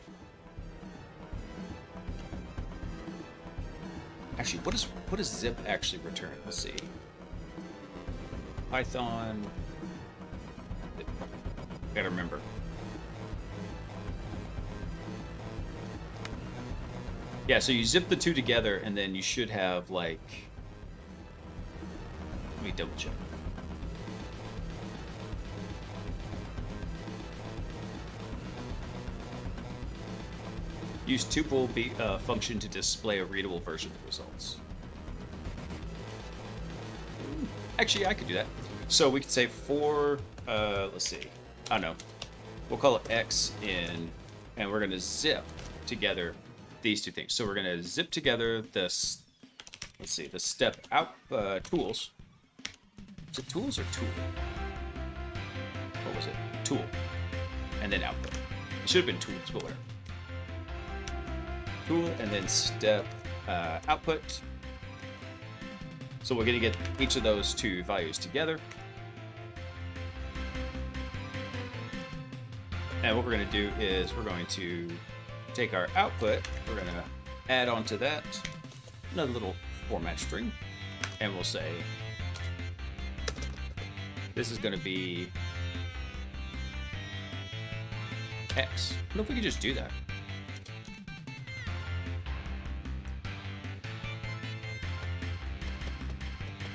Actually, what does zip actually return? Let's see. Python. Gotta remember. Yeah, so you zip the two together, and then you should have like. Let me double check. Use tuple function to display a readable version of the results. Actually, I could do that. So we could say for, let's see. I don't know. We'll call it X in, and we're going to zip together these two things. So we're going to zip together this, let's see, the step out tools. Is it tools or tool? What was it? Tool. And then output. It should have been tools, but whatever. Tool, and then step output. So we're going to get each of those two values together. And what we're going to do is we're going to take our output, we're going to add onto that another little format string, and we'll say this is going to be X. I don't know if we can just do that.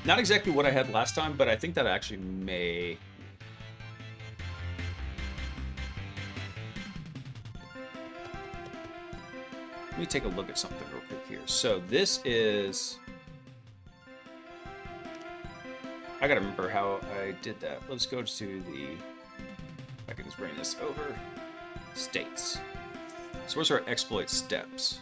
Not exactly what I had last time, but I think that actually may... Let me take a look at something real quick here. So this is... I gotta remember how I did that. Let's go to the, I can just bring this over. States. So where's our exploit steps?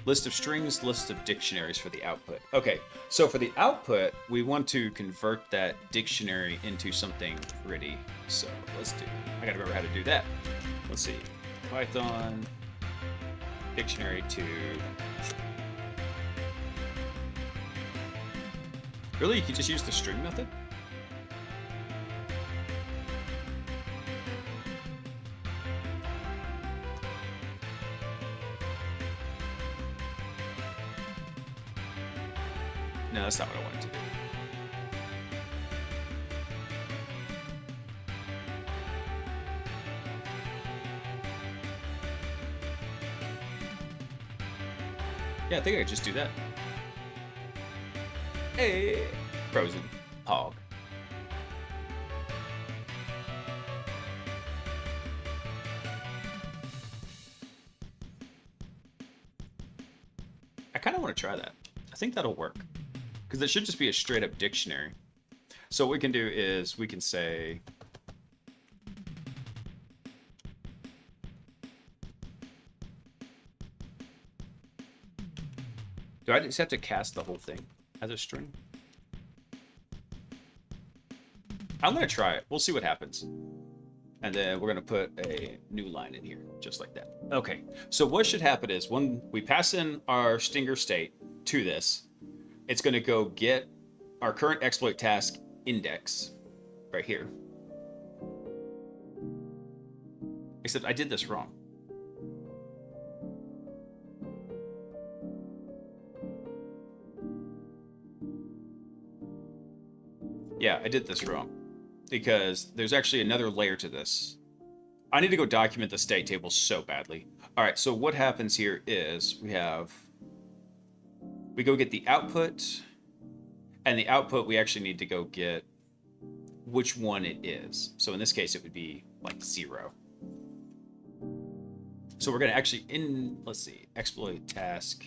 List of strings, list of dictionaries for the output. Okay, so for the output, we want to convert that dictionary into something pretty. So let's do, I gotta remember how to do that. Let's see, Python dictionary to, really, you can just use the string method? No, that's not what I wanted to do. Yeah, I think I could just do that. Hey, frozen hog. I kind of want to try that. I think that'll work. Because it should just be a straight up dictionary. So what we can do is we can say, do I just have to cast the whole thing as a string? I'm going to try it. We'll see what happens. And then we're going to put a new line in here, just like that. Okay, so what should happen is when we pass in our stinger state to this, it's going to go get our current exploit task index right here. Except I did this wrong. Yeah, I did this wrong because there's actually another layer to this. I need to go document the state table so badly. All right, so what happens here is we go get the output, and the output we actually need to go get which one it is. So in this case, it would be like 0. So we're going to actually let's see, exploit task,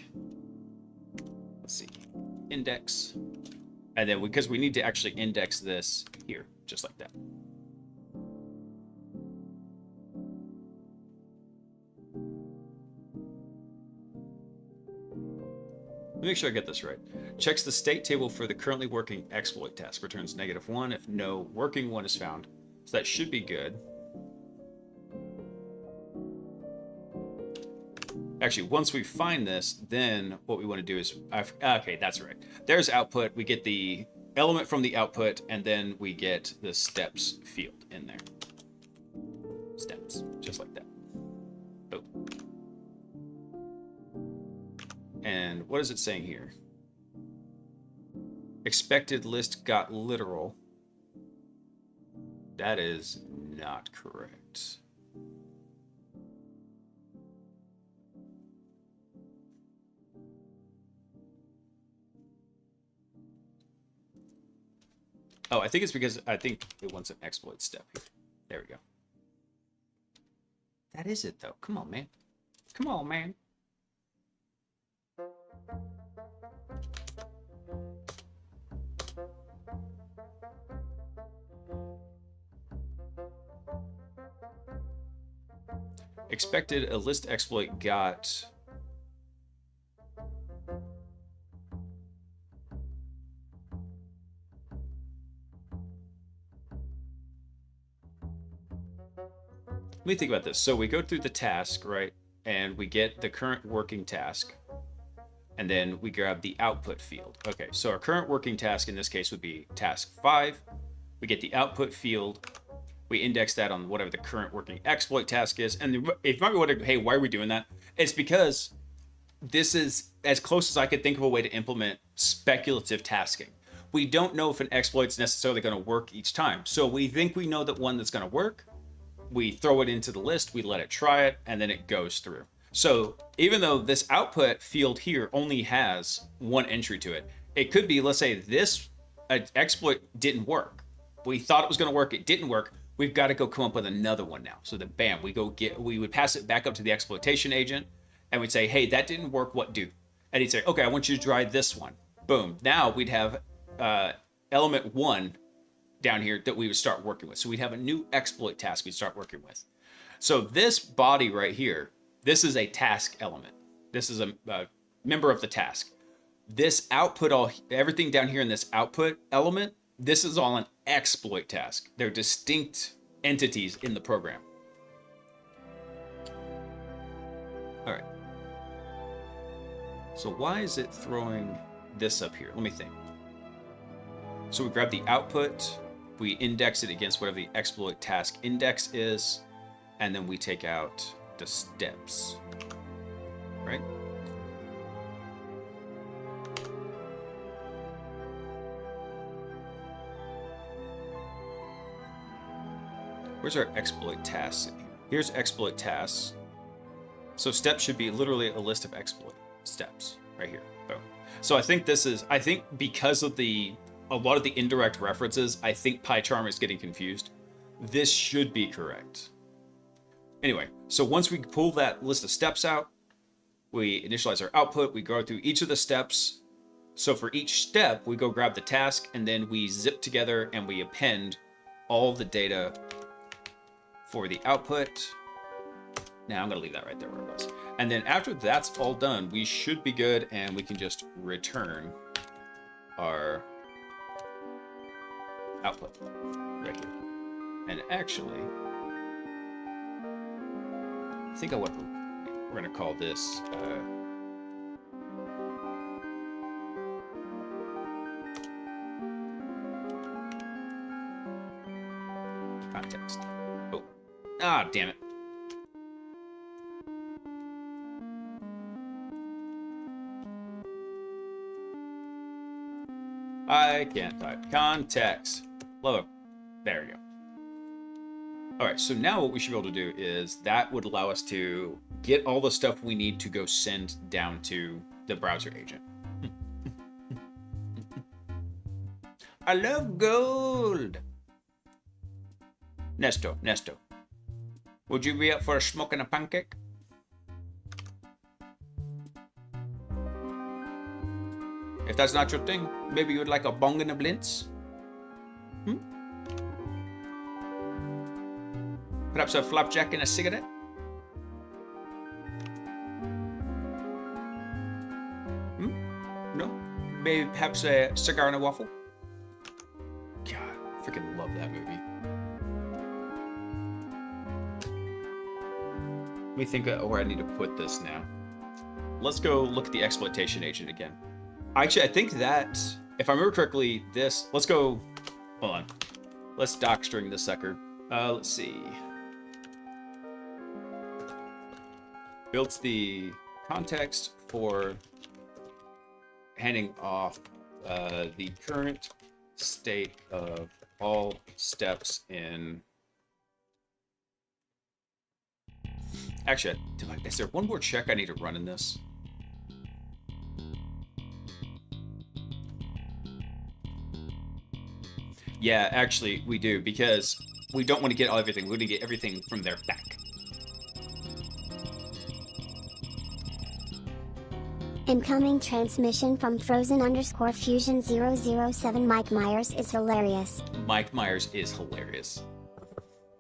let's see, index, and then because we need to actually index this here, just like that. Make sure I get this right. Checks the state table for the currently working exploit task. Returns -1 if no working one is found. So that should be good. Actually, once we find this, then what we want to do is, okay, that's right. There's output. We get the element from the output, and then we get the steps field in there. Steps, just like that. Boom. And what is it saying here? Expected list got literal. That is not correct. Oh, I think it's because I think it wants an exploit step here. There we go. That is it, though. Come on, man. Come on, man. Expected a list exploit got let me think about this. So we go through the task, right? And we get the current working task. And then we grab the output field. Okay, so our current working task in this case would be task 5. We get the output field. We index that on whatever the current working exploit task is. And if you might be wondering, hey, why are we doing that? It's because this is as close as I could think of a way to implement speculative tasking. We don't know if an exploit is necessarily going to work each time. So we think we know that one that's going to work. We throw it into the list, we let it try it, and then it goes through. So even though this output field here only has one entry to it, it could be, let's say this exploit didn't work. We thought it was going to work, it didn't work. We've got to go come up with another one now. So that bam, we would pass it back up to the exploitation agent, and we'd say, hey, that didn't work, what do? And he'd say, okay, I want you to try this one. Boom. Now we'd have element 1 down here that we would start working with. So we'd have a new exploit task we'd start working with. So this body right here, this is a task element. This is a member of the task. This output, everything down here in this output element, this is all an exploit task. They're distinct entities in the program. All right. So why is it throwing this up here? Let me think. So we grab the output, we index it against whatever the exploit task index is, and then we take out the steps, right? Where's our exploit tasks in here? Here's exploit tasks. So steps should be literally a list of exploit steps right here. Boom. So I think because of a lot of the indirect references, I think PyCharm is getting confused. This should be correct. Anyway, so once we pull that list of steps out, we initialize our output, we go through each of the steps. So for each step, we go grab the task, and then we zip together and we append all the data for the output. Now I'm going to leave that right there where it was. And then after that's all done, we should be good, and we can just return our output right here. And actually, I think we're going to call this context. Oh, damn it. I can't type. Context. Love it. There we go. All right, so now what we should be able to do is that would allow us to get all the stuff we need to go send down to the browser agent. I love gold. Nesto, would you be up for a smoke and a pancake? If that's not your thing, maybe you would like a bong and a blintz? Perhaps a flapjack and a cigarette? No? Maybe perhaps a cigar and a waffle? God, I freaking love that movie. Let me think where I need to put this now. Let's go look at the exploitation agent again. Actually, I think that, if I remember correctly, let's go, hold on. Let's docstring this sucker. Let's see. Builds the context for handing off the current state of all steps in. Actually, is there one more check I need to run in this? Yeah, actually, we do, because we don't want to get everything. We want to get everything from their back. Incoming transmission from Frozen_Fusion007. Mike Myers is hilarious. Mike Myers is hilarious.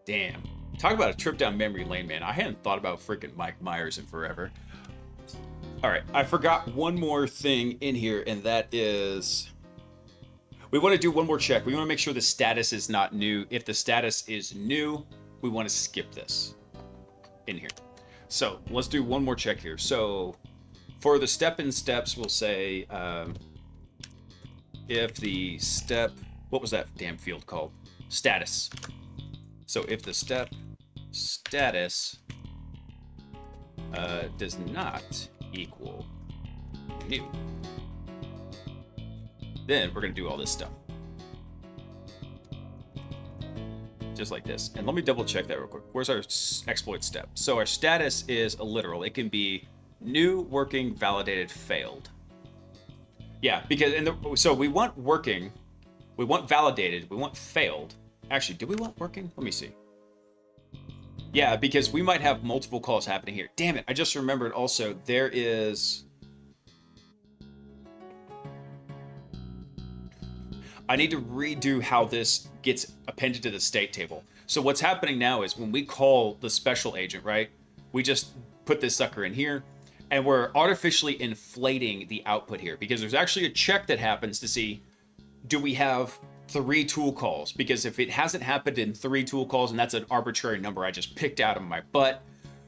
Damn. Talk about a trip down memory lane, man. I hadn't thought about freaking Mike Myers in forever. All right, I forgot one more thing in here, and that is... we want to do one more check. We want to make sure the status is not new. If the status is new, we want to skip this in here. So let's do one more check here. So for the step-in steps, we'll say if the step, what was that damn field called? Status. So if the step status does not equal new, then we're going to do all this stuff. Just like this. And let me double check that real quick. Where's our exploit step? So our status is a literal. It can be new, working, validated, failed. Yeah, because so we want working, we want validated, we want failed. Actually, do we want working? Let me see. Yeah, because we might have multiple calls happening here. Damn it, I just remembered also there is... I need to redo how this gets appended to the state table. So what's happening now is when we call the special agent, right? We just put this sucker in here, and we're artificially inflating the output here because there's actually a check that happens to see, do we have 3 tool calls? Because if it hasn't happened in 3 tool calls, and that's an arbitrary number I just picked out of my butt,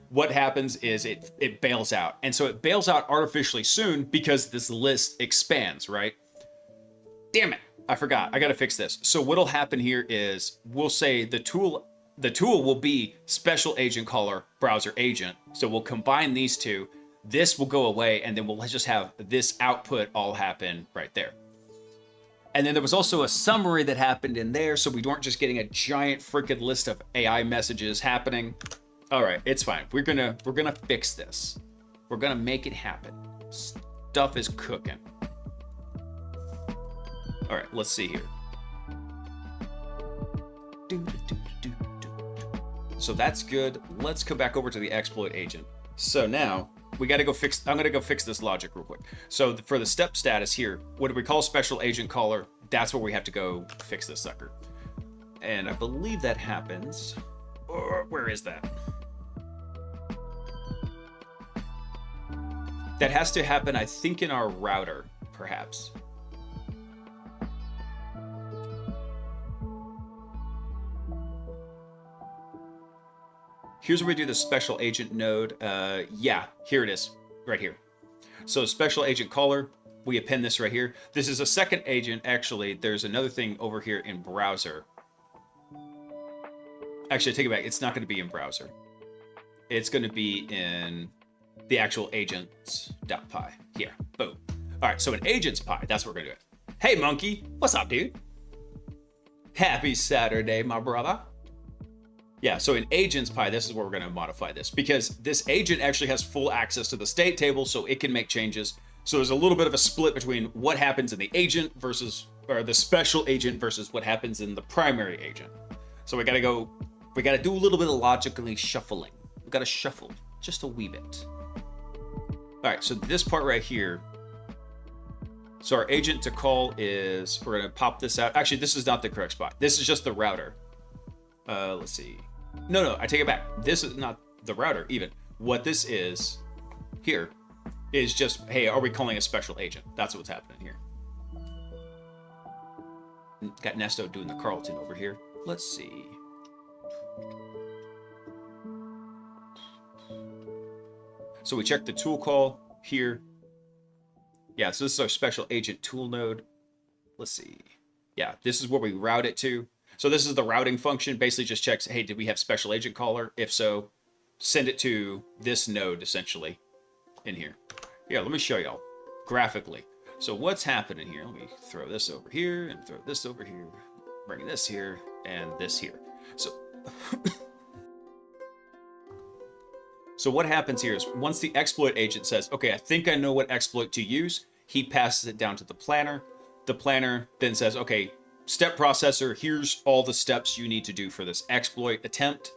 what happens is it bails out. And so it bails out artificially soon because this list expands, right? Damn it, I forgot. I gotta fix this. So what'll happen here is we'll say the tool will be special agent caller browser agent. So we'll combine these two. This will go away, and then we'll just have this output all happen right there. And then there was also a summary that happened in there, so we weren't just getting a giant freaking list of AI messages happening. All right, it's fine. We're gonna fix this. We're gonna make it happen. Stuff is cooking. All right, let's see here. So that's good. Let's come back over to the exploit agent. So now we got to go fix. I'm gonna go fix this logic real quick. So for the step status here, what do we call special agent caller? That's where we have to go fix this sucker. And I believe that happens. Or where is that? That has to happen, I think, in our router, perhaps. Here's where we do the special agent node. Yeah, here it is, right here. So special agent caller, we append this right here. This is a second agent, actually. There's another thing over here in browser. Actually, I take it back. It's not going to be in browser. It's going to be in the actual agents.py. Here, boom. All right, so in agents.py, that's what we're going to do. Hey, monkey. What's up, dude? Happy Saturday, my brother. Yeah, so in agents.py, this is where we're going to modify this because this agent actually has full access to the state table, so it can make changes. So there's a little bit of a split between what happens in the agent versus, or the special agent versus what happens in the primary agent. So we got to do a little bit of logically shuffling. We got to shuffle just a wee bit. All right, so this part right here. So our agent to call is, we're going to pop this out. Actually, this is not the correct spot. This is just the router. Let's see. No, I take it back. This is not the router even. What this is here is just, hey, are we calling a special agent? That's what's happening here. Got Nesto doing the Carlton over here. Let's see. So we check the tool call here. Yeah, so this is our special agent tool node. Let's see. Yeah, this is where we route it to. So this is the routing function. Basically just checks, hey, did we have special agent caller? If so, send it to this node essentially in here. Yeah, let me show y'all graphically. So what's happening here? Let me throw this over here and throw this over here, bring this here and this here. So what happens here is once the exploit agent says, okay, I think I know what exploit to use, he passes it down to the planner. The planner then says, okay, step processor, here's all the steps you need to do for this exploit attempt.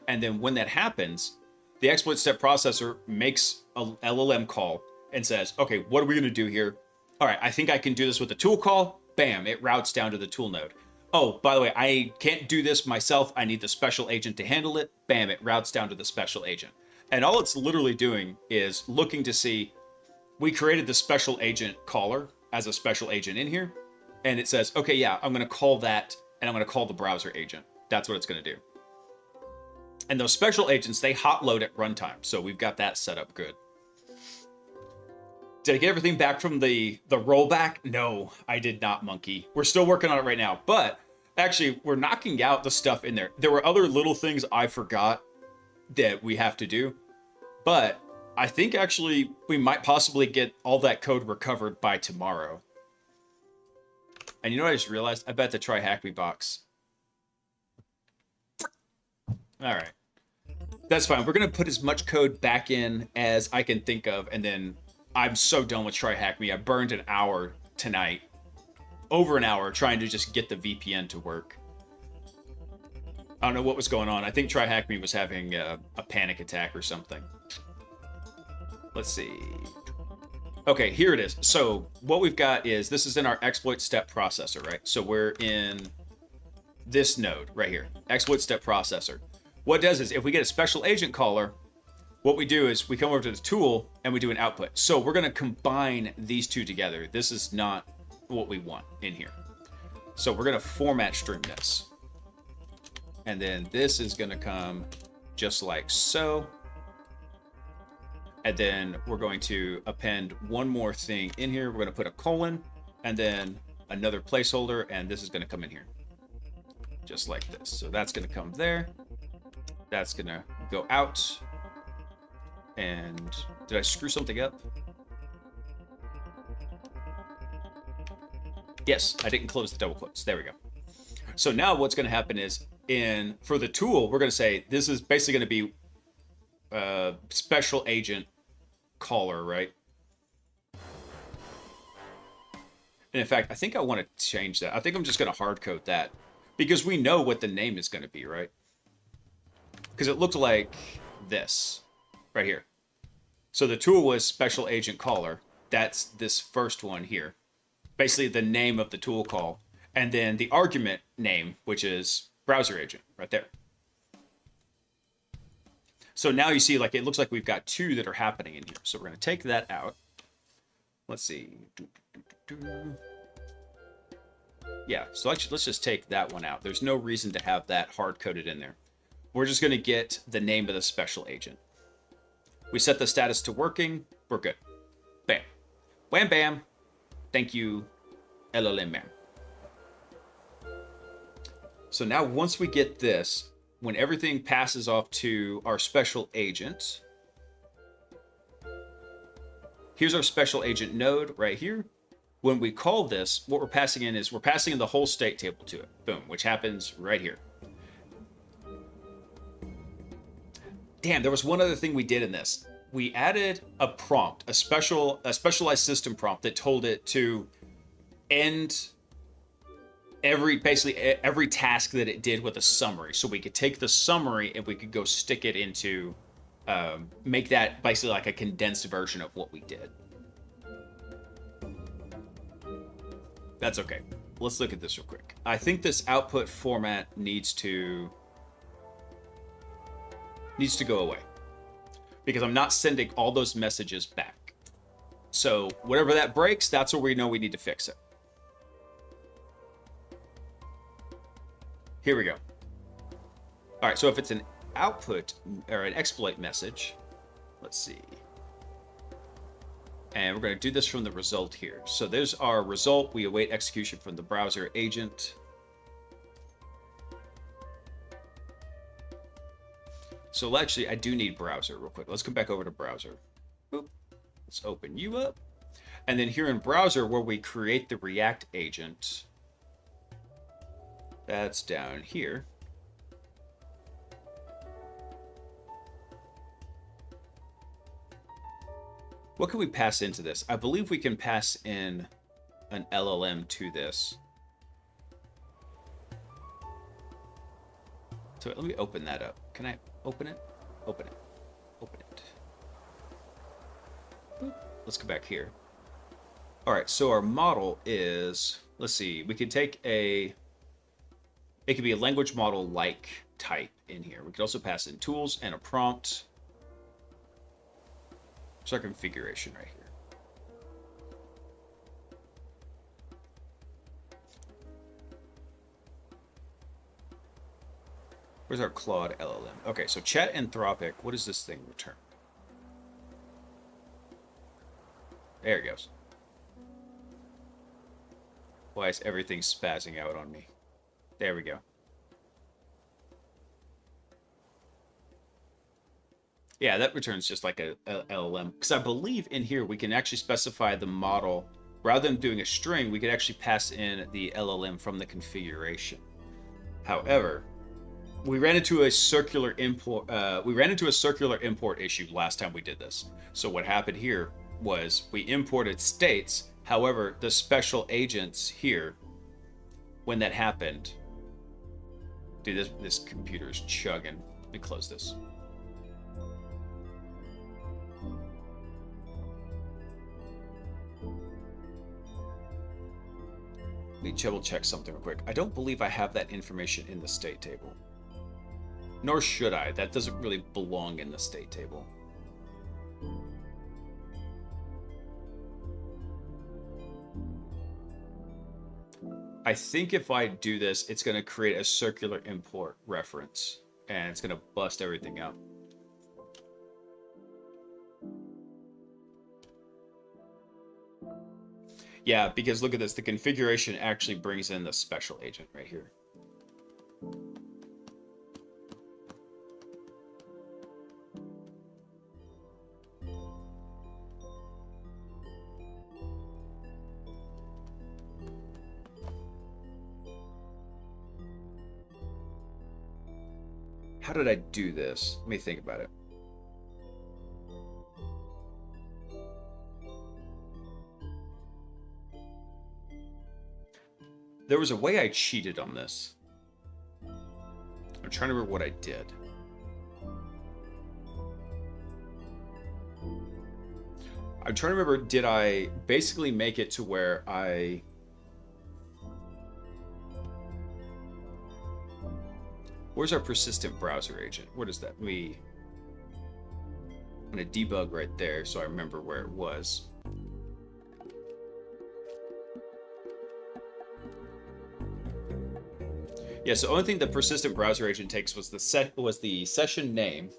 And then when that happens, the exploit step processor makes a LLM call and says, okay, what are we going to do here? All right, I think I can do this with a tool call. Bam, it routes down to the tool node. Oh, by the way, I can't do this myself. I need the special agent to handle it. Bam, it routes down to the special agent. And all it's literally doing is looking to see, we created the special agent caller as a special agent in here. And it says, okay, yeah, I'm going to call that, and I'm going to call the browser agent. That's what it's going to do. And those special agents, they hot load at runtime. So we've got that set up good. Did I get everything back from the rollback? No, I did not, monkey. We're still working on it right now. But actually, we're knocking out the stuff in there. There were other little things I forgot that we have to do. But I think actually we might possibly get all that code recovered by tomorrow. And you know what I just realized? I bet to try HackBot. All right. That's fine. We're going to put as much code back in as I can think of. And then I'm so done with Try Hack Me. I burned an hour tonight. Over an hour trying to just get the VPN to work. I don't know what was going on. I think Try Hack Me was having a panic attack or something. Let's see. Okay, here it is. So what we've got is, this is in our exploit step processor, right? So we're in this node right here, exploit step processor. What it does is, if we get a special agent caller, what we do is we come over to the tool and we do an output. So we're going to combine these two together. This is not what we want in here. So we're going to format string this. And then this is going to come just like so. And then we're going to append one more thing in here. We're going to put a colon and then another placeholder, and this is going to come in here. Just like this. So that's going to come there. That's going to go out. And did I screw something up? Yes, I didn't close the double quotes. There we go. So now what's going to happen is, for the tool, we're going to say this is basically going to be special agent caller, right? And in fact, I think I want to change that. I think I'm just going to hard code that, because we know what the name is going to be, right? Because it looked like this right here. So the tool was special agent caller. That's this first one here. Basically the name of the tool call. And then the argument name, which is browser agent right there. So now you see, like, it looks like we've got two that are happening in here. So we're going to take that out. Let's see. Yeah, so let's just take that one out. There's no reason to have that hard-coded in there. We're just going to get the name of the special agent. We set the status to working. We're good. Bam. Wham bam. Thank you, LLM man. So now once we get this, when everything passes off to our special agent, here's our special agent node right here. When we call this, what we're passing in is we're passing in the whole state table to it. Boom, which happens right here. Damn, there was one other thing we did in this. We added a prompt, a specialized system prompt that told it to end basically every task that it did with a summary. So we could take the summary and we could go stick it into, make that basically like a condensed version of what we did. That's okay. Let's look at this real quick. I think this output format needs to go away, because I'm not sending all those messages back. So whatever that breaks, that's where we know we need to fix it. Here we go. All right, so if it's an output or an exploit message, let's see. And we're going to do this from the result here. So there's our result. We await execution from the browser agent. So actually, I do need browser real quick. Let's come back over to browser. Boop. Let's open you up. And then here in browser, where we create the React agent, that's down here. What can we pass into this? I believe we can pass in an LLM to this. So let me open that up. Can I open it? Open it. Open it. Boop. Let's go back here. All right, so our model is, let's see, we could take it could be a language model like type in here. We could also pass in tools and a prompt. It's our configuration right here. Where's our Claude LLM? Okay, so chat Anthropic. What does this thing return? There it goes. Why is everything spazzing out on me? There we go. Yeah, that returns just like a LLM. Because I believe in here we can actually specify the model. Rather than doing a string, we could actually pass in the LLM from the configuration. However, we ran into a circular import. Issue last time we did this. So what happened here was we imported states. However, the special agents here, when that happened, dude, this computer is chugging. Let me close this. me double check something real quick. I don't believe I have that information in the state table. Nor should I. That doesn't really belong in the state table. I think if I do this, it's going to create a circular import reference, and it's going to bust everything out. Yeah, because look at this. The configuration actually brings in the special agent right here. How did I do this? Let me think about it. There was a way I cheated on this. I'm trying to remember what I did. I'm trying to remember, did I basically make it to where I... Where's our persistent browser agent? What is that? I'm going to debug right there so I remember where it was. Yeah, so the only thing the persistent browser agent takes was the session name.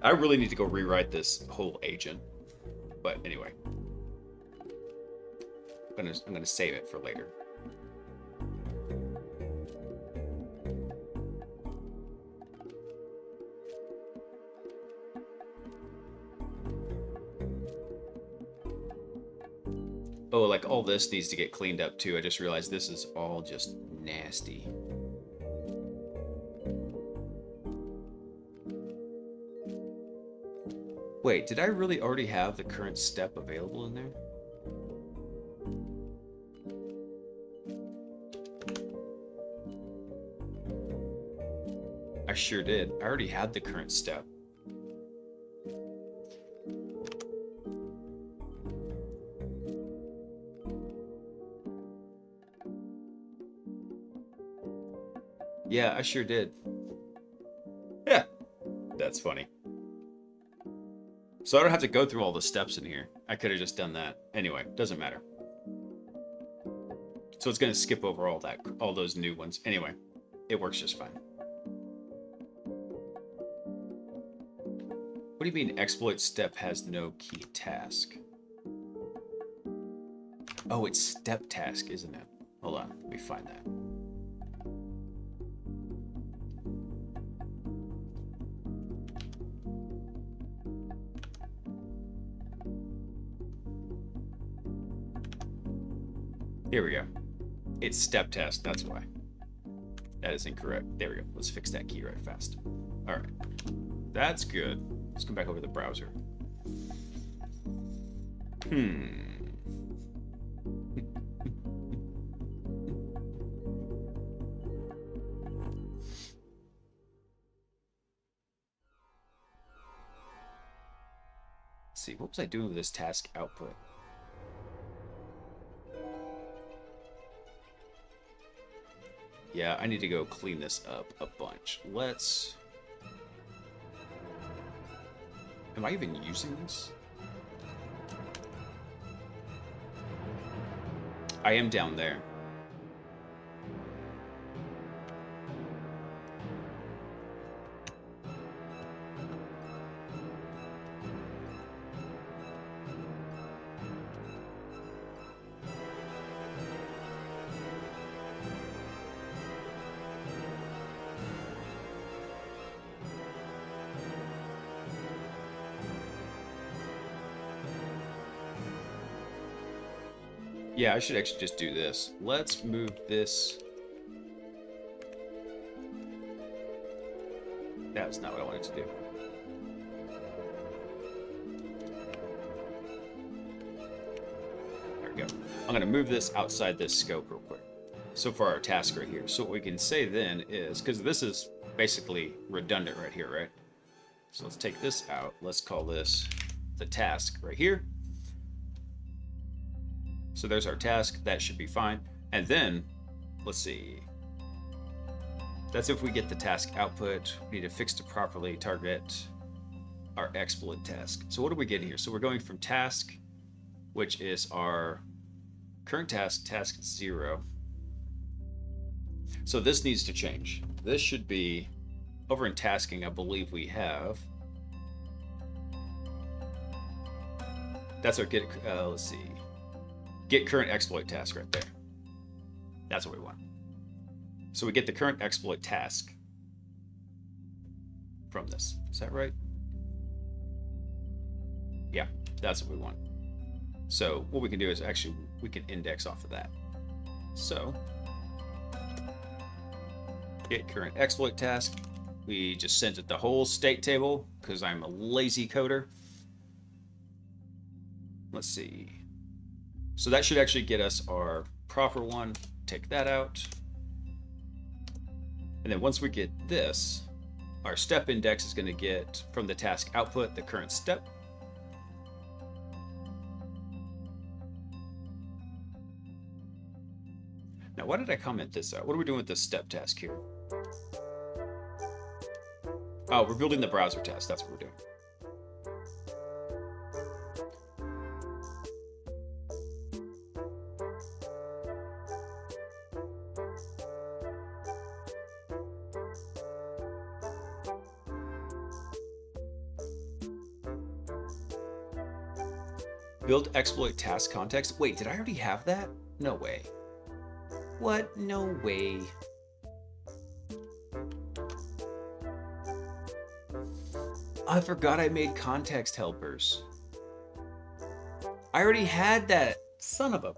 I really need to go rewrite this whole agent. But anyway. I'm gonna save it for later. Oh, like all this needs to get cleaned up too. I just realized this is all just nasty. Wait, did I really already have the current step available in there? I sure did. I already had the current step. Yeah, I sure did. Yeah, that's funny. So I don't have to go through all the steps in here. I could have just done that. Anyway, doesn't matter. So it's going to skip over all those new ones. Anyway, it works just fine. What do you mean exploit step has no key task? Oh, it's step task, isn't it? Hold on, let me find that. Here we go. It's step test, that's why. That is incorrect. There we go. Let's fix that key right fast. All right. That's good. Let's come back over to the browser. Let's see, what was I doing with this task output? Yeah, I need to go clean this up a bunch. Let's... Am I even using this? I am down there. Yeah, I should actually just do this. Let's move this. That's not what I wanted to do. There we go. I'm going to move this outside this scope real quick. So for our task right here. So what we can say then is, because this is basically redundant right here, right? So let's take this out. Let's call this the task right here. So there's our task. That should be fine. And then, let's see. That's if we get the task output. We need to fix to properly target our exploit task. So what do we get here? So we're going from task, which is our current task, task 0. So this needs to change. This should be over in tasking. I believe we have. That's our get. Let's see. Get current exploit task right there. That's what we want. So we get the current exploit task from this. Is that right? Yeah, that's what we want. So what we can do is actually we can index off of that. So get current exploit task. We just sent it the whole state table because I'm a lazy coder. Let's see. So that should actually get us our proper one. Take that out. And then once we get this, our step index is going to get from the task output the current step. Now, why did I comment this out? What are we doing with this step task here? Oh, we're building the browser task. That's what we're doing. Build exploit task context. Wait, did I already have that? No way. What? No way. I forgot I made context helpers. I already had that. Son of a...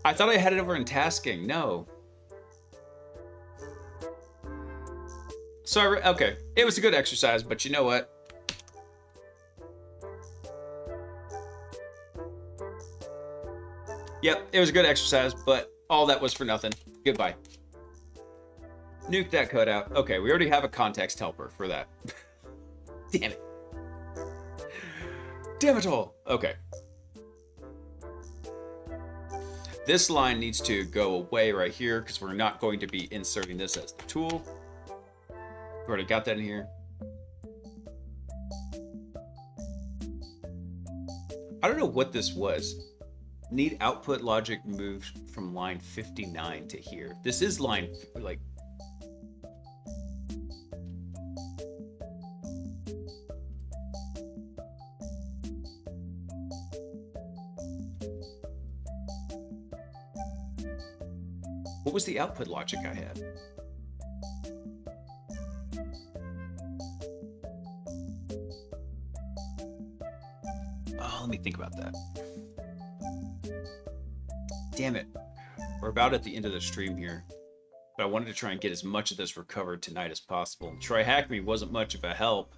I thought I had it over in tasking. No. Sorry. Okay. It was a good exercise, but you know what? Yep, it was a good exercise, but all that was for nothing. Goodbye. Nuke that code out. Okay, we already have a context helper for that. Damn it. Damn it all. Okay. This line needs to go away right here because we're not going to be inserting this as the tool. We already got that in here. I don't know what this was. Need output logic moved from line 59 to here. This is line, like... What was the output logic I had? Oh, let me think about that. Damn it. We're about at the end of the stream here, but I wanted to try and get as much of this recovered tonight as possible. Try Hack Me wasn't much of a help.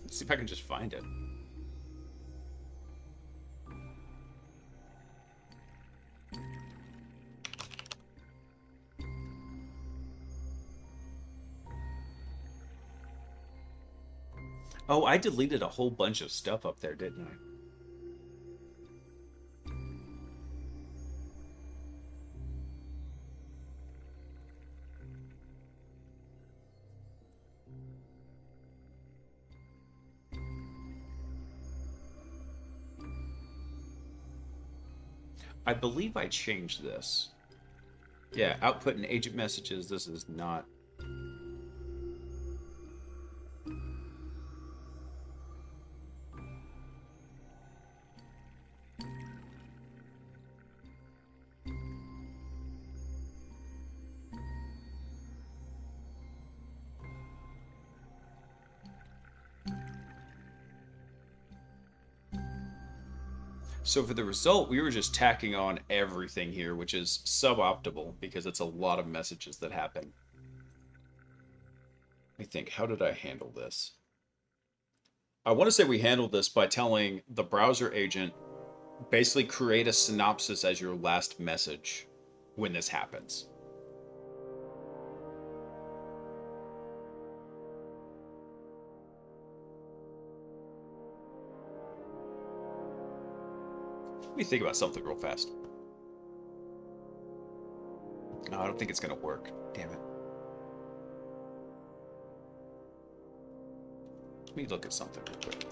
Let's see if I can just find it. Oh, I deleted a whole bunch of stuff up there, didn't I? I believe I changed this. Yeah, output and agent messages, this is not... So for the result, we were just tacking on everything here, which is suboptimal because it's a lot of messages that happen. Let me think, how did I handle this? I want to say we handled this by telling the browser agent, basically create a synopsis as your last message. when this happens. Let me think about something real fast. No, I don't think it's gonna work. Damn it. Let me look at something real quick.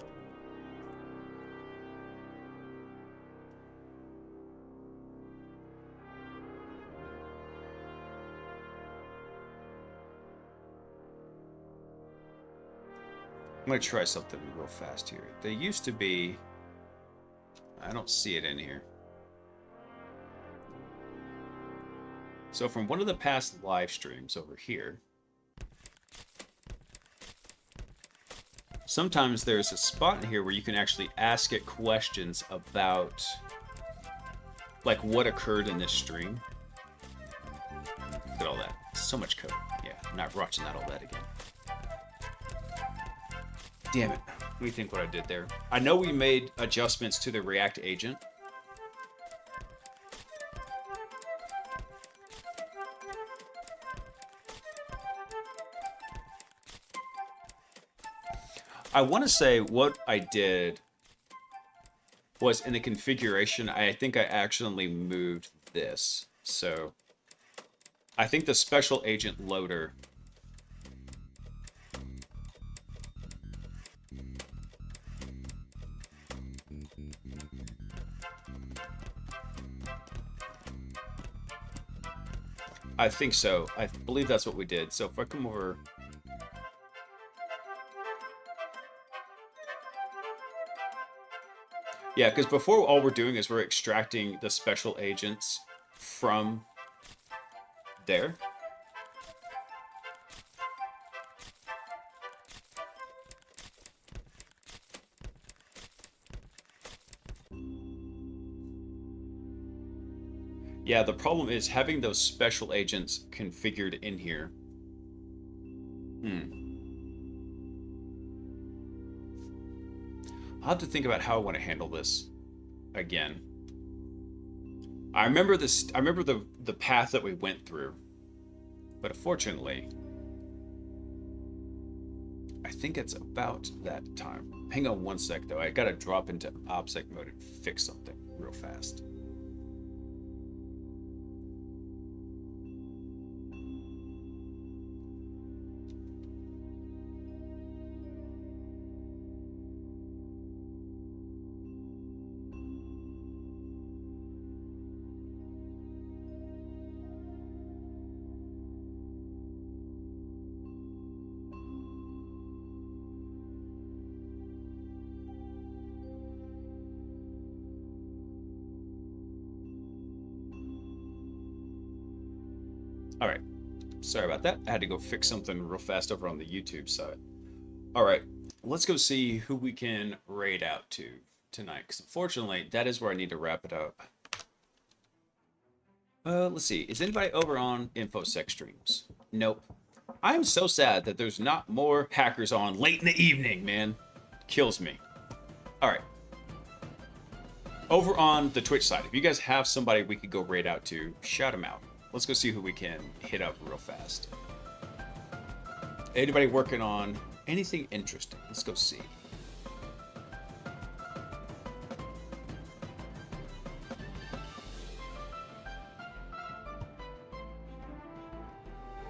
I'm gonna try something real fast here. There used to be... I don't see it in here. So from one of the past live streams over here, sometimes there's a spot in here where you can actually ask it questions about like what occurred in this stream. Look at all that. So much code. Yeah, I'm not watching that all that again. Damn it. Let me think what I did there. I know we made adjustments to the React agent. I want to say what I did was in the configuration, I think I accidentally moved this. So I think the special agent loader I think so. I believe that's what we did. So if I come over... Yeah, because before all we're doing is we're extracting the special agents from there. Yeah, the problem is having those special agents configured in here. I'll have to think about how I want to handle this again. I remember this. I remember the path that we went through, but unfortunately, I think it's about that time. Hang on one sec, though. I gotta drop into OBSEC mode and fix something real fast. All right, sorry about that. I had to go fix something real fast over on the YouTube side. All right, let's go see who we can raid out to tonight, because unfortunately, that is where I need to wrap it up. Let's see. Is anybody over on InfoSec streams? Nope. I'm so sad that there's not more hackers on late in the evening, man. Kills me. All right. Over on the Twitch side, if you guys have somebody we could go raid out to, shout them out. Let's go see who we can hit up real fast. Anybody working on anything interesting? Let's go see.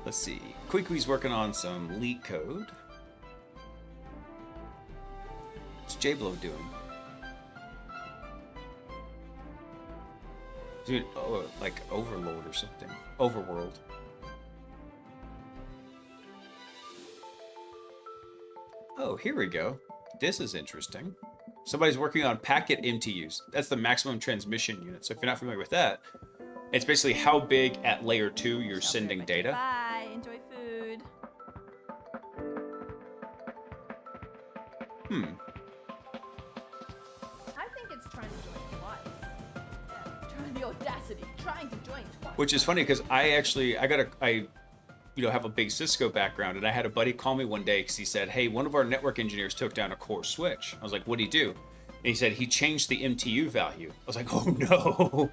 Let's see. Quickly's working on some leak code. What's J-Blow doing? Dude, oh, like Overlord or something. Overworld. Oh, here we go. This is interesting. Somebody's working on packet MTUs. That's the maximum transmission unit. So if you're not familiar with that, it's basically how big at layer 2 you're sending data. Bye. Enjoy food. I think it's trying to join twice. Yeah, trying the audacity, trying to join twice. Which is funny because I have a big Cisco background, and I had a buddy call me one day because he said, "Hey, one of our network engineers took down a core switch." I was like, "What'd he do?" And he said he changed the MTU value. I was like, "Oh no."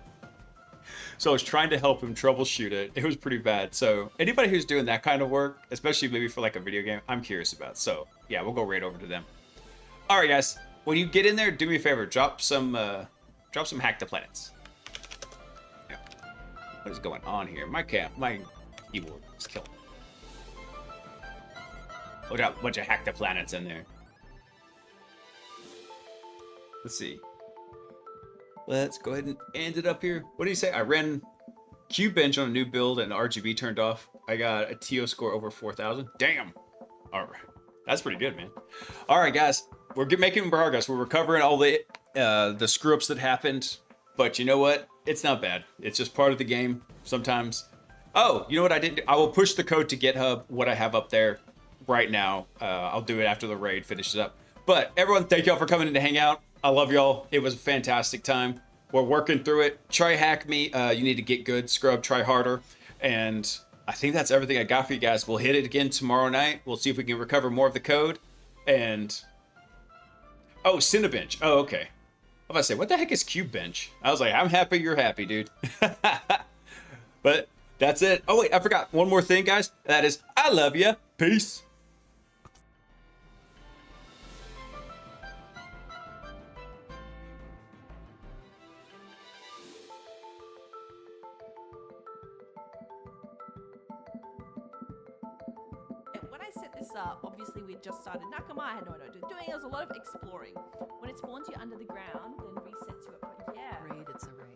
So I was trying to help him troubleshoot it. It was pretty bad. So anybody who's doing that kind of work, especially maybe for like a video game, I'm curious about. So yeah, we'll go right over to them. All right, guys. When you get in there, do me a favor. Drop some Hack the Planets. Yeah. What is going on here? My keyboard is killing me. Look at a bunch of Hack the Planets in there. Let's see. Let's go ahead and end it up here. What do you say? I ran Cube Bench on a new build and RGB turned off. I got a TO score over 4,000. Damn. All right. That's pretty good, man. All right, guys. We're making progress. We're recovering all the screw-ups that happened. But you know what? It's not bad. It's just part of the game sometimes. Oh, you know what I did? I will push the code to GitHub, what I have up there right now. I'll do it after the raid finishes up. But everyone, thank y'all for coming in to hang out. I love y'all. It was a fantastic time. We're working through it. Try hack me. You need to get good. Scrub, try harder. And I think that's everything I got for you guys. We'll hit it again tomorrow night. We'll see if we can recover more of the code. And... oh, Cinebench. Oh, okay. I was about to say, what the heck is Cube Bench? I was like, I'm happy you're happy, dude. But that's it. Oh, wait, I forgot one more thing, guys. That is, I love ya. Peace. When I set this up, obviously we just started Nakama. I had no idea what I was doing. There was a lot of exploring. When it spawns you under the ground, then resets you up. Yeah.